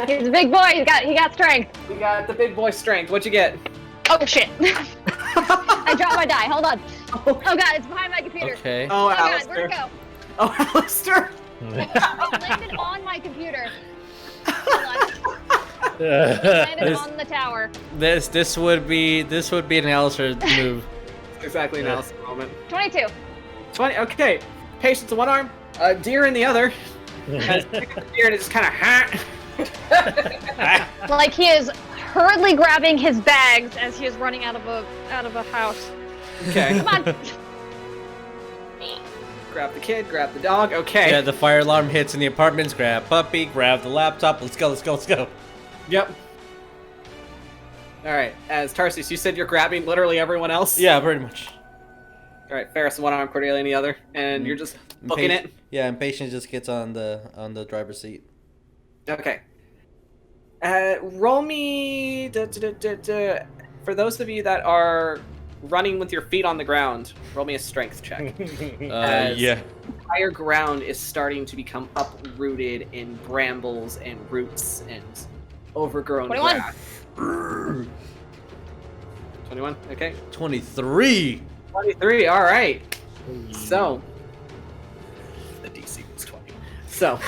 He's a big boy. He got strength. You got the big boy strength. What'd you get? Oh shit! I dropped my die. Hold on. Oh god, it's behind my computer. Okay. Oh, Oh god, Alistair. where'd it go? Oh, Alistair. It landed on my computer. Hold on. It landed on the tower. This would be an Alistair move. Exactly an Alistair moment. 22. 20. Okay. Patience in one arm, deer in the other. Has picked up the deer and it's kind of Like he is hurriedly grabbing his bags as he is running out of a house. Okay. Come on. Grab the kid, grab the dog. Okay. Yeah, the fire alarm hits in the apartments. Grab puppy, grab the laptop. Let's go. Yep. All right. As Tarsius, you said you're grabbing literally everyone else. Yeah, pretty much. All right. Ferris one arm, Cordelia in the otother, and you're just booking it. Yeah, and Patience just gets on the driver's seat. Okay. Roll me. For those of you that are running with your feet on the ground, roll me a strength check. Yeah. The entire ground is starting to become uprooted in brambles and roots and overgrown 21. grass. 21. Okay. 23. 23. All right. So the DC was 20. So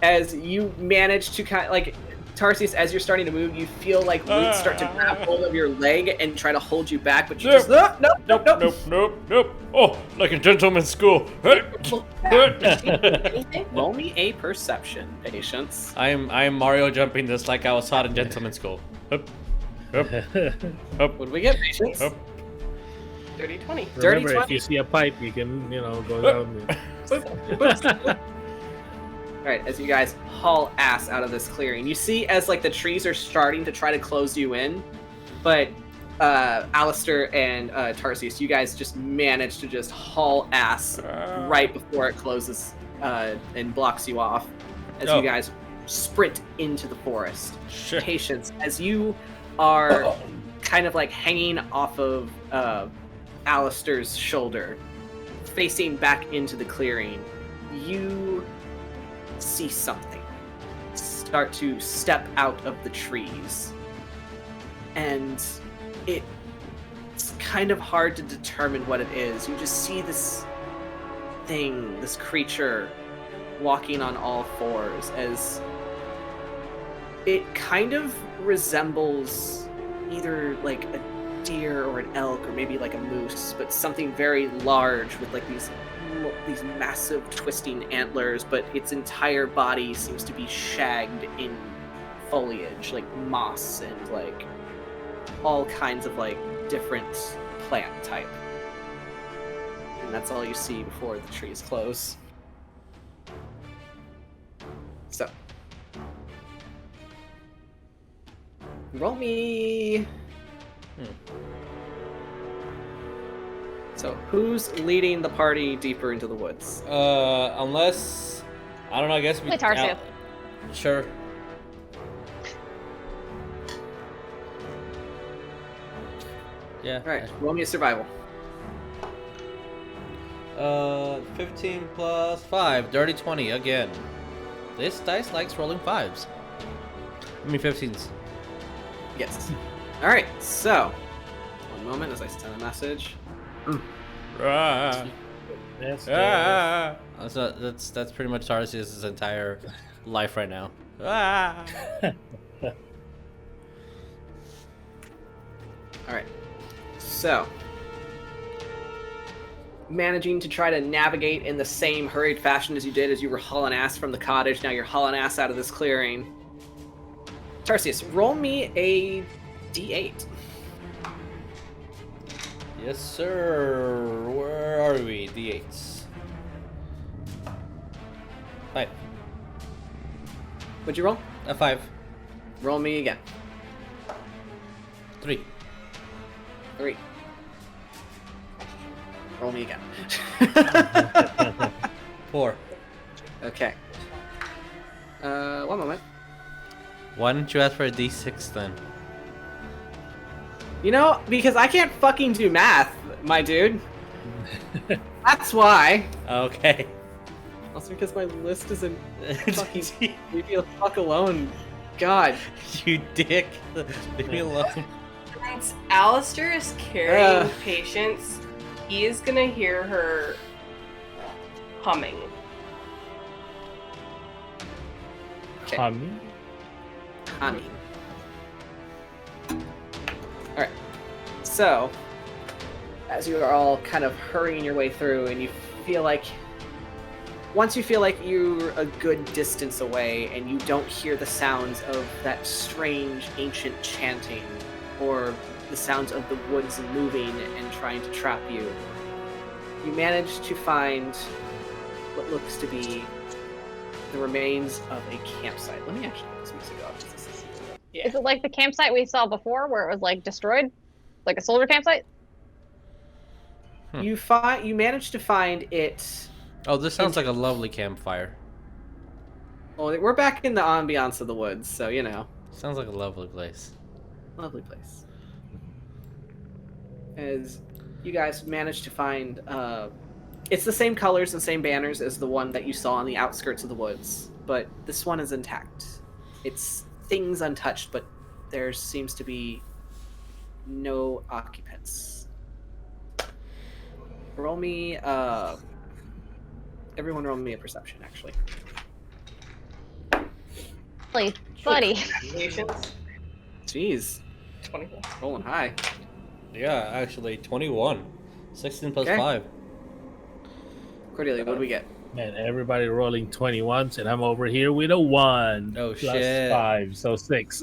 as you manage to kind of like Tarsius, as you're starting to move, you feel like roots start to grab hold of your leg and try to hold you back, but you just Nope. Oh, like in gentleman's school. Roll me a perception, Patience. I am Mario jumping this like I was taught in gentleman's school. Up. What do we get, Patience? Up. Dirty 20. Remember, Dirty if 20. you see a pipe, you can, go down. Alright, as you guys haul ass out of this clearing, you see as like the trees are starting to try to close you in, but Alistair and Tarsius, you guys just manage to just haul ass right before it closes and blocks you off as you guys sprint into the forest. Sure. Patience, as you are kind of like hanging off of Alistair's shoulder, facing back into the clearing, you see something start to step out of the trees, and it's kind of hard to determine what it is. You just see this thing, this creature walking on all fours, as it kind of resembles either like a deer or an elk or maybe like a moose, but something very large with like these massive twisting antlers, but its entire body seems to be shagged in foliage, like moss and like all kinds of like different plant type. And that's all you see before the trees close. So roll me. So, who's leading the party deeper into the woods? Unless I don't know. I guess we. Tarsius. Sure. Yeah. All right. Roll me a survival. 15 plus 5, dirty 20 again. This dice likes rolling 5s. I mean 15s. Yes. All right. So, one moment as I send a message. So that's pretty much Tarsius' entire life right now. Alright. So, managing to try to navigate in the same hurried fashion as you did as you were hauling ass from the cottage, now you're hauling ass out of this clearing. Tarsius, roll me a d8. Yes, sir. Where are we? D8s. 5. What'd you roll? A 5. Roll me again. 3. 3. Roll me again. 4. Okay. One moment. Why didn't you ask for a D6 then? You know, because I can't fucking do math, my dude. That's why. Okay. Also because my list isn't fucking... Leave me the fuck alone. God. You dick. Leave me alone. Since Alistair is carrying Patience, he is gonna hear her humming. Okay. Humming? Humming. Alright. So, as you are all kind of hurrying your way through, and you feel like... Once you feel like you're a good distance away, and you don't hear the sounds of that strange ancient chanting, or the sounds of the woods moving and trying to trap you, you manage to find what looks to be the remains of a campsite. Let me actually get this music off. Yeah. Is it like the campsite we saw before, where it was like destroyed, like a soldier campsite? You managed to find it. Oh, this sounds like a lovely campfire. Well, we're back in the ambiance of the woods, so you know. Sounds like a lovely place. Lovely place. As you guys managed to find, it's the same colors and same banners as the one that you saw on the outskirts of the woods, but this one is intact. It's things untouched, but there seems to be no occupants. Roll me, everyone roll me a perception, actually. Buddy. Jeez. 24. Rolling high. Yeah, actually, 21. 16 plus Okay. 5. Cordelia, what do we get? Man, everybody rolling 21s, and I'm over here with a 1. Oh, plus shit. 5, so 6.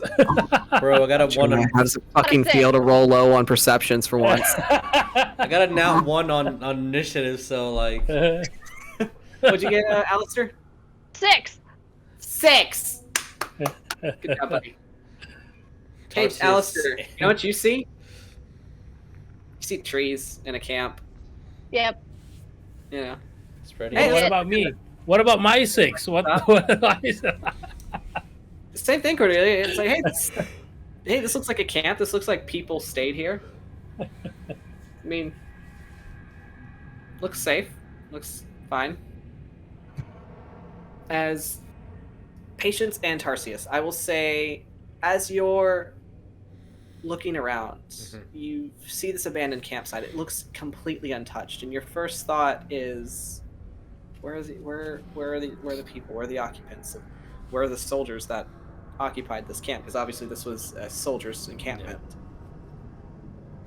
Bro, I got a 1 on... How does it fucking feel to roll low on perceptions for once? I got a nat 1 on initiative, so like... What'd you get, Alistair? 6. 6! Good job, buddy. Hey, Tarsius. Alistair, you know what you see? You see trees in a camp. Yep. Yeah. Spreading Hey, What look- about me? What about my 6? What? Same thing, Cordelia. It's like, hey, this looks like a camp. This looks like people stayed here. I mean, looks safe. Looks fine. As Patience and Tarsius, I will say, as you're looking around, you see this abandoned campsite. It looks completely untouched, and your first thought is, where are the people? Where are the occupants? Where are the soldiers that occupied this camp? Because obviously this was a soldiers' encampment.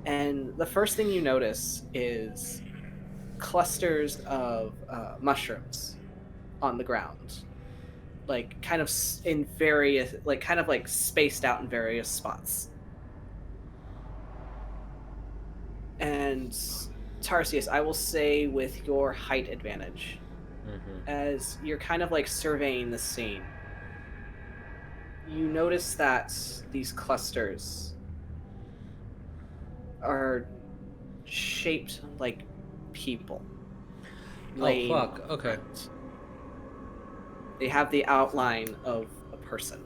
Yeah. And the first thing you notice is clusters of mushrooms on the ground, like kind of in various, like kind of like spaced out in various spots. And Tarsius, I will say with your height advantage, as you're kind of like surveying the scene, you notice that these clusters are shaped like people. Oh, fuck. Okay. They have the outline of a person.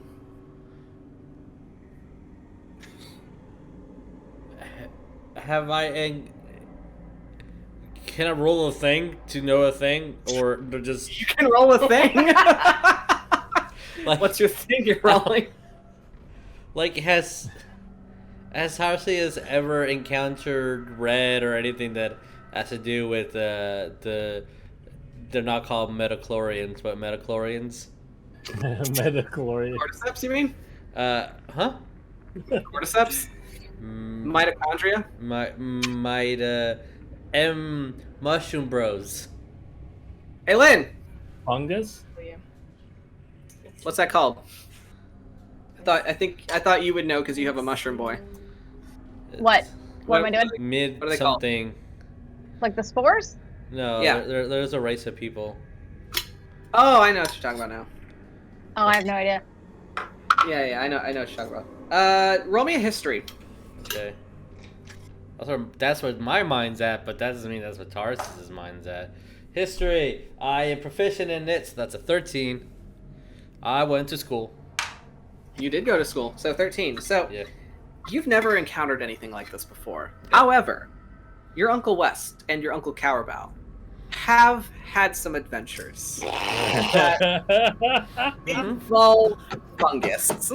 Have I... Can I roll a thing to know a thing? Or just... You can roll a thing? Like, what's your thing you're rolling? Like, has Tarsius ever encountered red or anything that has to do with they're not called metachlorians, but metachlorians? Metachlorians. Cordyceps, you mean? Huh? Cordyceps? Mitochondria? Mushroom Bros. Hey, Lynn! Fungus? What's that called? I thought you would know because you have a mushroom boy. What? What am I doing? Mid What are they called? something. Like the spores? No, Yeah. there's a race of people. Oh, I know what you're talking about now. Oh, I have no idea. Yeah, I know what you're talking about. Roll me a history. Okay. That's where my mind's at, but that doesn't mean that's what Tarsius' mind's at. History. I am proficient in it, so that's a 13. I went to school. You did go to school, so 13. So, Yeah. you've never encountered anything like this before. However, your Uncle West and your Uncle Cowerbow have had some adventures that involve fungus.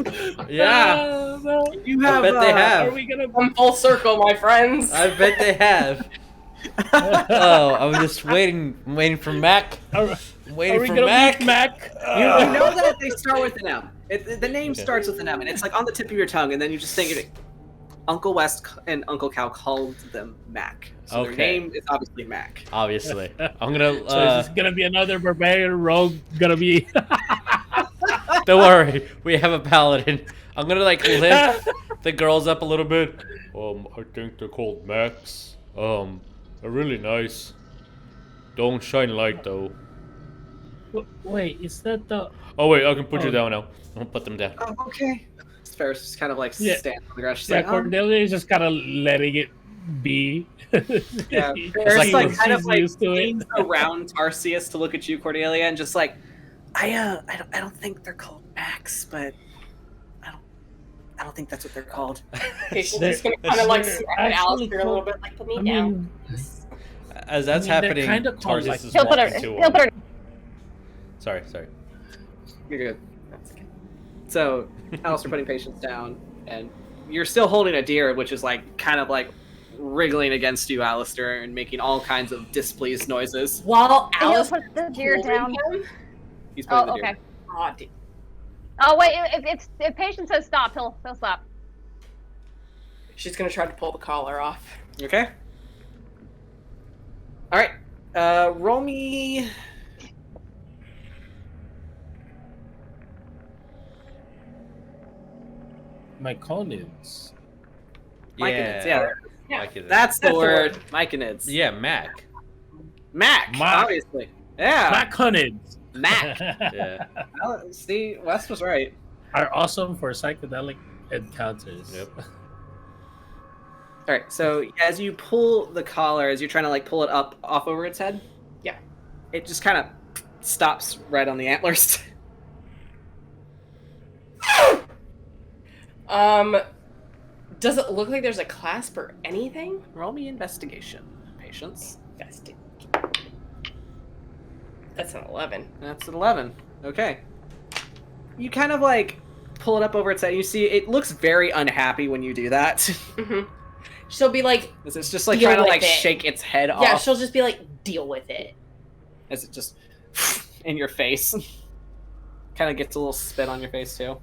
Yeah. You have, I bet they Are have. we gonna? Come full circle, my friends. I bet they have. Oh, I'm just waiting for Mac. Are Waiting we for gonna Mac. meet Mac? You know that they start with an M. The name starts with an M, and it's like on the tip of your tongue, and then you just think of it. Uncle West and Uncle Cow called them Mac. So their Okay. name is obviously Mac. Obviously, I'm gonna. So is this gonna be another barbarian rogue? Gonna be? Don't worry, we have a paladin. I'm gonna like lift the girls up a little bit. I think they're called Max. They're really nice. Don't shine light though. Wait, is that the? Oh wait, I can put you Oh. down now. I'll put them down. Oh, okay. Ferris just kind of like Yeah. stands on the ground. She's Yeah, like, Cordelia is just kind of letting it be. yeah. She's Ferris like kind of like used to it. leans around Tarsius to look at you, Cordelia, and just like, I don't think they're called Max, but I don't think that's what they're called. Okay, she's They're- just gonna kind of like they're smack at actually Alistair a little bit, like, put me down. As that's I mean, they're happening, kinda called, Tarsius like- is He'll put her. walking to He'll put her. Sorry. You're good. That's okay. So, Alistair putting patience down, and you're still holding a deer, which is like kind of like wriggling against you, Alistair, and making all kinds of displeased noises. While He'll Alistair put the deer down. He's putting Oh, the deer. okay. Oh, dude. Oh wait, if Patience says stop, he'll stop. She's gonna try to pull the collar off. Okay. All right. Roll me. Myconids. Myconids, yeah. Myconids. That's the word. Myconids. Yeah, Mac. Mac, Mac. obviously. Yeah. Myconids. Mac. Yeah. See, Wes was right. Are awesome for psychedelic encounters. Yep. All right. So as you pull the collar, as you're trying to like pull it up off over its head, Yeah. it just kind of stops right on the antlers. Does it look like there's a clasp or anything? Roll me investigation, patience. That's an 11. That's an 11. Okay. You kind of like pull it up over its head. You see, it looks very unhappy when you do that. Mm-hmm. She'll be like, It's just like Deal trying to with like it. shake its head yeah, off she'll just be like, deal with it. as it just in your face. Kind of gets a little spit on your face too.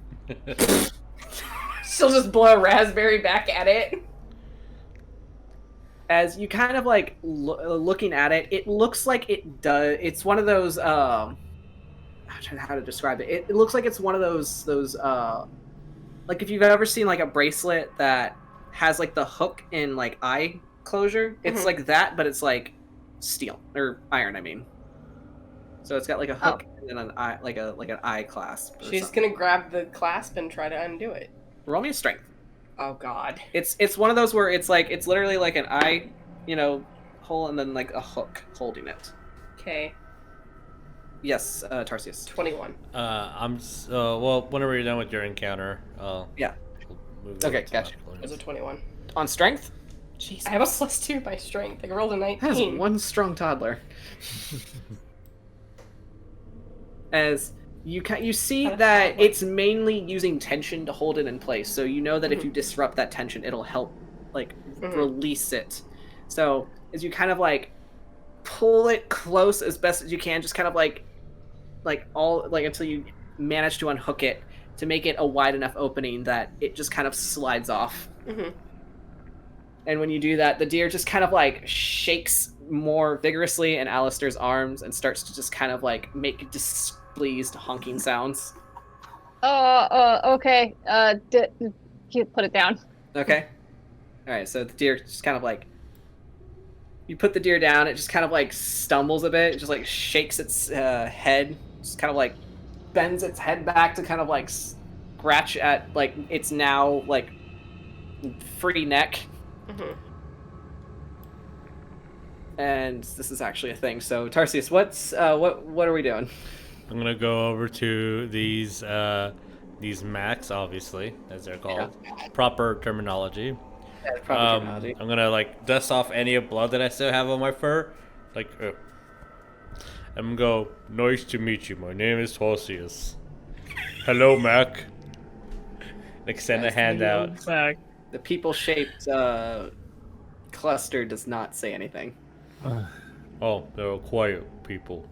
She'll just blow a raspberry back at it. As you kind of like looking at it, it looks like it does. It's one of those. I'm trying to how to describe it. It looks like it's one of those like if you've ever seen like a bracelet that has like the hook in like eye closure. It's Mhm. like that, but it's like steel or iron. I mean, so it's got like a hook and then an eye, like an eye clasp. or She's something. gonna grab the clasp and try to undo it. Roll me a strength. Oh god. It's one of those where it's like it's literally like an eye, hole and then like a hook holding it. Okay, Yes, Tarsius. 21. Well, whenever you're done with your encounter, Yeah. we'll move Okay, to gotcha. that point. It was a 21. On strength? I have a +2 by strength. I rolled a That is 19. one strong toddler. As you see that it's mainly using tension to hold it in place, so you know that if you disrupt that tension, it'll help release it. So as you kind of like pull it close as best as you can, just kind of like until you manage to unhook it to make it a wide enough opening that it just kind of slides off. Mhm. And when you do that, the deer just kind of like shakes more vigorously in Alistair's arms and starts to just kind of like make displeased honking sounds. Okay. You put it down. Okay. All right. So the deer just kind of like, you put the deer down. It just kind of like stumbles a bit. It just like shakes its head. Just kind of like bends its head back to kind of like scratch at like its now like free neck. Mhm. And this is actually a thing. So Tarsius, what are we doing? I'm gonna go over to these Macs, obviously, as they're called. Proper terminology. I'm gonna like dust off any blood that I still have on my fur. I'm gonna go, nice to meet you. My name is Tarsius. Hello, Mac. Extend a hand out. Back. The people-shaped cluster does not say anything. Oh, they're quiet people.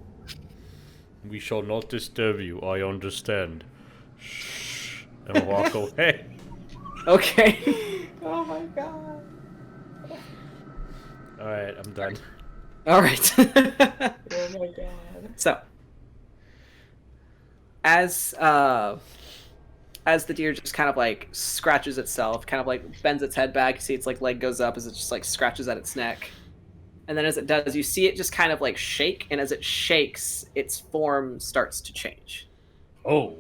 We shall not disturb you, I understand. Shh. And walk away. Okay. Oh my god. Alright, I'm done. All right. Oh my god. So, as the deer just kind of like scratches itself, kind of like bends its head back, you see its like leg goes up as it just like scratches at its neck, And then as it does, you see it just kind of like shake, and as it shakes, its form starts to change. Oh.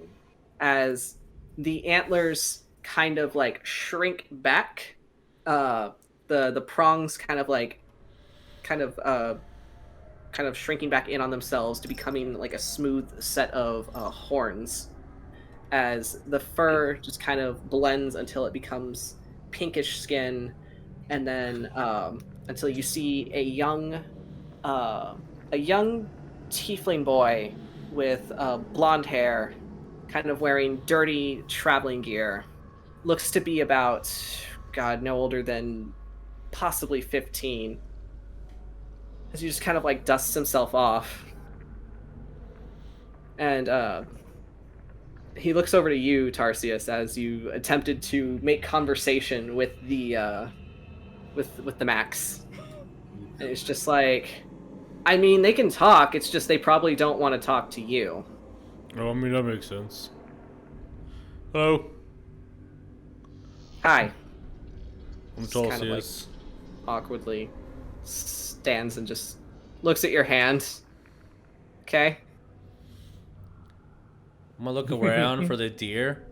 As the antlers kind of like shrink back, the prongs kind of shrinking back in on themselves to becoming like a smooth set of horns, as the fur just kind of blends until it becomes pinkish skin, and then until you see a young tiefling boy with blonde hair, kind of wearing dirty traveling gear. Looks to be about, God, no older than possibly 15. As he just kind of like dusts himself off. And he looks over to you, Tarsius, as you attempted to make conversation with the Max. And it's just like, I mean, they can talk, it's just they probably don't want to talk to you. Oh, I mean, that makes sense. Hello. Hi. I'm Just kind of, like, Tarsius. awkwardly stands and just looks at your hand. Okay. I'm gonna look around for the deer.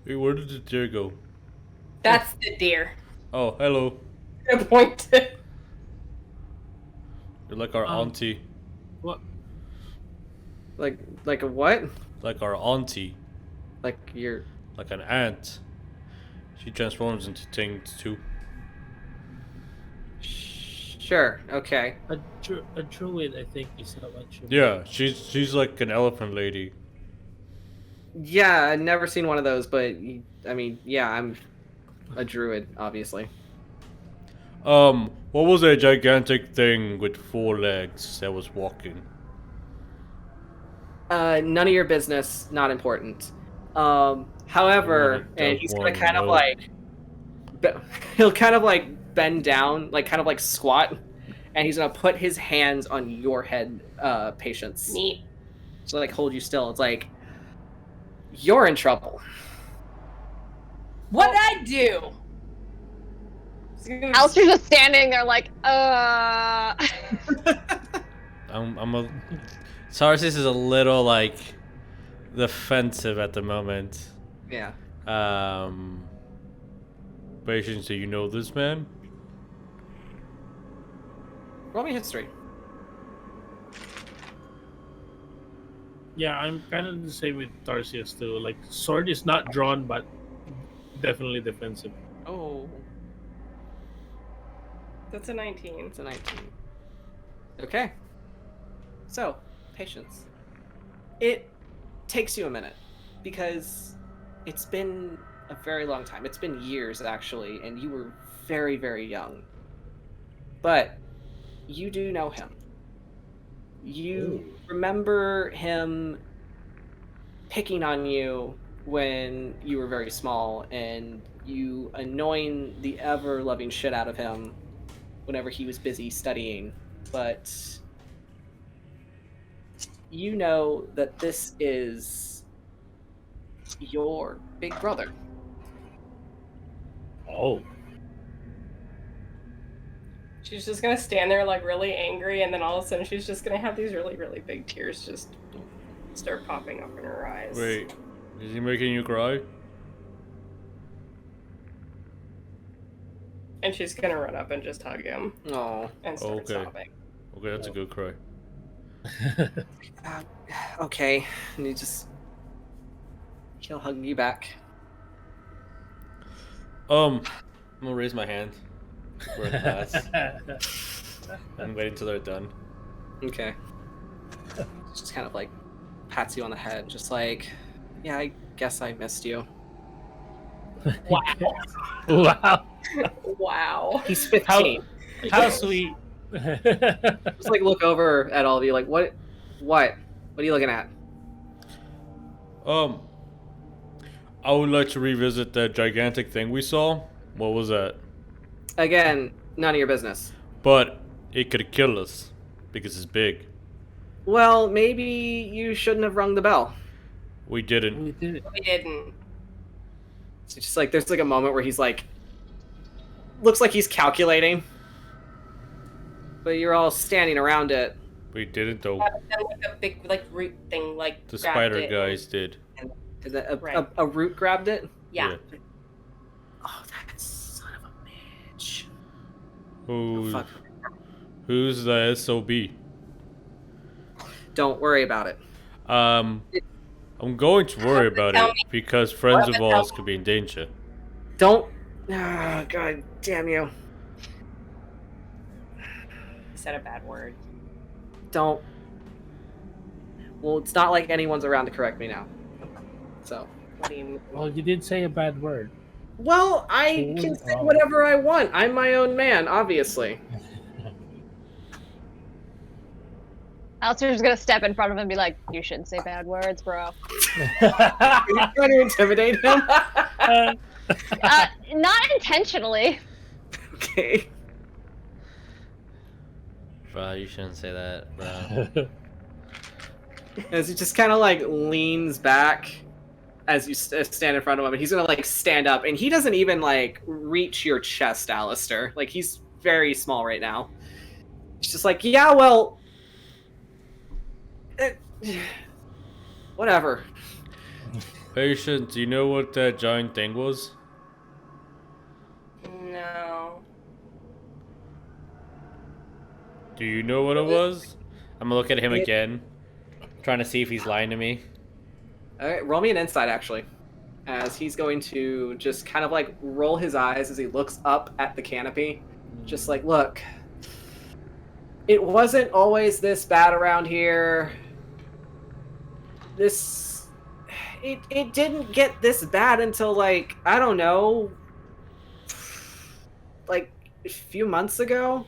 Hey, where did the deer go? That's the deer. Oh, hello. Good point. You're like our auntie. What? Like a what? Like our auntie. Like you're... Like an ant. She transforms into things too. Sure, okay. A druid, I think, is that what you... Yeah, she's like an elephant lady. Yeah, I've never seen one of those, but I mean, yeah, I'm a druid, obviously. What was that gigantic thing with 4 legs that was walking? None of your business, not important. However, and he's gonna kind of like... He'll kind of like bend down, like kind of like squat, and he's gonna put his hands on your head, Patience. Neat. So like hold you still. It's like, you're in trouble. What'd I do? Alistair's just standing there like, Tarsius is a little like defensive at the moment. Yeah. Patience, do you know this man? Roll me history. Yeah, I'm kind of the same with Tarsius too. Like, sword is not drawn, but definitely defensive. Oh. That's a 19. It's a 19. Okay. So, Patience. It takes you a minute, because it's been a very long time. It's been years, actually, and you were very, very young. But you do know him. You remember him picking on you when you were very small, and you annoying the ever-loving shit out of him whenever he was busy studying. But you know that this is your big brother. Oh. She's just gonna stand there like really angry, and then all of a sudden she's just gonna have these really, really big tears just start popping up in her eyes. Wait, is he making you cry? And she's gonna run up and just hug him. Oh. And start sobbing. Okay, that's a good cry. Okay, and he'll hug you back. I'm gonna raise my hand. We're in class. And wait until they're done. Okay. Just kind of like pats you on the head, just like, yeah, I guess I missed you. Wow. Wow. Wow. He's 15. How sweet. Just like look over at all of you, like, what are you looking at? I would like to revisit that gigantic thing we saw. What was that? Again, none of your business. But it could kill us because it's big. Well, maybe you shouldn't have rung the bell. We didn't. We didn't. It's just like there's like a moment where he's like looks like he's calculating. But you're all standing around it. We didn't though. Like a big root thing The grabbed spider it. guys did. Is that Right. a root grabbed it? Yeah. Oh, that son of a bitch. Who's, Fuck. who's the SOB? Don't worry about it. I'm going to worry about it because friends of ours could be in danger. Don't. Oh, God damn you. Said a bad word. Don't. Well, it's not like anyone's around to correct me now. So. What do you mean? Well, you did say a bad word. Well, I can say whatever I want. I'm my own man, obviously. Alistair's gonna step in front of him and be like, "You shouldn't say bad words, bro." Are you trying to intimidate him? Not intentionally. Okay. Bro, you shouldn't say that, bro. As he just kind of like leans back as you stand in front of him, and he's gonna like stand up, and he doesn't even like reach your chest, Alistair. Like he's very small right now. He's just like, yeah, well, whatever. Patient, do you know what that giant thing was? No. Do you know what it was? I'm gonna look at him again, trying to see if he's lying to me. Alright, roll me an insight, actually. As he's going to just kind of like roll his eyes as he looks up at the canopy. Just like, look, it wasn't always this bad around here. It didn't get this bad until like, I don't know, like a few months ago.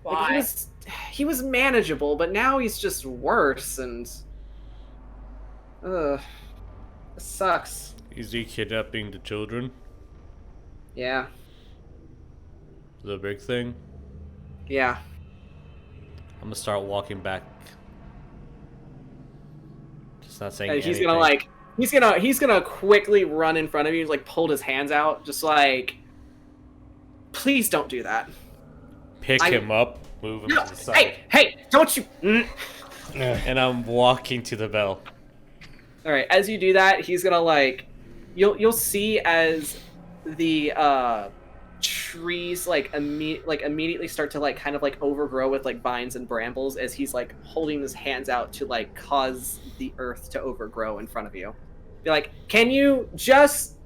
Why? Like he was manageable, but now he's just worse, and it sucks. Is he kidnapping the children? Yeah. The big thing? Yeah. I'm gonna start walking back. Just not saying And anything. he's gonna like he's gonna quickly run in front of you, like pull his hands out, just like, please don't do that. Pick him up, move him to the side. Hey, don't you? And I'm walking to the bell. All right, as you do that, he's gonna like, you'll see as the trees like immediately start to like kind of like overgrow with like vines and brambles as he's like holding his hands out to like cause the earth to overgrow in front of you. Be like, can you just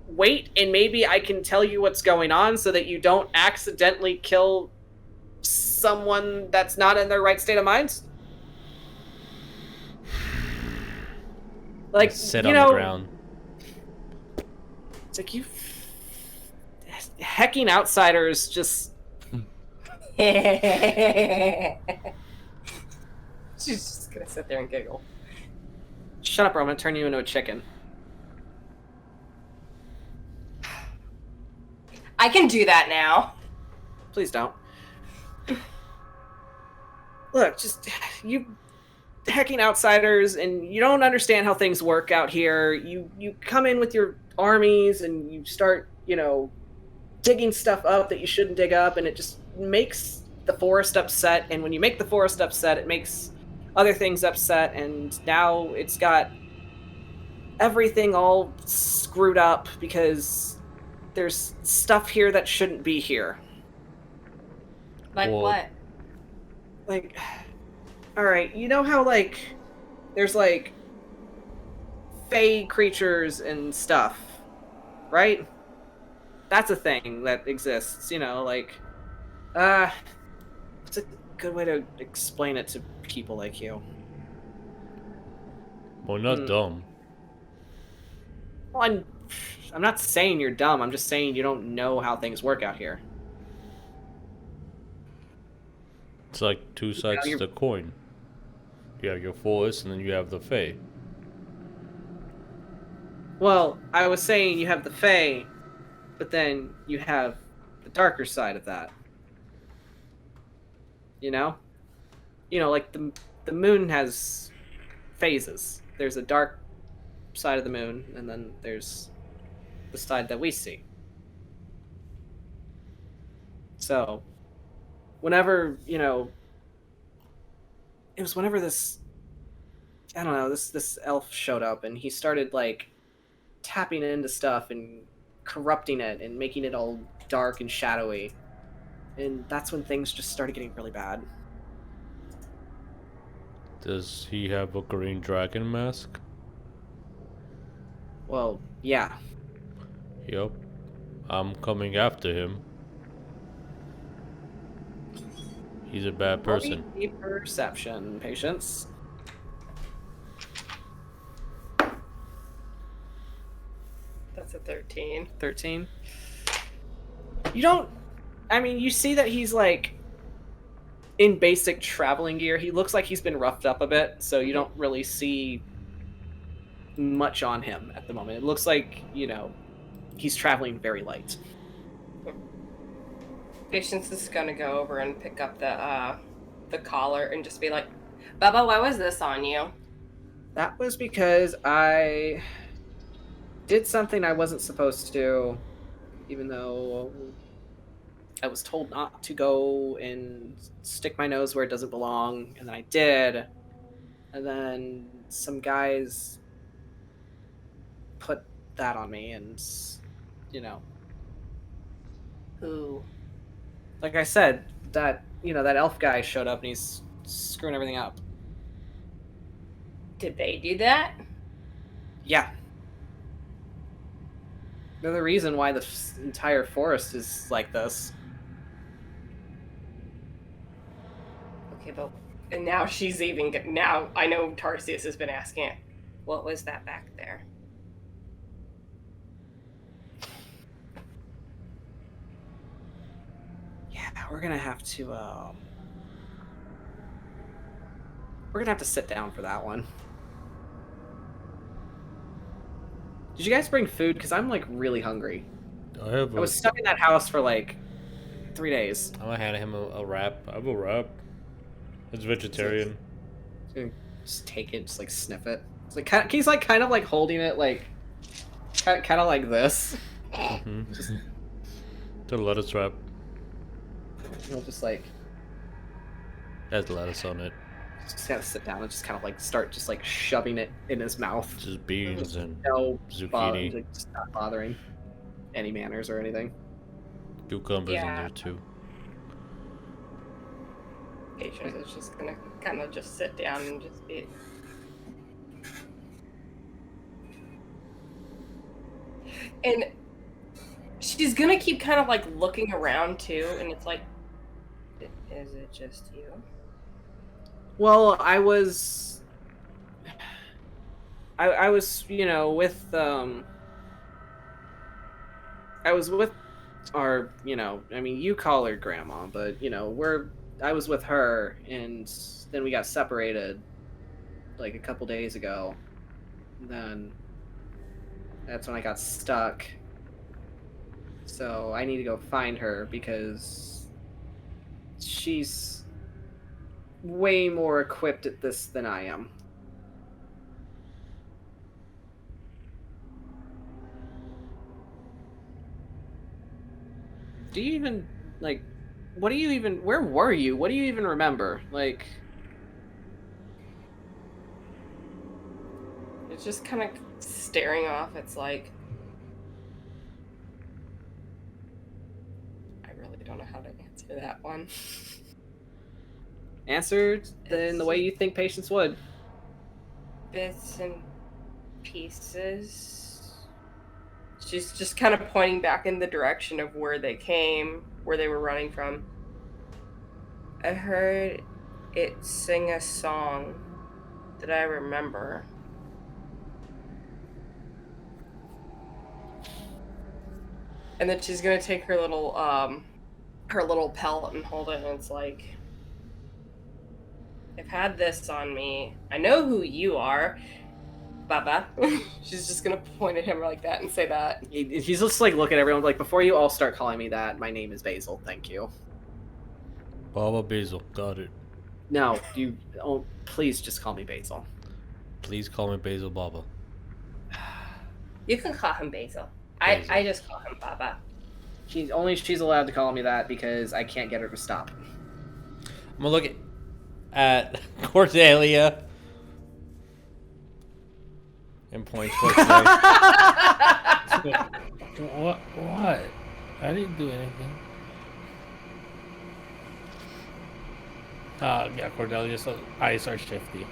wait and maybe I can tell you what's going on so that you don't accidentally kill someone that's not in their right state of mind? Like, Sit you on know, the ground. It's like you hecking outsiders just. She's just gonna sit there and giggle. Shut up, or I'm gonna turn you into a chicken. I can do that now. Please don't. Look, just you hecking outsiders, and you don't understand how things work out here. You come in with your armies, and you start, digging stuff up that you shouldn't dig up, and it just makes the forest upset. And when you make the forest upset, it makes other things upset, and now it's got everything all screwed up because there's stuff here that shouldn't be here. Like what? Like, alright, you know how, like, there's, like, fey creatures and stuff, right? That's a thing that exists, it's a good way to explain it to people like you. Well, not dumb. Well, I'm not saying you're dumb, I'm just saying you don't know how things work out here. It's like two sides to the coin. You have your forest, and then you have the fae. Well, I was saying you have the fae, but then you have the darker side of that. Like the moon has phases. There's a dark side of the moon, and then there's the side that we see. So, whenever, you know, it was whenever this, I don't know, this elf showed up and he started like tapping into stuff and corrupting it and making it all dark and shadowy. And that's when things just started getting really bad. Does he have a green dragon mask? Well, yeah. Yup. I'm coming after him. He's a bad person. Roll me perception, patience. That's a 13. 13. You don't... I mean, you see that he's, like, in basic traveling gear. He looks like he's been roughed up a bit, so you don't really see much on him at the moment. It looks like, you know, he's traveling very light. Patience is gonna go over and pick up the collar and just be like, Bubba, why was this on you? That was because I did something I wasn't supposed to, even though I was told not to go and stick my nose where it doesn't belong, and then I did. And then some guys put that on me, and, you know. Who? Like I said, that, you know, that elf guy showed up and he's screwing everything up. Did they do that? Yeah. They're the reason why the entire forest is like this. Okay, but and now she's even now I know Tarsius has been asking it. What was that back there? Yeah, we're gonna have to sit down for that one. Did you guys bring food? Because I'm like really hungry. I was stuck in that house for like 3 days. I'm gonna hand him a wrap. I have a wrap. It's vegetarian. Just take it, just like sniff it. It's like he's like kind of like holding it like kind of like this. Mm-hmm. The lettuce wrap. You know, just like has lettuce on it. Just gotta sit down and just kind of like start just like shoving it in his mouth. Just beans and zucchini. Like, just not bothering any manners or anything. Cucumbers in there too. Patience is just gonna kind of just sit down and just be. And she's gonna keep kind of like looking around too, and it's like, is it just you? Well, I was, you know, with I was with our, you know, I mean, you call her grandma, but you know, I was with her, and then we got separated like a couple days ago. And then that's when I got stuck. So I need to go find her because she's way more equipped at this than I am. Do you even, like, where were you? What do you even remember? Like, It's just kind of staring off. It's like, I really don't know how to answer that one. Answered in the way you think Patience would. Bits and pieces. She's just kind of pointing back in the direction of where they came, where they were running from. I heard it sing a song that I remember. And then she's gonna take her little pellet and hold it, and it's like, I've had this on me. I know who you are, Baba. She's just gonna point at him like that and say that. He's just like looking at everyone like, before you all start calling me that, my name is Basil. Thank you. Baba Basil, got it. No, please just call me Basil. Please call me Basil Baba. You can call him Basil. I just call him Baba. She's allowed to call me that because I can't get her to stop. I'm gonna look at Cordelia and point towards me. What? I didn't do anything. Yeah, Cordelia's eyes are shifty.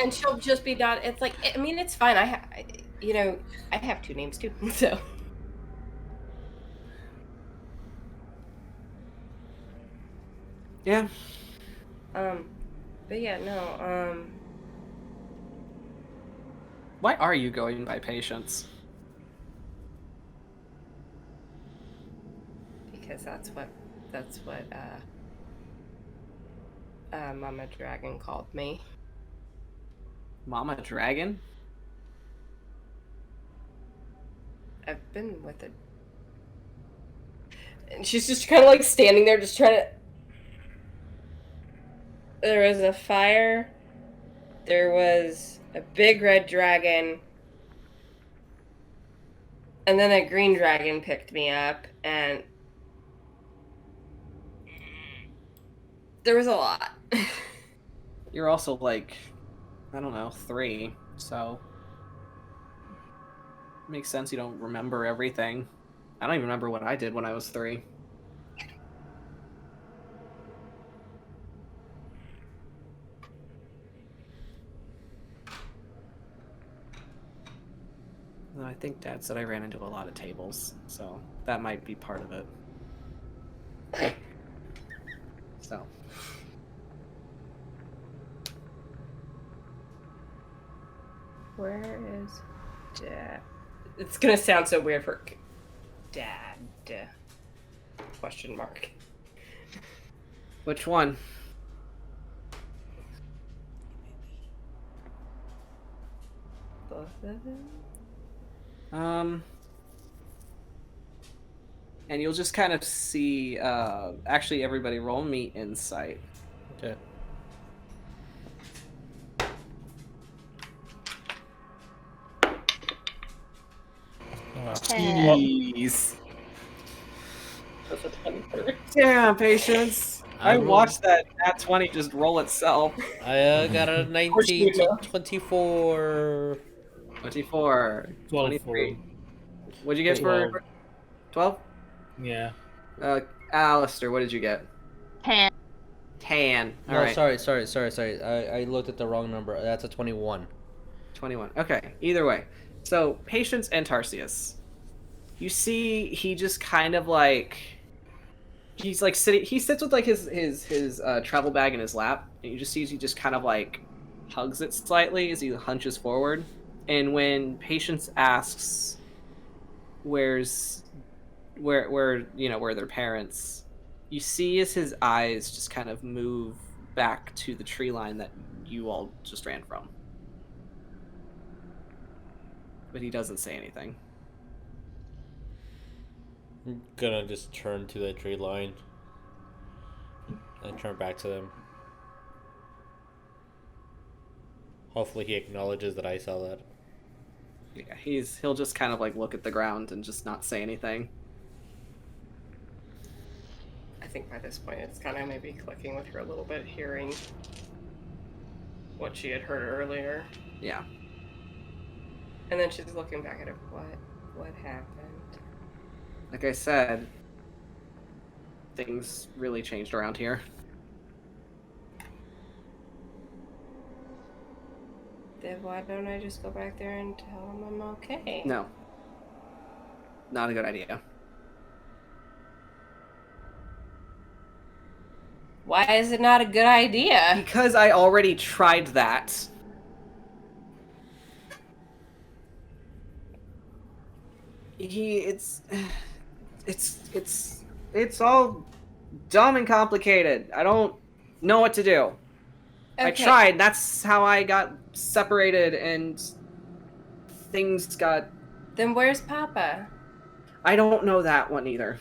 And she'll just be done. It's like, I mean, it's fine. I have 2 names too, so. Yeah. But yeah, no, Why are you going by Patience? because that's what Mama Dragon called me. Mama Dragon? I've been with it. And she's just kind of like standing there just trying to... There was a fire. There was a big red dragon. And then a green dragon picked me up, and there was a lot. You're also like, I don't know, 3, so makes sense you don't remember everything. I don't even remember what I did when I was 3. I think Dad said I ran into a lot of tables, so that might be part of it. So. Where is Dad? It's gonna sound so weird for Dad. Question mark. Which one? Both of them? And you'll just kind of see, actually everybody roll me insight. Okay. Jeez. Damn, Patience. I watched that Nat 20 just roll itself. I got a 19 to 24. 24. 23. What'd you get for 12? Yeah. Alistair, what did you get? 10. 10. All No, right. sorry. I looked at the wrong number. That's a 21. 21. Okay, either way. So, Patience and Tarsius. You see, he just kind of like... He's like sitting... He sits with like his travel bag in his lap, and you just see he just kind of like hugs it slightly as he hunches forward. And when Patience asks where their parents, you see as his eyes just kind of move back to the tree line that you all just ran from. But he doesn't say anything. I'm gonna just turn to the tree line and turn back to them. Hopefully he acknowledges that I saw that. Yeah, he'll just kind of like look at the ground and just not say anything. I think by this point it's kind of maybe clicking with her a little bit, hearing what she had heard earlier. Yeah. And then she's looking back at it. What happened? Like I said, things really changed around here. Then why don't I just go back there and tell them I'm okay? No. Not a good idea. Why is it not a good idea? Because I already tried that. It's all dumb and complicated. I don't know what to do. Okay. I tried. That's how I got separated and things got... Then where's Papa? I don't know that one either.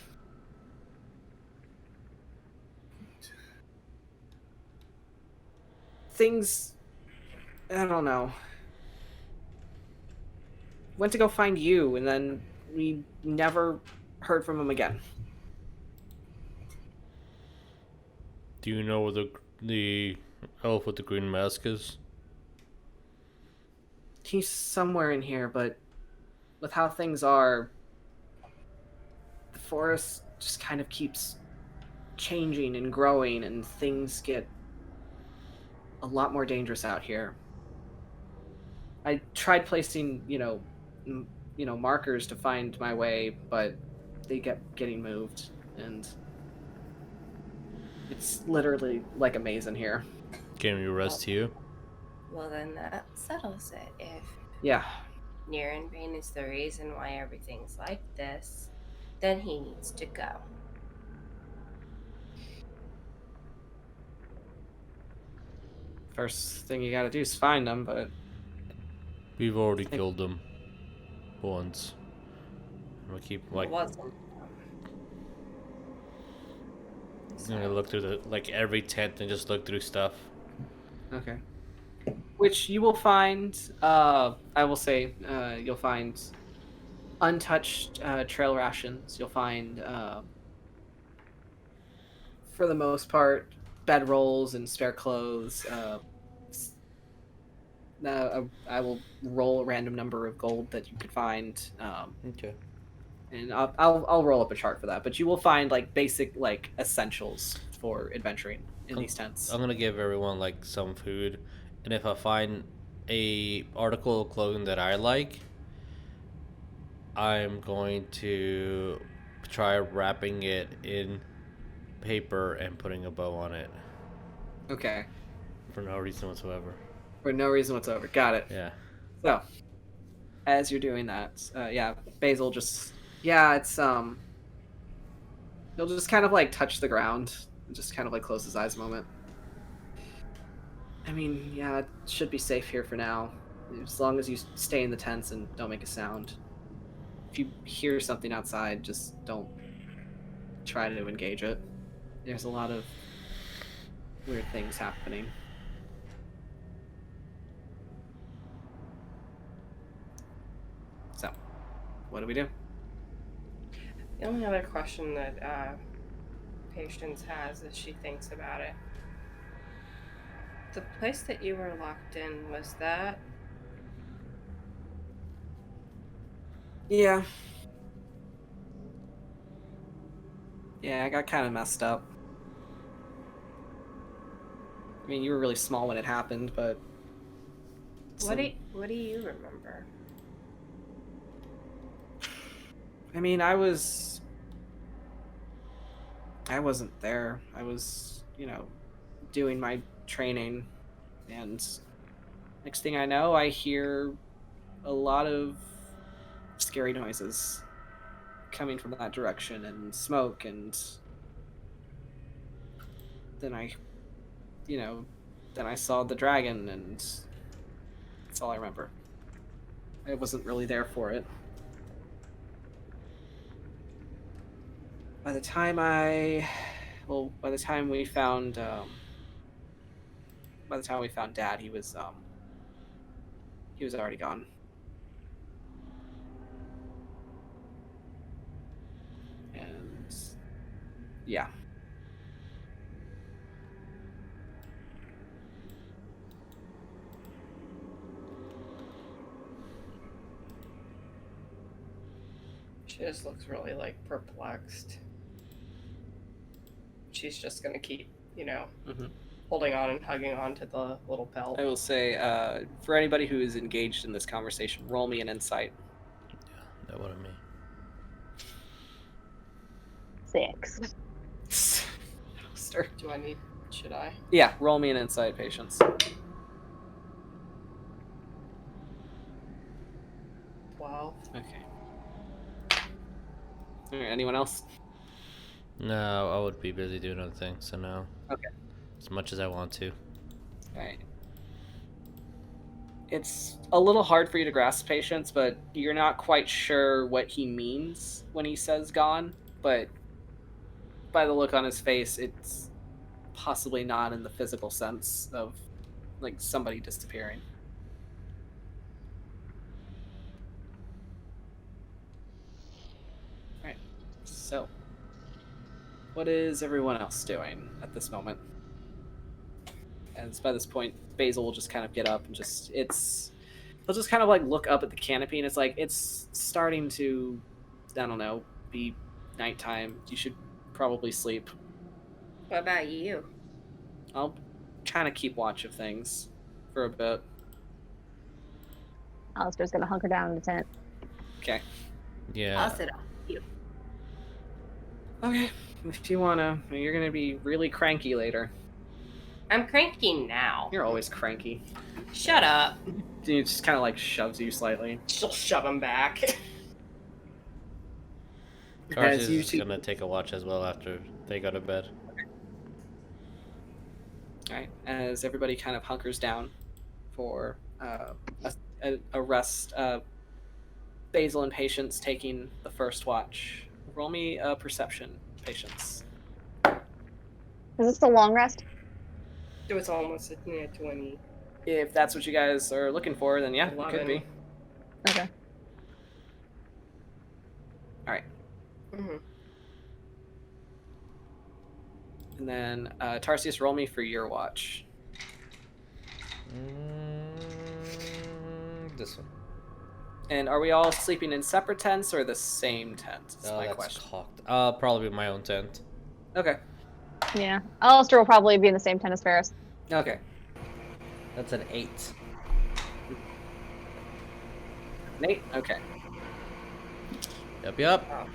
Things... I don't know. Went to go find you, and then we never heard from him again. Do you know where the elf with the green mask is? He's somewhere in here, but with how things are, the forest just kind of keeps changing and growing, and things get a lot more dangerous out here. I tried placing, markers to find my way, but they kept getting moved, and it's literally like a maze in here. Can we rest you? Well, then that settles it. If Yeah. Nirenbane is the reason why everything's like this, then he needs to go. First thing you gotta do is find them, but We've already killed them once. We keep like. It wasn't. I'm gonna look through every tent and just look through stuff. okay. Which you will find, I will say, you'll find untouched trail rations. You'll find, for the most part, bedrolls and spare clothes. I will roll a random number of gold that you could find. Okay. And I'll roll up a chart for that. But you will find basic essentials for adventuring in these tents. I'm gonna give everyone some food, and if I find a article of clothing that I like, I'm going to try wrapping it in paper and putting a bow on it. Okay. For no reason whatsoever. For no reason whatsoever. Got it. Yeah. So, as you're doing that, Basil just, it's, he'll just kind of touch the ground and just kind of close his eyes a moment. I mean, it should be safe here for now, as long as you stay in the tents and don't make a sound. If you hear something outside, just don't try to engage it. There's a lot of weird things happening. So, what do we do? The only other question that Patience has as she thinks about it. The place that you were locked in, was that? Yeah. Yeah, I got kind of messed up. I mean, you were really small when it happened, but... What do you remember? I mean, I wasn't there. I was, doing my training, and next thing I know, I hear a lot of scary noises coming from that direction, and smoke, and then I saw the dragon, and that's all I remember. I wasn't really there for it. By the time we found Dad, he was already gone. And yeah. She just looks really perplexed. She's just gonna keep, holding on and hugging on to the little pelt. I will say, for anybody who is engaged in this conversation, roll me an insight. Yeah, that wasn't me. 6. Should I? Yeah, roll me an insight, Patience. 12. Okay. Alright, anyone else? No, I would be busy doing other things, so no. Okay. As much as I want to. Alright. It's a little hard for you to grasp, Patience, but you're not quite sure what he means when he says gone, but by the look on his face, it's possibly not in the physical sense of somebody disappearing. Alright. So, what is everyone else doing at this moment? And by this point, Basil will just kind of get up and he'll just kind of like look up at the canopy, and it's like it's starting to, I don't know, be nighttime. You should probably sleep. What about you? I'll kind of keep watch of things for a bit. Alistair's gonna hunker down in the tent. Okay. Yeah. I'll sit up. You. Okay. If you wanna, you're gonna be really cranky later. I'm cranky now. You're always cranky. Shut up. He just kind of like shoves you slightly. She'll shove him back. Tarsius is gonna take a watch as well after they go to bed. Alright, as everybody kind of hunkers down for a rest, Basil and Patience taking the first watch. Roll me a perception, Patience. Is this the long rest? It was almost a 20. If that's what you guys are looking for, then yeah, it could be. Okay. Alright. Mm-hmm. And then, Tarsius, roll me for your watch. This one. And are we all sleeping in separate tents or the same tent? That's my That's question. cocked. Probably my own tent. Okay. Yeah. Alistair will probably be in the same tent as Ferris. Okay. That's an 8. Nate? Okay. Yep.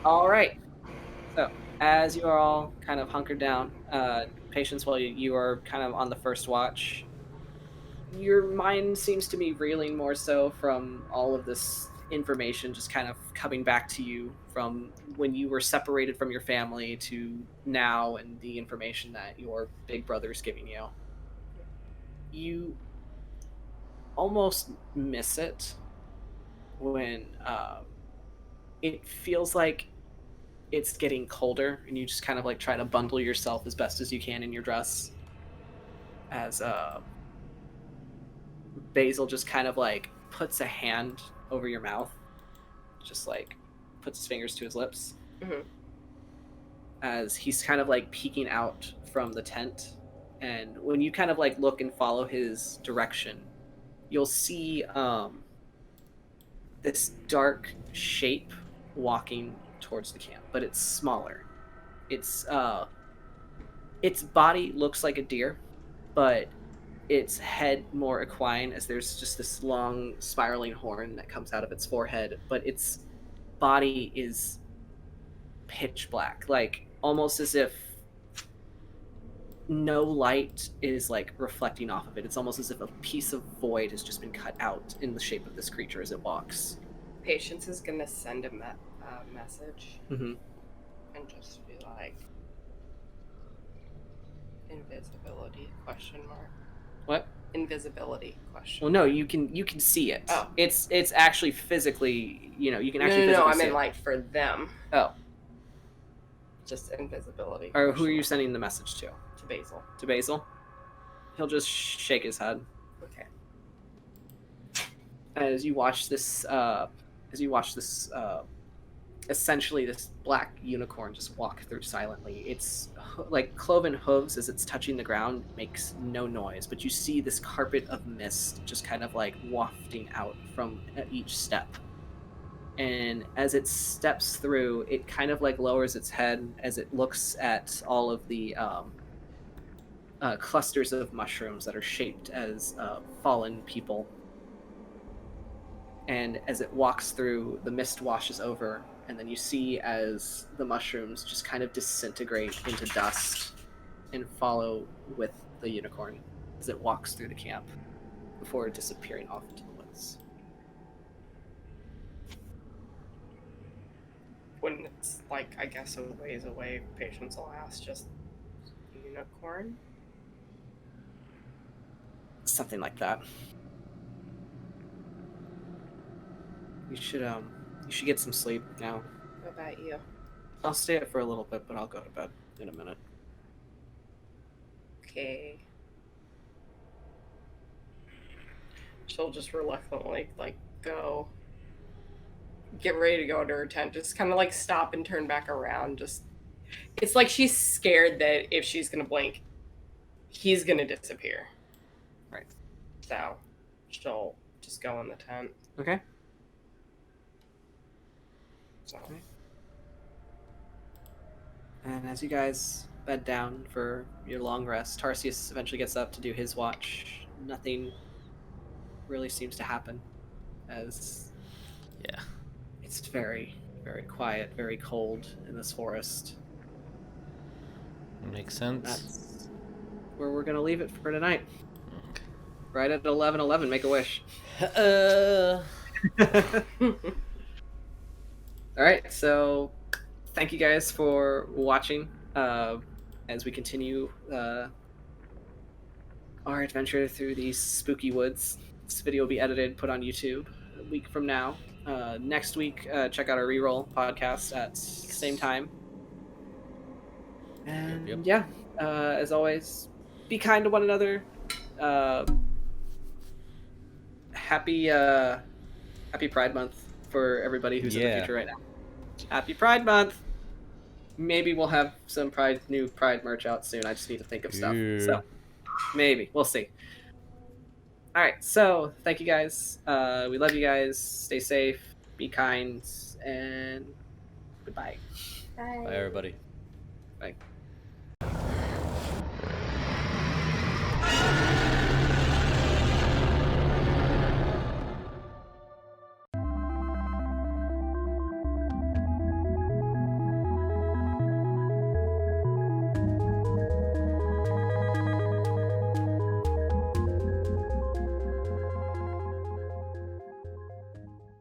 All right. So, as you are all kind of hunkered down, Patience, while you are kind of on the first watch, your mind seems to be reeling more so from all of this information just kind of coming back to you from when you were separated from your family to now, and the information that your big brother's giving you. You almost miss it when it feels like it's getting colder, and you just kind of like try to bundle yourself as best as you can in your dress, as Basil just kind of like puts a hand over your mouth, just like puts his fingers to his lips, as he's kind of like peeking out from the tent. And when you kind of like look and follow his direction, you'll see this dark shape walking towards the camp, but it's smaller. Its body looks like a deer, but its head more equine, as there's just this long spiraling horn that comes out of its forehead, but its body is pitch black, like almost as if no light is like reflecting off of it. It's almost as if a piece of void has just been cut out in the shape of this creature as it walks. Patience is gonna send a message Mm-hmm. and just be like, invisibility ? What? Invisibility ? Well, no, you can see it. Oh. It's actually physically, you can actually No, physically I see meant it. like for them. Oh. Just invisibility. Or who are you sending the message to? To Basil. To Basil? He'll just shake his head. Okay. As you watch this, essentially this black unicorn just walk through silently. It's like cloven hooves as it's touching the ground makes no noise, but you see this carpet of mist just kind of like wafting out from each step. And as it steps through, it kind of like lowers its head as it looks at all of the clusters of mushrooms that are shaped as fallen people. And as it walks through, the mist washes over, and then you see as the mushrooms just kind of disintegrate into dust and follow with the unicorn as it walks through the camp before disappearing off into the woods. When it's like, I guess, a ways away, Patience will ask, just unicorn? Something like that. You should get some sleep now. What about you? I'll stay up for a little bit, but I'll go to bed in a minute. Okay. She'll just reluctantly, like, go. get ready to go into her tent. Just kind of like stop and turn back around. Just, it's like she's scared that if she's gonna blink, he's gonna disappear. Right. So she'll just go in the tent. Okay. So. And as you guys bed down for your long rest, Tarsius eventually gets up to do his watch. Nothing really seems to happen, as Yeah. it's very, very quiet, very cold in this forest. Makes sense. That's where we're gonna leave it for tonight. Right at 11:11. Make a wish. All right. So, thank you guys for watching. As we continue our adventure through these spooky woods. This video will be edited, put on YouTube a week from now. Next week, check out our reroll podcast at same time. And yeah, as always, be kind to one another. Happy Pride Month for everybody who's in the future right now. Happy Pride Month. Maybe we'll have some new Pride merch out soon. I just need to think of stuff. So maybe we'll see. All right. So thank you guys. We love you guys. Stay safe. Be kind. And goodbye. Bye. Bye, everybody. Bye.